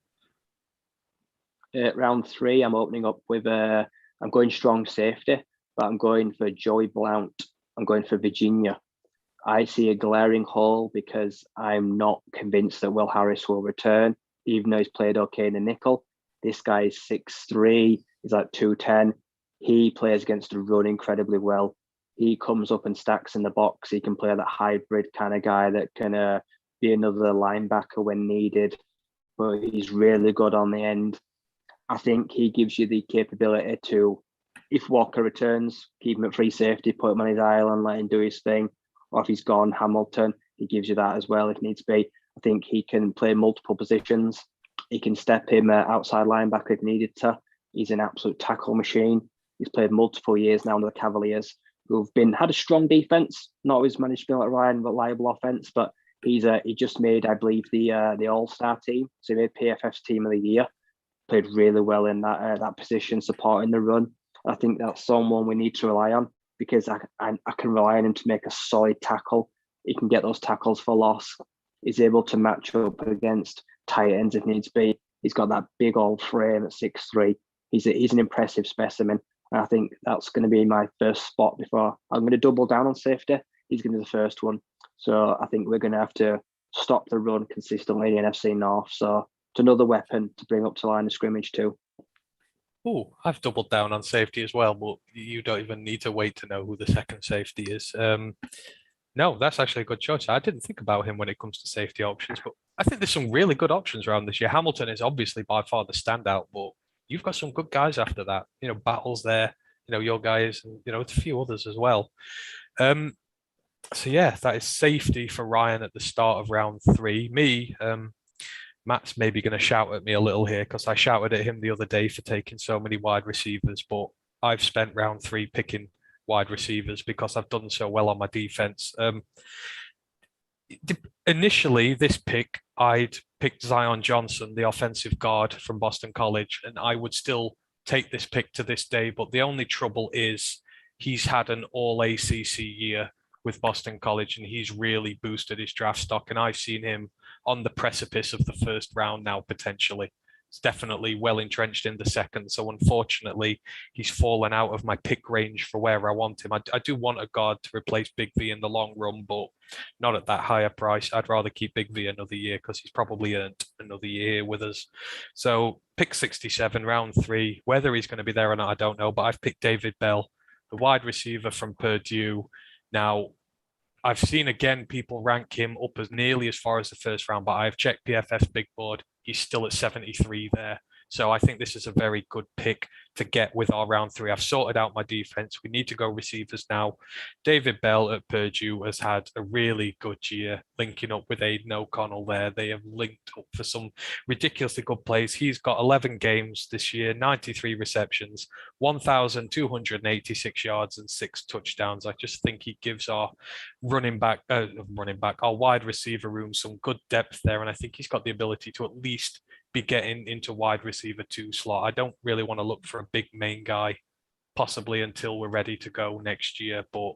Round 3, I'm opening up with I'm going strong safety, but I'm going for Joey Blount. I'm going for Virginia. I see a glaring hole because I'm not convinced that Will Harris will return, even though he's played okay in the nickel. This guy is 6'3", he's like 210. He plays against the run incredibly well. He comes up and stacks in the box. He can play that hybrid kind of guy that can be another linebacker when needed, but he's really good on the end. I think he gives you the capability to, if Walker returns, keep him at free safety, put him on his island, let him do his thing. Or if he's gone, Hamilton, he gives you that as well if needs be. I think he can play multiple positions. He can step him outside linebacker if needed to. He's an absolute tackle machine. He's played multiple years now under the Cavaliers, who've had a strong defense, not always managed to be like Ryan, reliable offense, but he just made, I believe, the All-Star team. So he made PFF's team of the year. Played really well in that position, supporting the run. I think that's someone we need to rely on because I can rely on him to make a solid tackle. He can get those tackles for loss. He's able to match up against tight ends if needs be. He's got that big old frame at 6'3". He's an impressive specimen. And I think that's going to be my first spot before I'm going to double down on safety. He's going to be the first one. So I think we're going to have to stop the run consistently in NFC North. So it's another weapon to bring up to line of scrimmage too. Oh, I've doubled down on safety as well, but you don't even need to wait to know who the second safety is. No, that's actually a good choice. I didn't think about him when it comes to safety options, but I think there's some really good options around this year. Hamilton is obviously by far the standout, but you've got some good guys after that. Battles there, your guys, and, a few others as well. So yeah, that is safety for Ryan at the start of round 3. Me, Matt's maybe going to shout at me a little here because I shouted at him the other day for taking so many wide receivers, but I've spent round 3 picking wide receivers because I've done so well on my defense. initially, this pick, I'd picked Zion Johnson, the offensive guard from Boston College, and I would still take this pick to this day. But the only trouble is he's had an all ACC year with Boston College, and he's really boosted his draft stock. And I've seen him on the precipice of the first round now, potentially. It's definitely well entrenched in the second. So unfortunately, he's fallen out of my pick range for where I want him. I do want a guard to replace Big V in the long run, but not at that higher price. I'd rather keep Big V another year because he's probably earned another year with us. So pick 67, round 3. Whether he's going to be there or not, I don't know. But I've picked David Bell, the wide receiver from Purdue. Now, I've seen again people rank him up as nearly as far as the first round, but I've checked PFF's big board. He's still at 73 there. So I think this is a very good pick to get with our round 3. I've sorted out my defense. We need to go receivers now. David Bell at Purdue has had a really good year linking up with Aiden O'Connell there. They have linked up for some ridiculously good plays. He's got 11 games this year, 93 receptions, 1,286 yards and 6 touchdowns. I just think he gives our our wide receiver room some good depth there. And I think he's got the ability to at least be getting into wide receiver 2 slot. I don't really want to look for a big main guy, possibly until we're ready to go next year. But,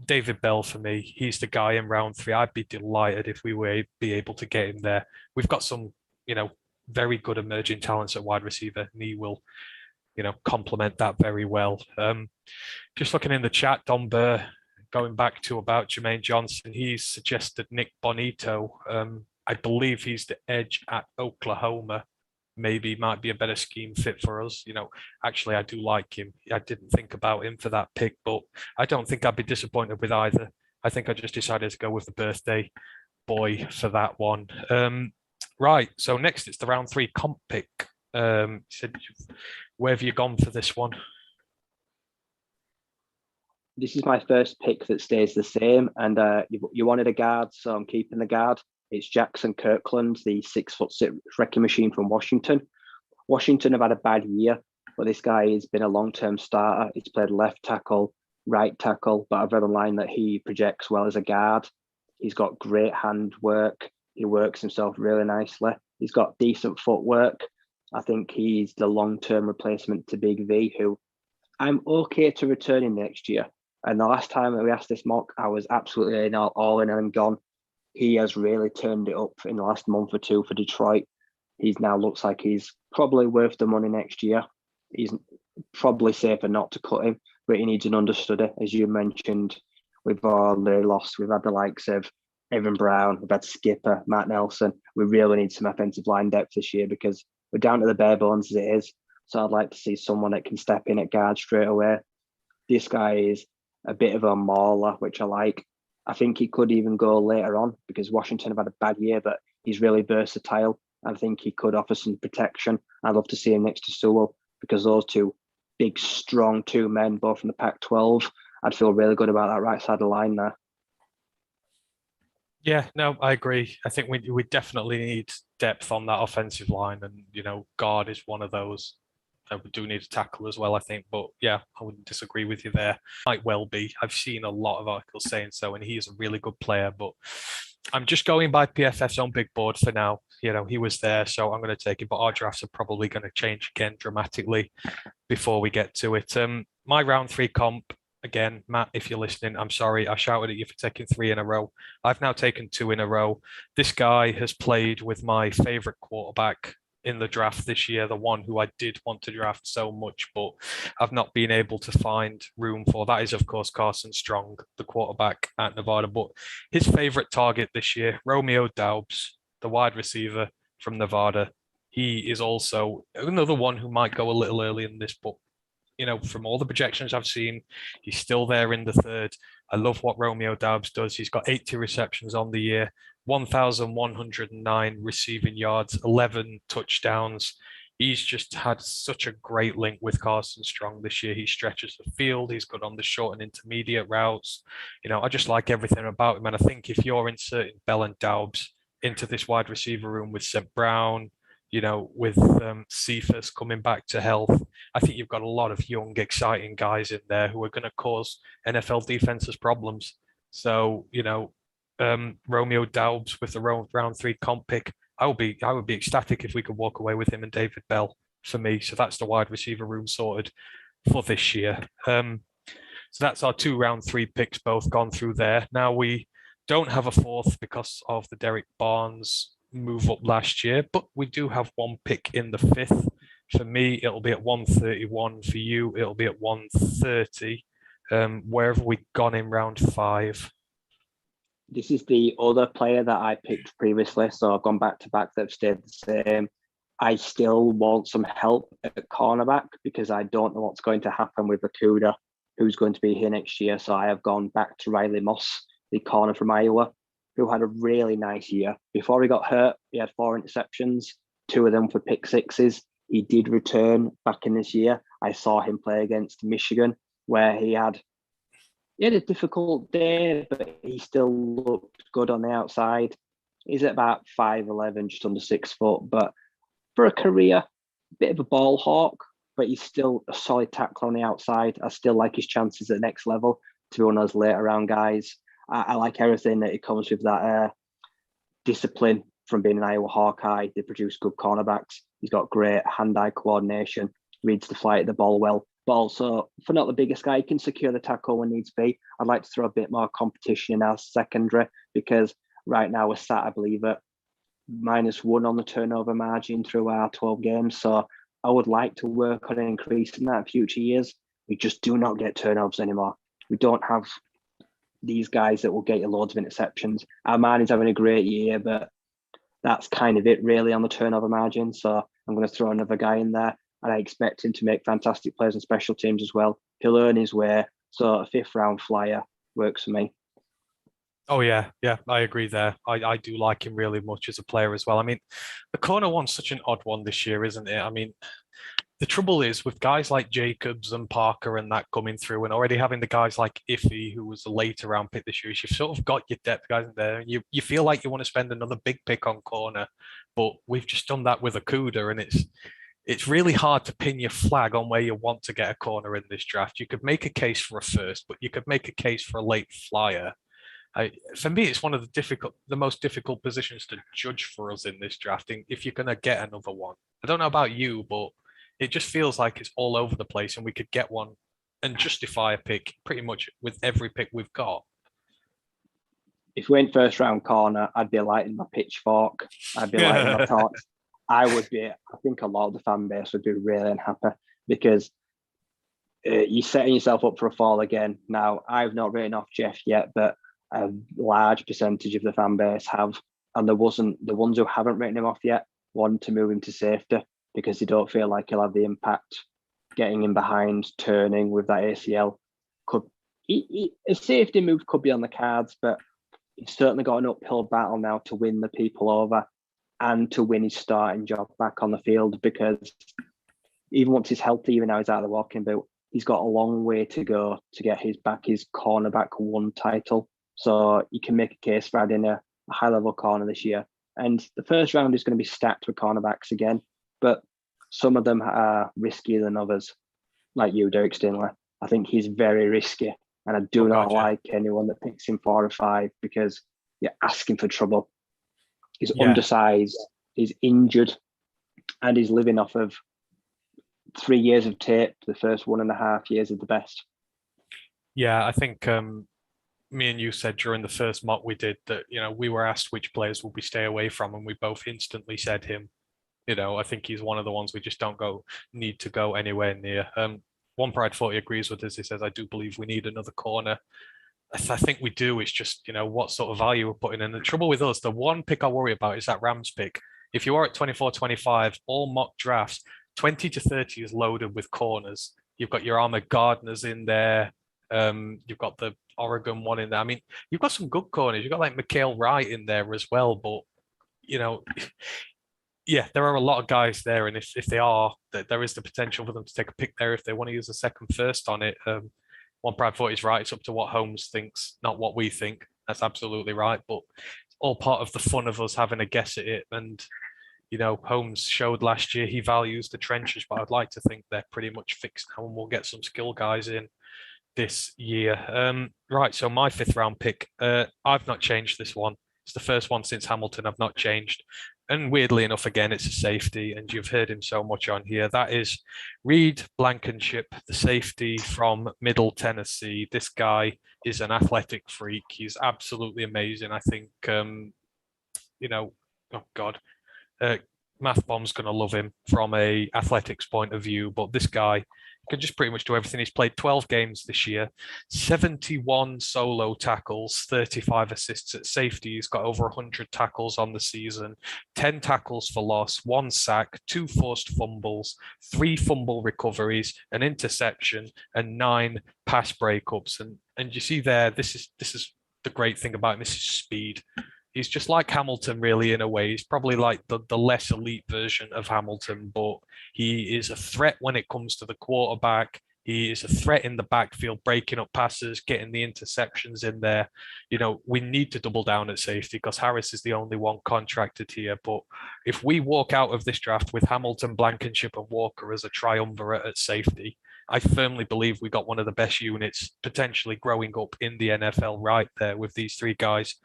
David Bell for me, he's the guy in round 3. I'd be delighted if we were be able to get him there. We've got some, very good emerging talents at wide receiver, and he will, complement that very well. Just looking in the chat, Don Burr, going back to about Jermaine Johnson, he's suggested Nick Bonito. I believe he's the edge at Oklahoma. Maybe might be a better scheme fit for us. Actually, I do like him. I didn't think about him for that pick, but I don't think I'd be disappointed with either. I think I just decided to go with the birthday boy for that one. Right. So next, it's the round 3 comp pick. Said, where have you gone for this one? This is my first pick that stays the same, and you wanted a guard, so I'm keeping the guard. It's Jackson Kirkland, the 6'6" wrecking machine from Washington. Washington have had a bad year, but this guy has been a long-term starter. He's played left tackle, right tackle, but I've read online that he projects well as a guard. He's got great hand work. He works himself really nicely. He's got decent footwork. I think he's the long-term replacement to Big V, who I'm okay to return in next year. And the last time that we asked this mock, I was absolutely all in and gone. He has really turned it up in the last month or 2 for Detroit. He's now looks like he's probably worth the money next year. He's probably safer not to cut him, but he needs an understudy. As you mentioned, we've already lost. We've had the likes of Evan Brown, we've had Skipper, Matt Nelson. We really need some offensive line depth this year because we're down to the bare bones as it is. So I'd like to see someone that can step in at guard straight away. This guy is a bit of a mauler, which I like. I think he could even go later on because Washington have had a bad year, but he's really versatile. I think he could offer some protection. I'd love to see him next to Sewell because those two big, strong 2 men, both from the Pac-12, I'd feel really good about that right side of the line there. Yeah, no, I agree. I think we definitely need depth on that offensive line, and guard is one of those. We do need a tackle as well, I think. But yeah, I wouldn't disagree with you there. Might well be. I've seen a lot of articles saying so, and he is a really good player. But I'm just going by PFF's own big board for now. He was there, so I'm going to take it. But our drafts are probably going to change again dramatically before we get to it. My round 3 comp, again, Matt, if you're listening, I'm sorry. I shouted at you for taking 3 in a row. I've now taken 2 in a row. This guy has played with my favorite quarterback in the draft this year, the one who I did want to draft so much, but I've not been able to find room for. That is, of course, Carson Strong, the quarterback at Nevada. But his favorite target this year, Romeo Doubs, the wide receiver from Nevada. He is also another one who might go a little early in this, but from all the projections I've seen, he's still there in the 3rd. I love what Romeo Doubs does. He's got 80 receptions on the year, 1,109 receiving yards, 11 touchdowns. He's just had such a great link with Carson Strong this year. He stretches the field. He's good on the short and intermediate routes. I just like everything about him. And I think if you're inserting Bell and Doubs into this wide receiver room with St. Brown, with Cephas coming back to health, I think you've got a lot of young, exciting guys in there who are going to cause NFL defenses problems. So, Romeo Doubs with the round three comp pick. I would be ecstatic if we could walk away with him and David Bell for me. So that's the wide receiver room sorted for this year. So that's our 2 round 3 picks both gone through there. Now we don't have a fourth because of the Derek Barnes move up last year, but we do have one pick in the fifth. For me, it'll be at 131. For you, it'll be at 130. Where have we gone in round 5? This is the other player that I picked previously, so I've gone back to back that have stayed the same. I still want some help at cornerback because I don't know what's going to happen with Okuda, who's going to be here next year. So I have gone back to Riley Moss, the corner from Iowa, who had a really nice year. Before he got hurt, he had 4 interceptions, 2 of them for pick sixes. He did return back in this year. I saw him play against Michigan, where he had a difficult day, but he still looked good on the outside. He's at about 5'11", just under 6 foot. But for a career, bit of a ball hawk, but he's still a solid tackler on the outside. I still like his chances at the next level to be one of those later round guys. I like everything that it comes with that discipline from being an Iowa Hawkeye. They produce good cornerbacks. He's got great hand-eye coordination, reads the flight of the ball well, but also for not the biggest guy, he can secure the tackle when needs be. I'd like to throw a bit more competition in our secondary because right now we're sat, I believe, at -1 on the turnover margin through our 12 games. So I would like to work on increasing that in future years. We just do not get turnovers anymore. We don't have these guys that will get you loads of interceptions. Armani's having a great year, but that's kind of it really on the turnover margin. So I'm going to throw another guy in there, and I expect him to make fantastic plays on special teams as well. He'll earn his way. So a 5th round flyer works for me. Oh yeah, I agree there. I do like him really much as a player as well. I mean, the corner one's such an odd one this year, isn't it? I mean, the trouble is with guys like Jacobs and Parker and that coming through, and already having the guys like Iffy, who was a later round pick this year, you've sort of got your depth guys in there. You feel like you want to spend another big pick on corner, but we've just done that with Akuda, and it's really hard to pin your flag on where you want to get a corner in this draft. You could make a case for a first, but you could make a case for a late flyer. For me, it's one of the most difficult positions to judge for us in this drafting. If you're going to get another one, I don't know about you, but it just feels like it's all over the place, and we could get one and justify a pick pretty much with every pick we've got. If we went 1st round corner, I'd be lighting my pitchfork. I'd be lighting my torch. I think a lot of the fan base would be really unhappy because you're setting yourself up for a fall again. Now, I've not written off Jeff yet, but a large percentage of the fan base have. And the ones who haven't written him off yet want to move him to safety because they don't feel like he'll have the impact getting in behind, turning with that ACL. A safety move could be on the cards, but he's certainly got an uphill battle now to win the people over and to win his starting job back on the field because even once he's healthy, even now he's out of the walking boot, he's got a long way to go to get his cornerback 1 title. So you can make a case for adding a high-level corner this year. And the 1st round is going to be stacked with cornerbacks again, but some of them are riskier than others, like you, Derek Stinley. I think he's very risky, and I do not like anyone that picks him 4 or 5 because you're asking for trouble. He's undersized, he's injured, and he's living off of 3 years of tape, the first 1.5 years of the best. Yeah, I think me and you said during the first mock we did that, we were asked which players will we stay away from, and we both instantly said him. I think he's one of the ones we just don't need to go anywhere near. One Pride 40 agrees with us. He says, I do believe we need another corner. I think we do. It's just, what sort of value we're putting in. The trouble with us, the one pick I worry about is that Rams pick. If you are at 24-25, all mock drafts, 20 to 30 is loaded with corners. You've got your Ahmed Gardners in there. You've got the Oregon one in there. I mean, you've got some good corners. You've got like Mikael Wright in there as well. But, yeah, there are a lot of guys there. And if they are, there is the potential for them to take a pick there if they want to use a second first on it. One Pride 40 is right. It's up to what Holmes thinks, not what we think. That's absolutely right. But it's all part of the fun of us having a guess at it. And, Holmes showed last year he values the trenches, but I'd like to think they're pretty much fixed now, and we'll get some skill guys in this year. Right, so my fifth round pick, I've not changed this one. It's the first one since Hamilton I've not changed. And weirdly enough, again, it's a safety, and you've heard him so much on here. That is Reed Blankenship, the safety from Middle Tennessee. This guy is an athletic freak. He's absolutely amazing. I think, oh God, uh, Math Bomb's going to love him from a athletics point of view, but this guy can just pretty much do everything. He's played 12 games this year, 71 solo tackles, 35 assists at safety. He's got over 100 tackles on the season, 10 tackles for loss, one sack, two forced fumbles, three fumble recoveries, an interception, and nine pass breakups. And you see there, this is the great thing about him. This is speed. He's just like Hamilton, really, in a way. He's probably like the less elite version of Hamilton, but he is a threat when it comes to the quarterback. He is a threat in the backfield, breaking up passes, getting the interceptions in there. We need to double down at safety because Harris is the only one contracted here. But if we walk out of this draft with Hamilton, Blankenship, and Walker as a triumvirate at safety, I firmly believe we got one of the best units potentially growing up in the NFL right there with these three guys.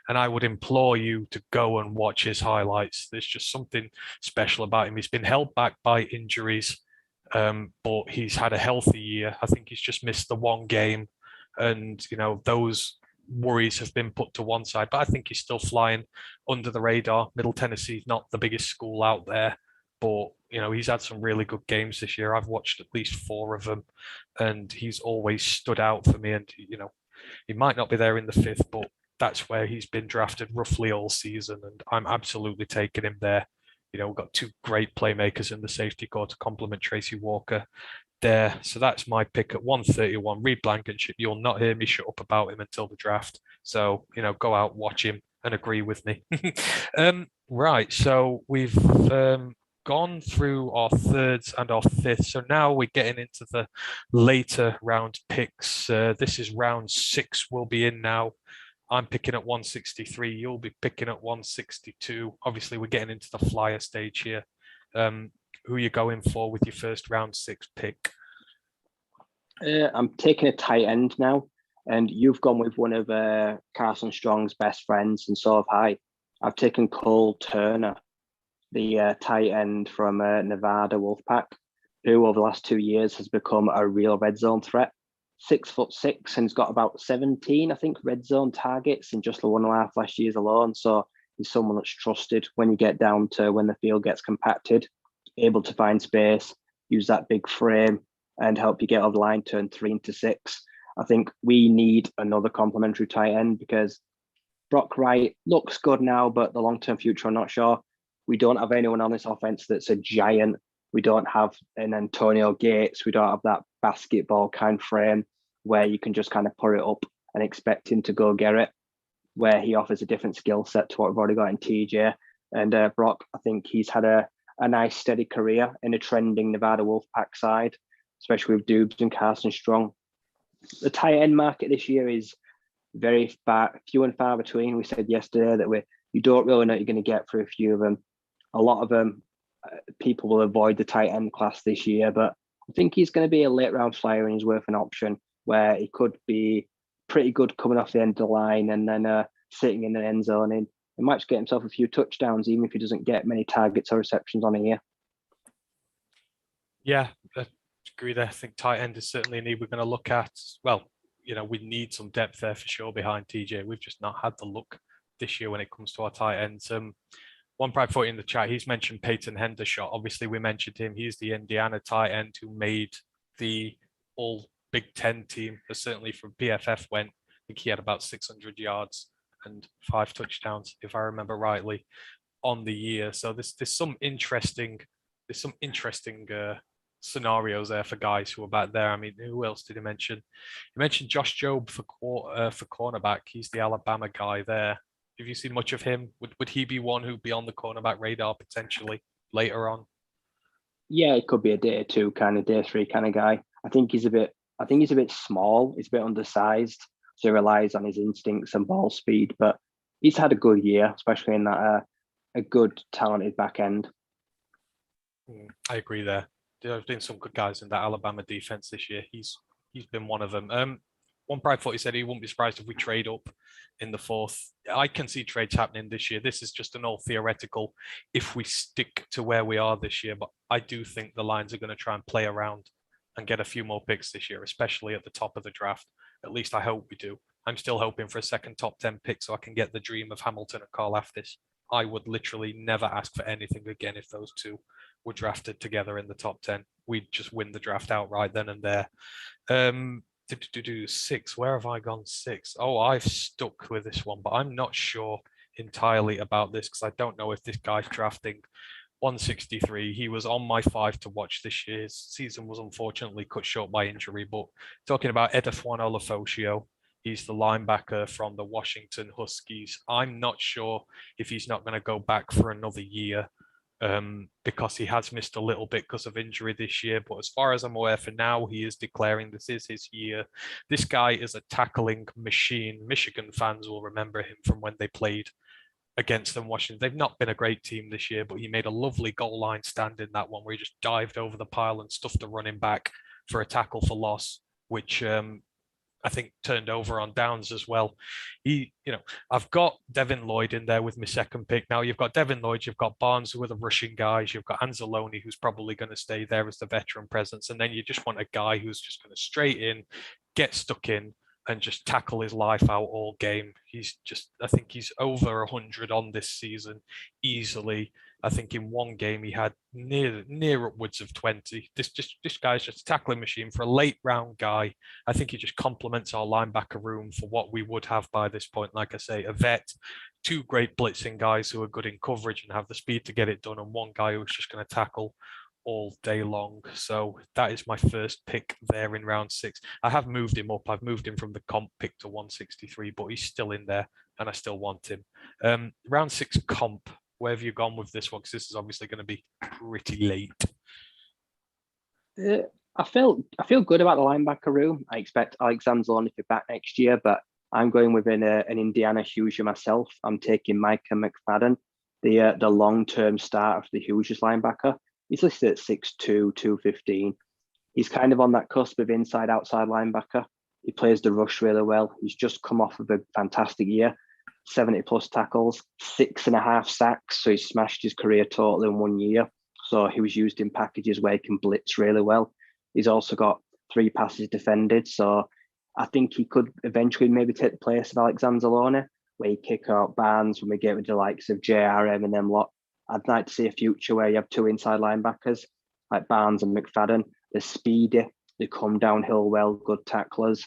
And I would implore you to go and watch his highlights. There's just something special about him. He's been held back by injuries, but he's had a healthy year. I think he's just missed the one game. And, those worries have been put to one side, but I think he's still flying under the radar. Middle Tennessee's not the biggest school out there, but he's had some really good games this year. I've watched at least four of them, and he's always stood out for me. And he might not be there in the fifth, but that's where he's been drafted roughly all season, and I'm absolutely taking him there. We've got two great playmakers in the safety core to complement Tracy Walker there. So that's my pick at 131. Reed Blankenship. You'll not hear me shut up about him until the draft. So, go out, watch him, and agree with me. Right. So we've gone through our thirds and our fifths. So now we're getting into the later round picks. This is round 6. We'll be in now. I'm picking at 163. You'll be picking at 162. Obviously, we're getting into the flyer stage here. Who are you going for with your first round 6 pick? I'm taking a tight end now, and you've gone with one of Carson Strong's best friends, and so have I. I've taken Cole Turner, the tight end from Nevada Wolfpack, who over the last 2 years has become a real red zone threat. 6'6", and he's got about 17, I think, red zone targets in just the 1.5 last years alone. So he's someone that's trusted when you get down to when the field gets compacted, able to find space, use that big frame, and help you get over the line, turn 3 into 6. I think we need another complementary tight end because Brock Wright looks good now, but the long-term future, I'm not sure. We don't have anyone on this offense that's a giant. We don't have an Antonio Gates. We don't have that basketball kind of frame where you can just kind of put it up and expect him to go get it, where he offers a different skill set to what we've already got in TJ. And Brock, I think he's had a nice steady career in a trending Nevada Wolfpack side, especially with Dubes and Carson Strong. The tight end market this year is very few and far between. We said yesterday that you don't really know what you're going to get for a few of them. A lot of them, people will avoid the tight end class this year, but I think he's going to be a late round flyer and he's worth an option where he could be pretty good coming off the end of the line and then sitting in the end zone. And he might just get himself a few touchdowns, even if he doesn't get many targets or receptions on a year. Yeah, I agree there. I think tight end is certainly a need we're going to look at. Well, we need some depth there for sure behind TJ. We've just not had the look this year when it comes to our tight ends. One Pride 40 in the chat, he's mentioned Peyton Hendershot. Obviously, we mentioned him. He's the Indiana tight end who made the all Big Ten team, but certainly from PFF went. I think he had about 600 yards and 5 touchdowns, if I remember rightly, on the year. So there's some interesting scenarios there for guys who are back there. I mean, who else did he mention? He mentioned Josh Jobe for cornerback. He's the Alabama guy there. Have you seen much of him? Would he be one who'd be on the cornerback radar potentially later on? Yeah, it could be a day 2 kind of, day 3 kind of guy. I think he's a bit small. He's a bit undersized, so he relies on his instincts and ball speed. But he's had a good year, especially in that a good talented back end. I agree there. There's been some good guys in that Alabama defense this year. He's he's been one of them. One Pride thought he said he wouldn't be surprised if we trade up in the fourth. I can see trades happening this year. This is just an all theoretical if we stick to where we are this year. But I do think the Lions are going to try and play around and get a few more picks this year, especially at the top of the draft. At least I hope we do. I'm still hoping for a second top 10 pick so I can get the dream of Hamilton and Carl Aftis. I would literally never ask for anything again if those two were drafted together in the top 10. We'd just win the draft outright then and there. Six. Where have I gone six? Oh, I've stuck with this one, but I'm not sure entirely about this because I don't know if this guy's drafting 163. He was on my 5 to watch this year. His season was unfortunately cut short by injury, but talking about Edefwan Olafosio, he's the linebacker from the Washington Huskies. I'm not sure if he's not going to go back for another year because he has missed a little bit because of injury this year. But as far as I'm aware, for now, he is declaring this is his year. This guy is a tackling machine. Michigan fans will remember him from when they played against them Washington. They've not been a great team this year, but he made a lovely goal line stand in that one where he just dived over the pile and stuffed the running back for a tackle for loss, which I think turned over on downs as well. I've got Devin Lloyd in there with my second pick. Now you've got Devin Lloyd, you've got Barnes who are the rushing guys, you've got Anzalone who's probably going to stay there as the veteran presence, and then you just want a guy who's just going to straight in, get stuck in, and just tackle his life out all game. I think he's over 100 on this season easily. I think in one game he had near upwards of 20. This guy's just a tackling machine for a late round guy. I think he just complements our linebacker room for what we would have by this point. Like I say, a vet, two great blitzing guys who are good in coverage and have the speed to get it done, and one guy who's just going to tackle all day long. So that is my first pick there in round 6. I have moved him up. I've moved him from the comp pick to 163, but he's still in there and I still want him. Round 6 comp, where have you gone with this one? Because this is obviously going to be pretty late. I feel good about the linebacker room. I expect Alex Anzalone to be back next year, but I'm going with an Indiana Hoosier myself. I'm taking Micah McFadden, the long-term start of the Hoosiers linebacker. He's listed at 6'2", 215. He's kind of on that cusp of inside-outside linebacker. He plays the rush really well. He's just come off of a fantastic year, 70-plus tackles, 6.5 sacks. So he's smashed his career total in 1 year. So he was used in packages where he can blitz really well. He's also got 3 passes defended. So I think he could eventually maybe take the place of Alex Anzalone, where he kick out Barnes when we get with the likes of JRM and them lot. I'd like to see a future where you have 2 inside linebackers like Barnes and McFadden. They're speedy, they come downhill well, good tacklers.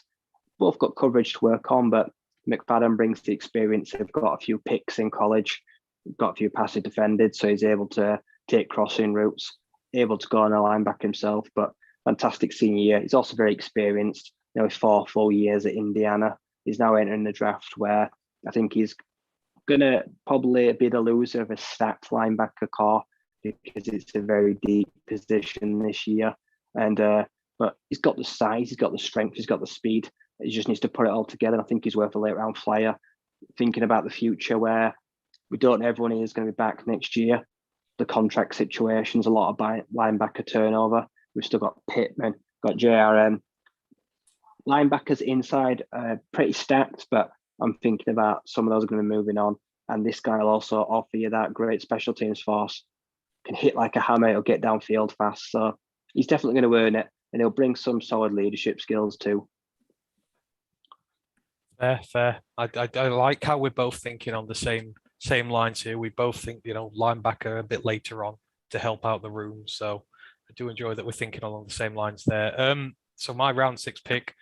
Both got coverage to work on, but McFadden brings the experience. They've got a few picks in college, got a few passes defended, so he's able to take crossing routes, able to go on a linebacker himself, but fantastic senior year. He's also very experienced. He's 4 full years at Indiana. He's now entering the draft where I think he's going to probably be the loser of a stacked linebacker core because it's a very deep position this year. And but he's got the size, he's got the strength, he's got the speed. He just needs to put it all together. I think he's worth a late round flyer. Thinking about the future where we don't know everyone is going to be back next year. The contract situation's a lot of linebacker turnover. We've still got Pittman, got JRM. Linebackers inside pretty stacked, but I'm thinking about some of those are going to be moving on. And this guy will also offer you that great special teams force. Can hit like a hammer, he'll get downfield fast. So he's definitely going to earn it. And he'll bring some solid leadership skills too. Fair. I like how we're both thinking on the same lines here. We both think, linebacker a bit later on to help out the room. So I do enjoy that we're thinking along the same lines there. So my round 6 pick,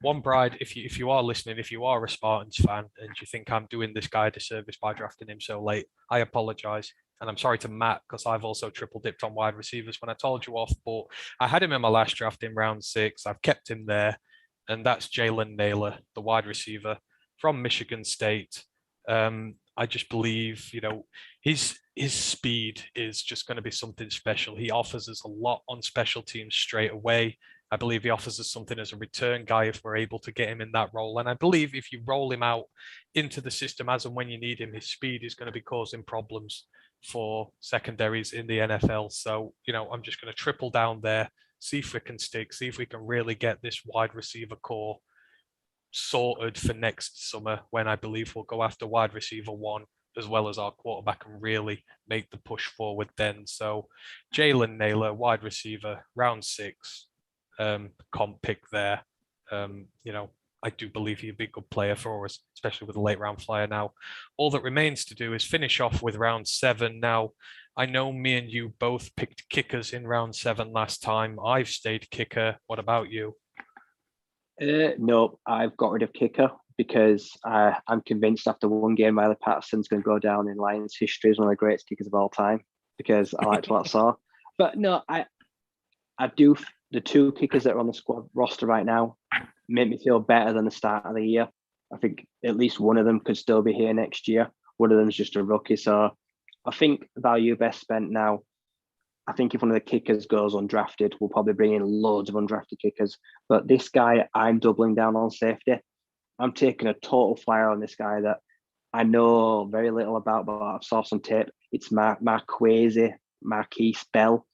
One Bride, if you are listening, if you are a Spartans fan and you think I'm doing this guy a disservice by drafting him so late, I apologize. And I'm sorry to Matt because I've also triple dipped on wide receivers when I told you off, but I had him in my last draft in round 6. I've kept him there. And that's Jalen Naylor, the wide receiver from Michigan State. I just believe, his speed is just going to be something special. He offers us a lot on special teams straight away. I believe he offers us something as a return guy if we're able to get him in that role. And I believe if you roll him out into the system as and when you need him, his speed is going to be causing problems for secondaries in the NFL. So, I'm just going to triple down there, see if we can stick, see if we can really get this wide receiver core sorted for next summer, when I believe we'll go after wide receiver one as well as our quarterback and really make the push forward then. So Jalen Naylor, wide receiver, round 6, comp pick there. I do believe he'd be a good player for us, especially with a late round flyer now. All that remains to do is finish off with round 7. Now, I know me and you both picked kickers in round 7 last time. I've stayed kicker. What about you? No, I've got rid of kicker because I'm convinced after one game, Riley Patterson's going to go down in Lions history as one of the greatest kickers of all time because I liked what I saw. But no, I do. The 2 kickers that are on the squad roster right now make me feel better than the start of the year. I think at least one of them could still be here next year. One of them is just a rookie. So I think value best spent now. I think if one of the kickers goes undrafted, we'll probably bring in loads of undrafted kickers. But this guy, I'm doubling down on safety. I'm taking a total flyer on this guy that I know very little about, but I've saw some tape. It's Marquise Bell,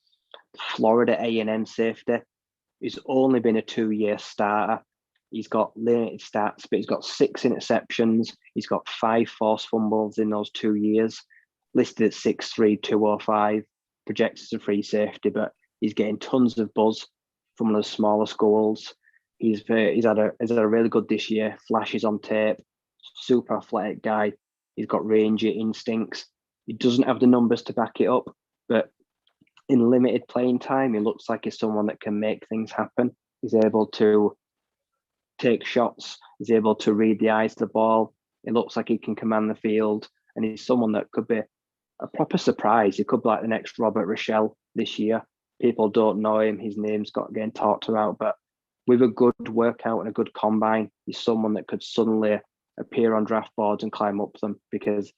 Florida A&M safety. He's only been a 2-year starter. He's got limited stats, but he's got 6 interceptions. He's got 5 forced fumbles in those 2 years. Listed at 6'3", 205. Projected as a free safety, but he's getting tons of buzz from one of the smaller schools. He's had a really good this year. Flashes on tape. Super athletic guy. He's got rangy instincts. He doesn't have the numbers to back it up, but in limited playing time, he looks like he's someone that can make things happen. He's able to take shots. He's able to read the eyes of the ball. It looks like he can command the field, and he's someone that could be a proper surprise. He could be like the next Robert Rochelle this year. People don't know him. His name's got getting talked about, but with a good workout and a good combine, he's someone that could suddenly appear on draft boards and climb up them because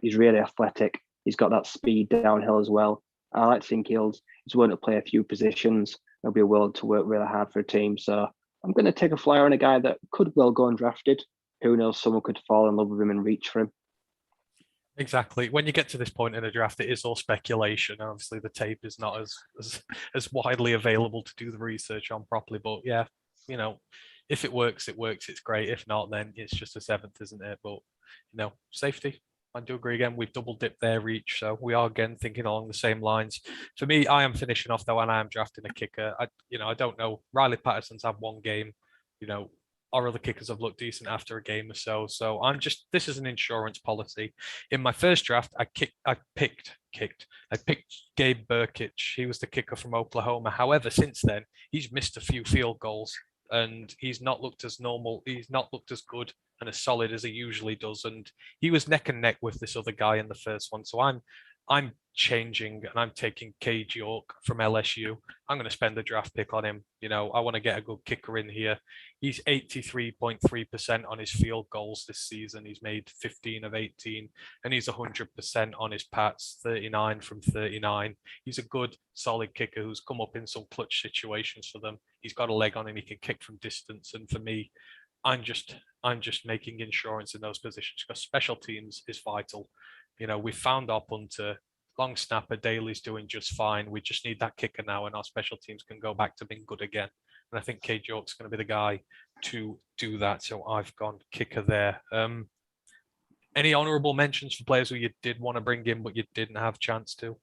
he's really athletic. He's got that speed downhill as well. I like to think he's willing to play a few positions. He'll be willing to work really hard for a team. So I'm going to take a flyer on a guy that could well go undrafted. Who knows? Someone could fall in love with him and reach for him. Exactly. When you get to this point in a draft, it is all speculation. Obviously, the tape is not as widely available to do the research on properly. But yeah, if it works, it works. It's great. If not, then it's just a 7th, isn't it? But safety. I do agree again. We've double dipped their each, so we are again thinking along the same lines. For me, I am finishing off though, and I am drafting a kicker. I don't know. Riley Patterson's had one game. Our other kickers have looked decent after a game or so. So this is an insurance policy. In my first draft, I picked Gabe Burkich. He was the kicker from Oklahoma. However, since then, he's missed a few field goals and he's not looked as normal. He's not looked as good and as solid as he usually does. And he was neck and neck with this other guy in the first one. So I'm changing and I'm taking Cade York from LSU. I'm going to spend a draft pick on him. I want to get a good kicker in here. He's 83.3% on his field goals this season. He's made 15 of 18 and he's 100% on his pats, 39 from 39. He's a good, solid kicker who's come up in some clutch situations for them. He's got a leg on him. He can kick from distance. And for me, I'm just making insurance in those positions because special teams is vital. We've found our punter, long snapper, Daly's doing just fine. We just need that kicker now, and our special teams can go back to being good again. And I think Cade York's going to be the guy to do that. So I've gone kicker there. Any honourable mentions for players who you did want to bring in, but you didn't have a chance to?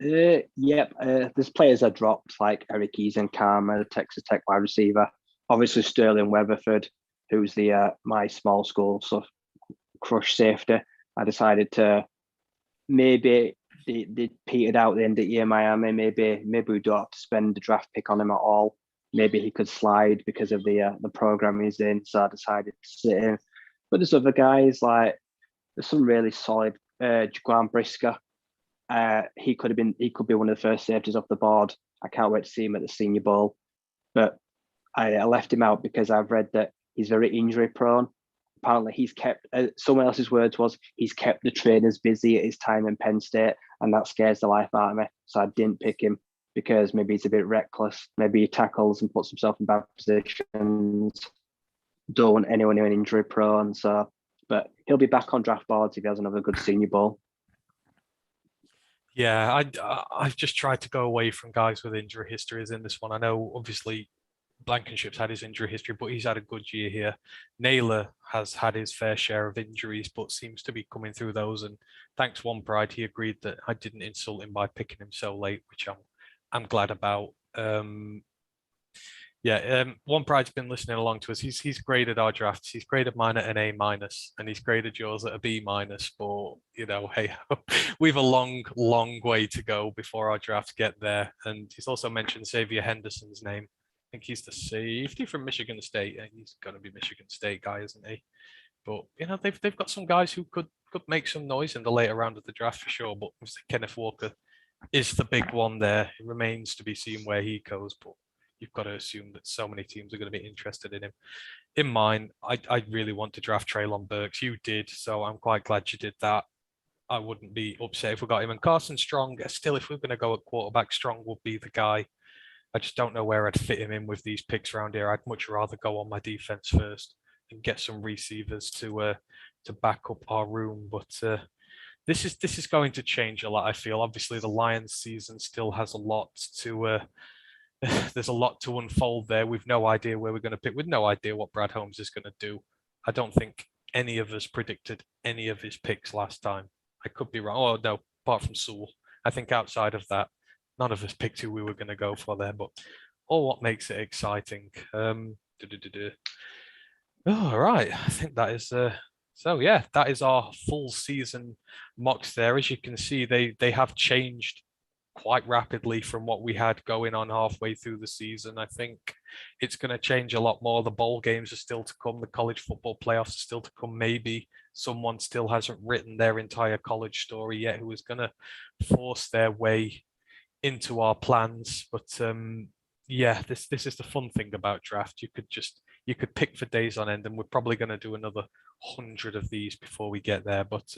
Yep. There's players I dropped, like Eric Eason-Karma, the Texas Tech wide receiver. Obviously, Sterling Weatherford, who's the my small school crush safety. I decided to maybe they petered out the end of year Miami. Maybe we don't have to spend the draft pick on him at all. Maybe he could slide because of the program he's in. So I decided to sit him. But there's other guys there's some really solid. Jaquan Brisker. He could be one of the first safeties off the board. I can't wait to see him at the Senior Bowl. But I left him out because I've read that he's very injury prone. Apparently he's kept, someone else's words was, he's kept the trainers busy at his time in Penn State, and that scares the life out of me. So I didn't pick him because maybe he's a bit reckless. Maybe he tackles and puts himself in bad positions. Don't want anyone who injury prone. But he'll be back on draft boards if he has another good Senior Bowl. Yeah, I've just tried to go away from guys with injury histories in this one. I know obviously Blankenship's had his injury history, but he's had a good year here. Naylor has had his fair share of injuries, but seems to be coming through those. And thanks One Pride, he agreed that I didn't insult him by picking him so late, which I'm glad about. One Pride's been listening along to us. He's graded our drafts. He's graded mine at an A minus, and he's graded yours at a B minus. But hey, we've a long way to go before our drafts get there. And he's also mentioned Xavier Henderson's name. I think he's the safety from Michigan State. And he's going to be Michigan State guy, isn't he? But they've got some guys who could make some noise in the later round of the draft for sure. But Kenneth Walker is the big one there. It remains to be seen where he goes, but you've got to assume that so many teams are going to be interested in him. In mine, I really want to draft Treylon Burks. You did, so I'm quite glad you did that. I wouldn't be upset if we got him. And Carson Strong, still, if we're going to go at quarterback, Strong would be the guy. I just don't know where I'd fit him in with these picks around here. I'd much rather go on my defense first and get some receivers to back up our room. But this is going to change a lot. I feel obviously the Lions season still has a lot to there's a lot to unfold there. We've no idea where we're going to pick. We've no idea what Brad Holmes is going to do. I don't think any of us predicted any of his picks last time. I could be wrong. Oh no, apart from Sewell. I think outside of that, none of us picked who we were going to go for there. But all what makes it exciting. All right, I think that is so yeah, that is our full season mocks there. As you can see, they have changed quite rapidly from what we had going on halfway through the season. I think it's going to change a lot more. The bowl games are still to come. The college football playoffs are still to come. Maybe someone still hasn't written their entire college story yet who is going to force their way into our plans. But yeah, this is the fun thing about draft. You could pick for days on end, and we're probably going to do another 100 of these before we get there. But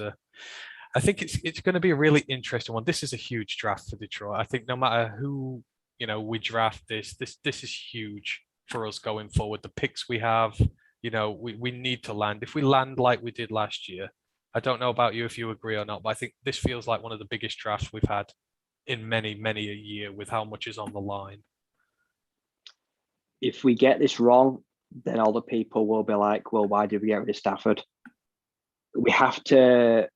I think it's going to be a really interesting one. This is a huge draft for Detroit. I think no matter who we draft, this is huge for us going forward. The picks we have, we need to land. If we land like we did last year, I don't know about you if you agree or not, but I think this feels like one of the biggest drafts we've had in many a year with how much is on the line. If we get this wrong, then all the people will be like, well, why did we get rid of Stafford? We have to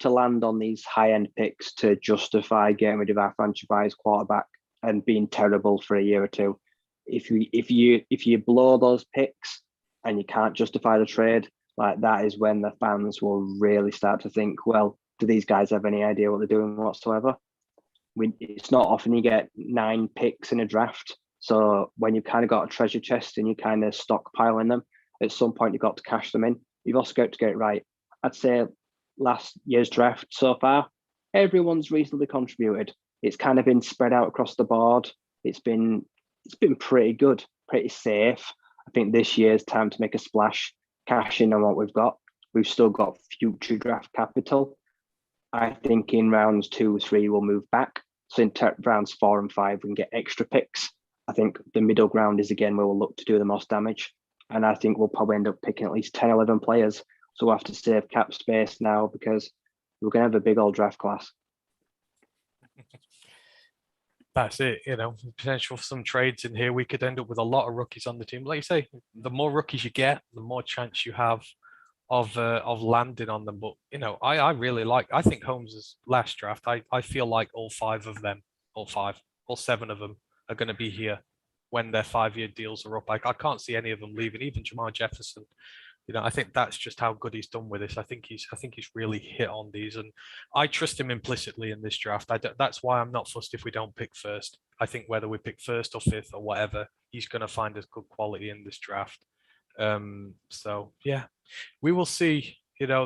land on these high-end picks to justify getting rid of our franchise quarterback and being terrible for a year or two. If you blow those picks and you can't justify the trade, like that is when the fans will really start to think, well, do these guys have any idea what they're doing whatsoever? It's not often you get 9 picks in a draft. So when you've kind of got a treasure chest and you kind of stockpiling them, at some point you've got to cash them in. You've also got to get it right. I'd say last year's draft so far, everyone's reasonably contributed. It's kind of been spread out across the board. It's been pretty good, pretty safe. I think this year's time to make a splash, cash in on what we've got. We've still got future draft capital. I think in rounds 2, 3, we'll move back. So in rounds 4 and 5, we can get extra picks. I think the middle ground is again where we'll look to do the most damage. And I think we'll probably end up picking at least 10, 11 players. So we'll have to save cap space now because we're going to have a big old draft class. That's it, potential for some trades in here. We could end up with a lot of rookies on the team. Like you say, the more rookies you get, the more chance you have of landing on them. But I really I think Holmes's last draft. I feel like all 7 of them are going to be here when their 5-year deals are up. I can't see any of them leaving. Even Jamal Jefferson. I think that's just how good he's done with this. I think he's really hit on these, and I trust him implicitly in this draft. That's why I'm not fussed if we don't pick first. I think whether we pick first or fifth or whatever, he's going to find us good quality in this draft. So yeah, we will see.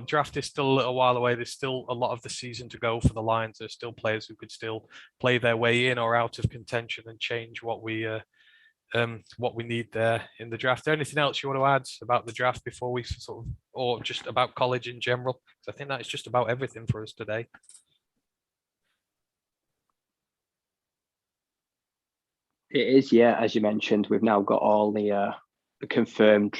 Draft is still a little while away. There's still a lot of the season to go for the Lions. There's still players who could still play their way in or out of contention and change what we need there in the draft. Anything else you want to add about the draft before we or just about college in general? Because I think that is just about everything for us today. It is, yeah. As you mentioned, we've now got all the confirmed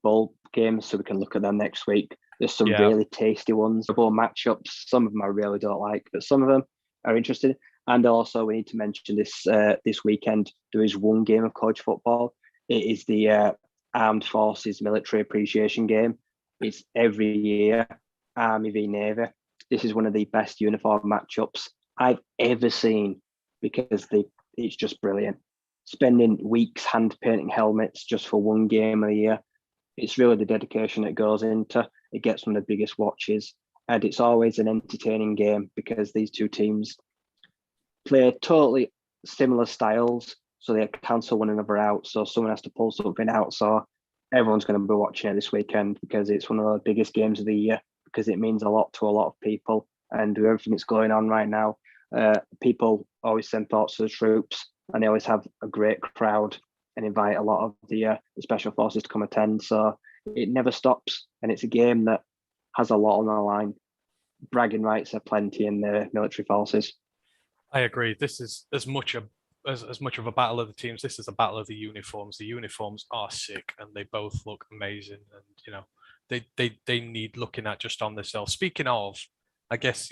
bowl games, so we can look at them next week. There's some really tasty ones, bowl matchups. Some of them I really don't like, but some of them are interested. And also, we need to mention this weekend there is one game of college football. It is the Armed Forces Military Appreciation Game. It's every year, Army v Navy. This is one of the best uniform matchups I've ever seen because it's just brilliant. Spending weeks hand painting helmets just for one game a year. It's really the dedication it goes into. It gets one of the biggest watches, and it's always an entertaining game because these two teams play totally similar styles, so they cancel one another out. So someone has to pull something out. So everyone's going to be watching it this weekend because it's one of the biggest games of the year because it means a lot to a lot of people. And with everything that's going on right now, people always send thoughts to the troops, and they always have a great crowd and invite a lot of the special forces to come attend. So it never stops, and it's a game that has a lot on the line. Bragging rights are plenty in the military forces. I agree. This is as much of a battle of the teams. This is a battle of the uniforms. The uniforms are sick, and they both look amazing. And they need looking at just on themselves. Speaking of, I guess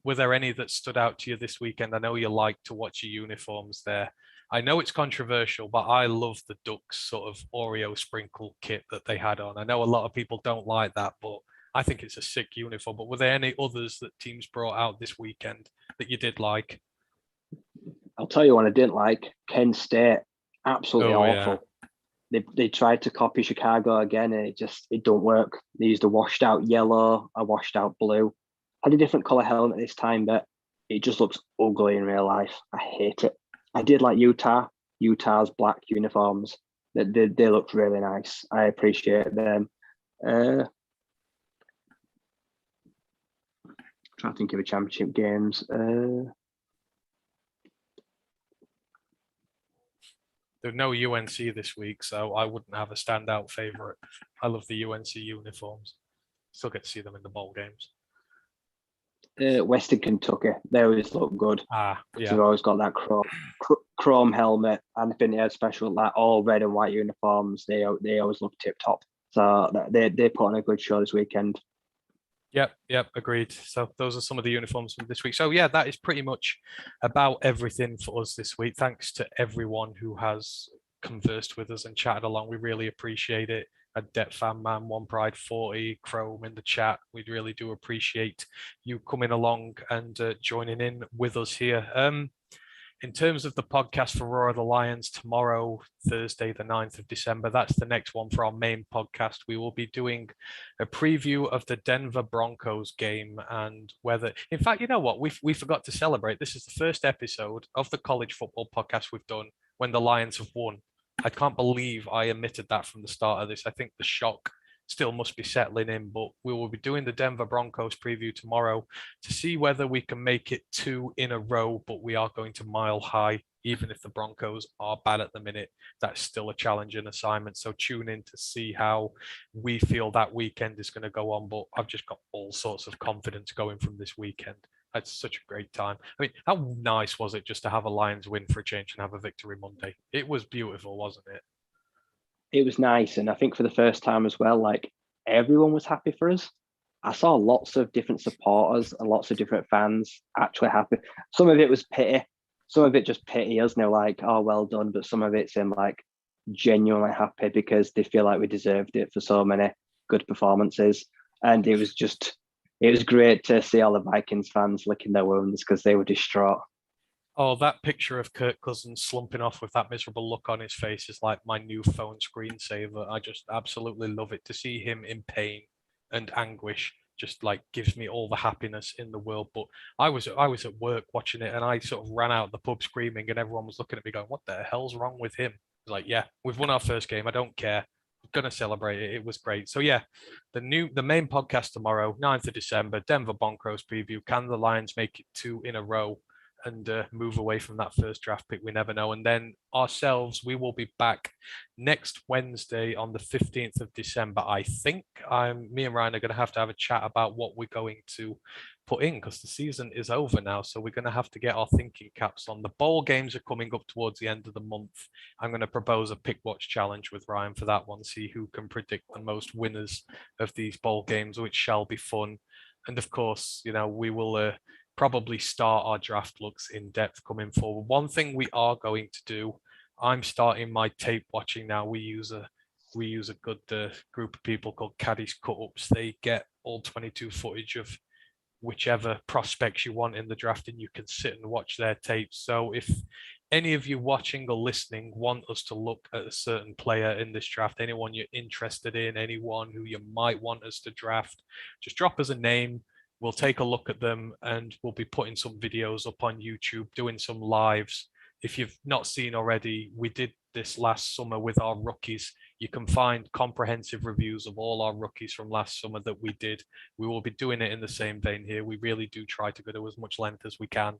were there any that stood out to you this weekend? I know you like to watch your uniforms there. I know it's controversial, but I love the Ducks sort of Oreo sprinkle kit that they had on. I know a lot of people don't like that, but I think it's a sick uniform. But were there any others that teams brought out this weekend that you did like? I'll tell you one I didn't like. Kent State, absolutely awful. Yeah. They tried to copy Chicago again, and it don't work. They used a washed out yellow, a washed out blue. Had a different color helmet this time, but it just looks ugly in real life. I hate it. I did like Utah's black uniforms. They looked really nice. I appreciate them. Trying to think of the championship games. There's no UNC this week, so I wouldn't have a standout favorite. I love the UNC uniforms. Still get to see them in the bowl games. Western Kentucky, they always look good. Yeah. They've always got that chrome helmet, and I think they had special all red and white uniforms. They always look tip top. So they put on a good show this weekend. Yep, agreed. So those are some of the uniforms from this week. So yeah, that is pretty much about everything for us this week. Thanks to everyone who has conversed with us and chatted along. We really appreciate it. A Debt Fan Man, One Pride 40, Chrome in the chat. We really do appreciate you coming along and joining in with us here. In terms of the podcast for Roar of the Lions tomorrow, Thursday, the 9th of December, that's the next one for our main podcast. We will be doing a preview of the Denver Broncos game and whether, in fact, you know what? We forgot to celebrate. This is the first episode of the college football podcast we've done when the Lions have won. I can't believe I omitted that from the start of this. I think the shock still must be settling in, but we will be doing the Denver Broncos preview tomorrow to see whether we can make it 2 in a row, but we are going to mile high. Even if the Broncos are bad at the minute, that's still a challenging assignment. So tune in to see how we feel that weekend is going to go on. But I've just got all sorts of confidence going from this weekend. It's such a great time. I mean, how nice was it just to have a Lions win for a change and have a victory Monday? It was beautiful, wasn't it? It was nice, and I think for the first time as well, like everyone was happy for us. I saw lots of different supporters and lots of different fans actually happy. Some of it was pity, some of it just pity us, and they're like, "Oh, well done," but some of it's in like genuinely happy because they feel like we deserved it for so many good performances, and it was great to see all the Vikings fans licking their wounds because they were distraught. Oh, that picture of Kirk Cousins slumping off with that miserable look on his face is like my new phone screensaver. I just absolutely love it. To see him in pain and anguish just like gives me all the happiness in the world. But I was at work watching it and I sort of ran out of the pub screaming and everyone was looking at me going, "What the hell's wrong with him?" I was like, "Yeah, we've won our first game. I don't care. I'm gonna celebrate it. It was great." So yeah, the main podcast tomorrow, 9th of December, Denver Broncos preview. Can the Lions make it 2 in a row and move away from that first draft pick? We never know. And then ourselves, we will be back next Wednesday on the 15th of December. I think me and Ryan are going to have a chat about what we're going to put in because the season is over now. So we're going to have to get our thinking caps on. The bowl games are coming up towards the end of the month. I'm going to propose a pick watch challenge with Ryan for that one, see who can predict the most winners of these bowl games, which shall be fun. And of course, we will probably start our draft looks in depth coming forward. One thing we are going to do, I'm starting my tape watching now. We use a good group of people called Caddies Cut Ups. They get all 22 footage of whichever prospects you want in the draft, and you can sit and watch their tapes. So if any of you watching or listening want us to look at a certain player in this draft, anyone you're interested in, anyone who you might want us to draft, just drop us a name. We'll take a look at them, and we'll be putting some videos up on YouTube, doing some lives. If you've not seen already, we did this last summer with our rookies. You can find comprehensive reviews of all our rookies from last summer that we did. We will be doing it in the same vein here. We really do try to go to as much length as we can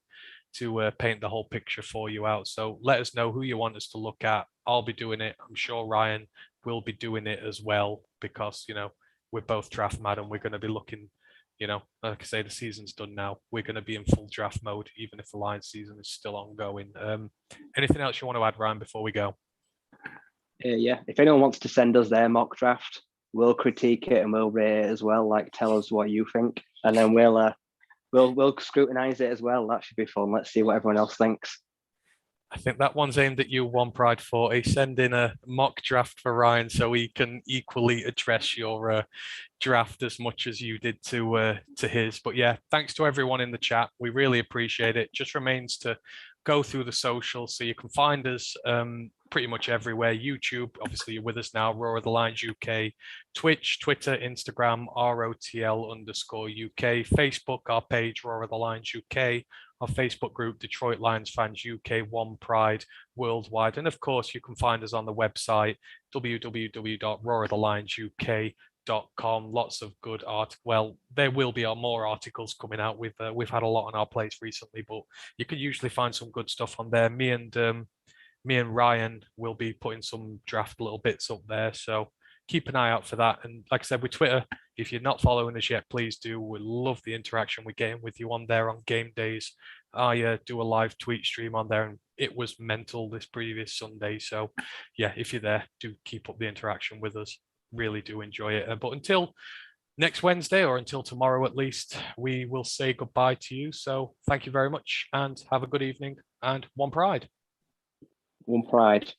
to paint the whole picture for you out. So let us know who you want us to look at. I'll be doing it. I'm sure Ryan will be doing it as well, because, we're both draft mad, and we're going to be looking, like I say, the season's done now. We're going to be in full draft mode, even if the Lions season is still ongoing. Anything else you want to add, Ryan, before we go? Yeah, if anyone wants to send us their mock draft, we'll critique it and we'll rate it as well. Like, tell us what you think, and then we'll scrutinize it as well. That should be fun. Let's see what everyone else thinks. I think that one's aimed at you, One Pride 40. Send in a mock draft for Ryan so he can equally address your draft as much as you did to his. But yeah, thanks to everyone in the chat. We really appreciate it. Just remains to go through the socials, so you can find us pretty much everywhere. YouTube, obviously you're with us now, Roar of the Lions UK, Twitch, Twitter, Instagram, ROTL_UK, Facebook, our page, Roar of the Lions UK, our Facebook group, Detroit Lions Fans UK, One Pride Worldwide. And of course, you can find us on the website, www.roarofthelionsuk.com. Lots of good art. Well, there will be more articles coming out. We've had a lot on our plates recently, but you can usually find some good stuff on there. Me and Ryan will be putting some draft little bits up there, so keep an eye out for that. And like I said, with Twitter, if you're not following us yet, please do. We love the interaction we're getting with you on there on game days. I do a live tweet stream on there, and it was mental this previous Sunday. So yeah, if you're there, do keep up the interaction with us. Really do enjoy it. But until next Wednesday, or until tomorrow at least, we will say goodbye to you. So thank you very much, and have a good evening, and One Pride. One Pride.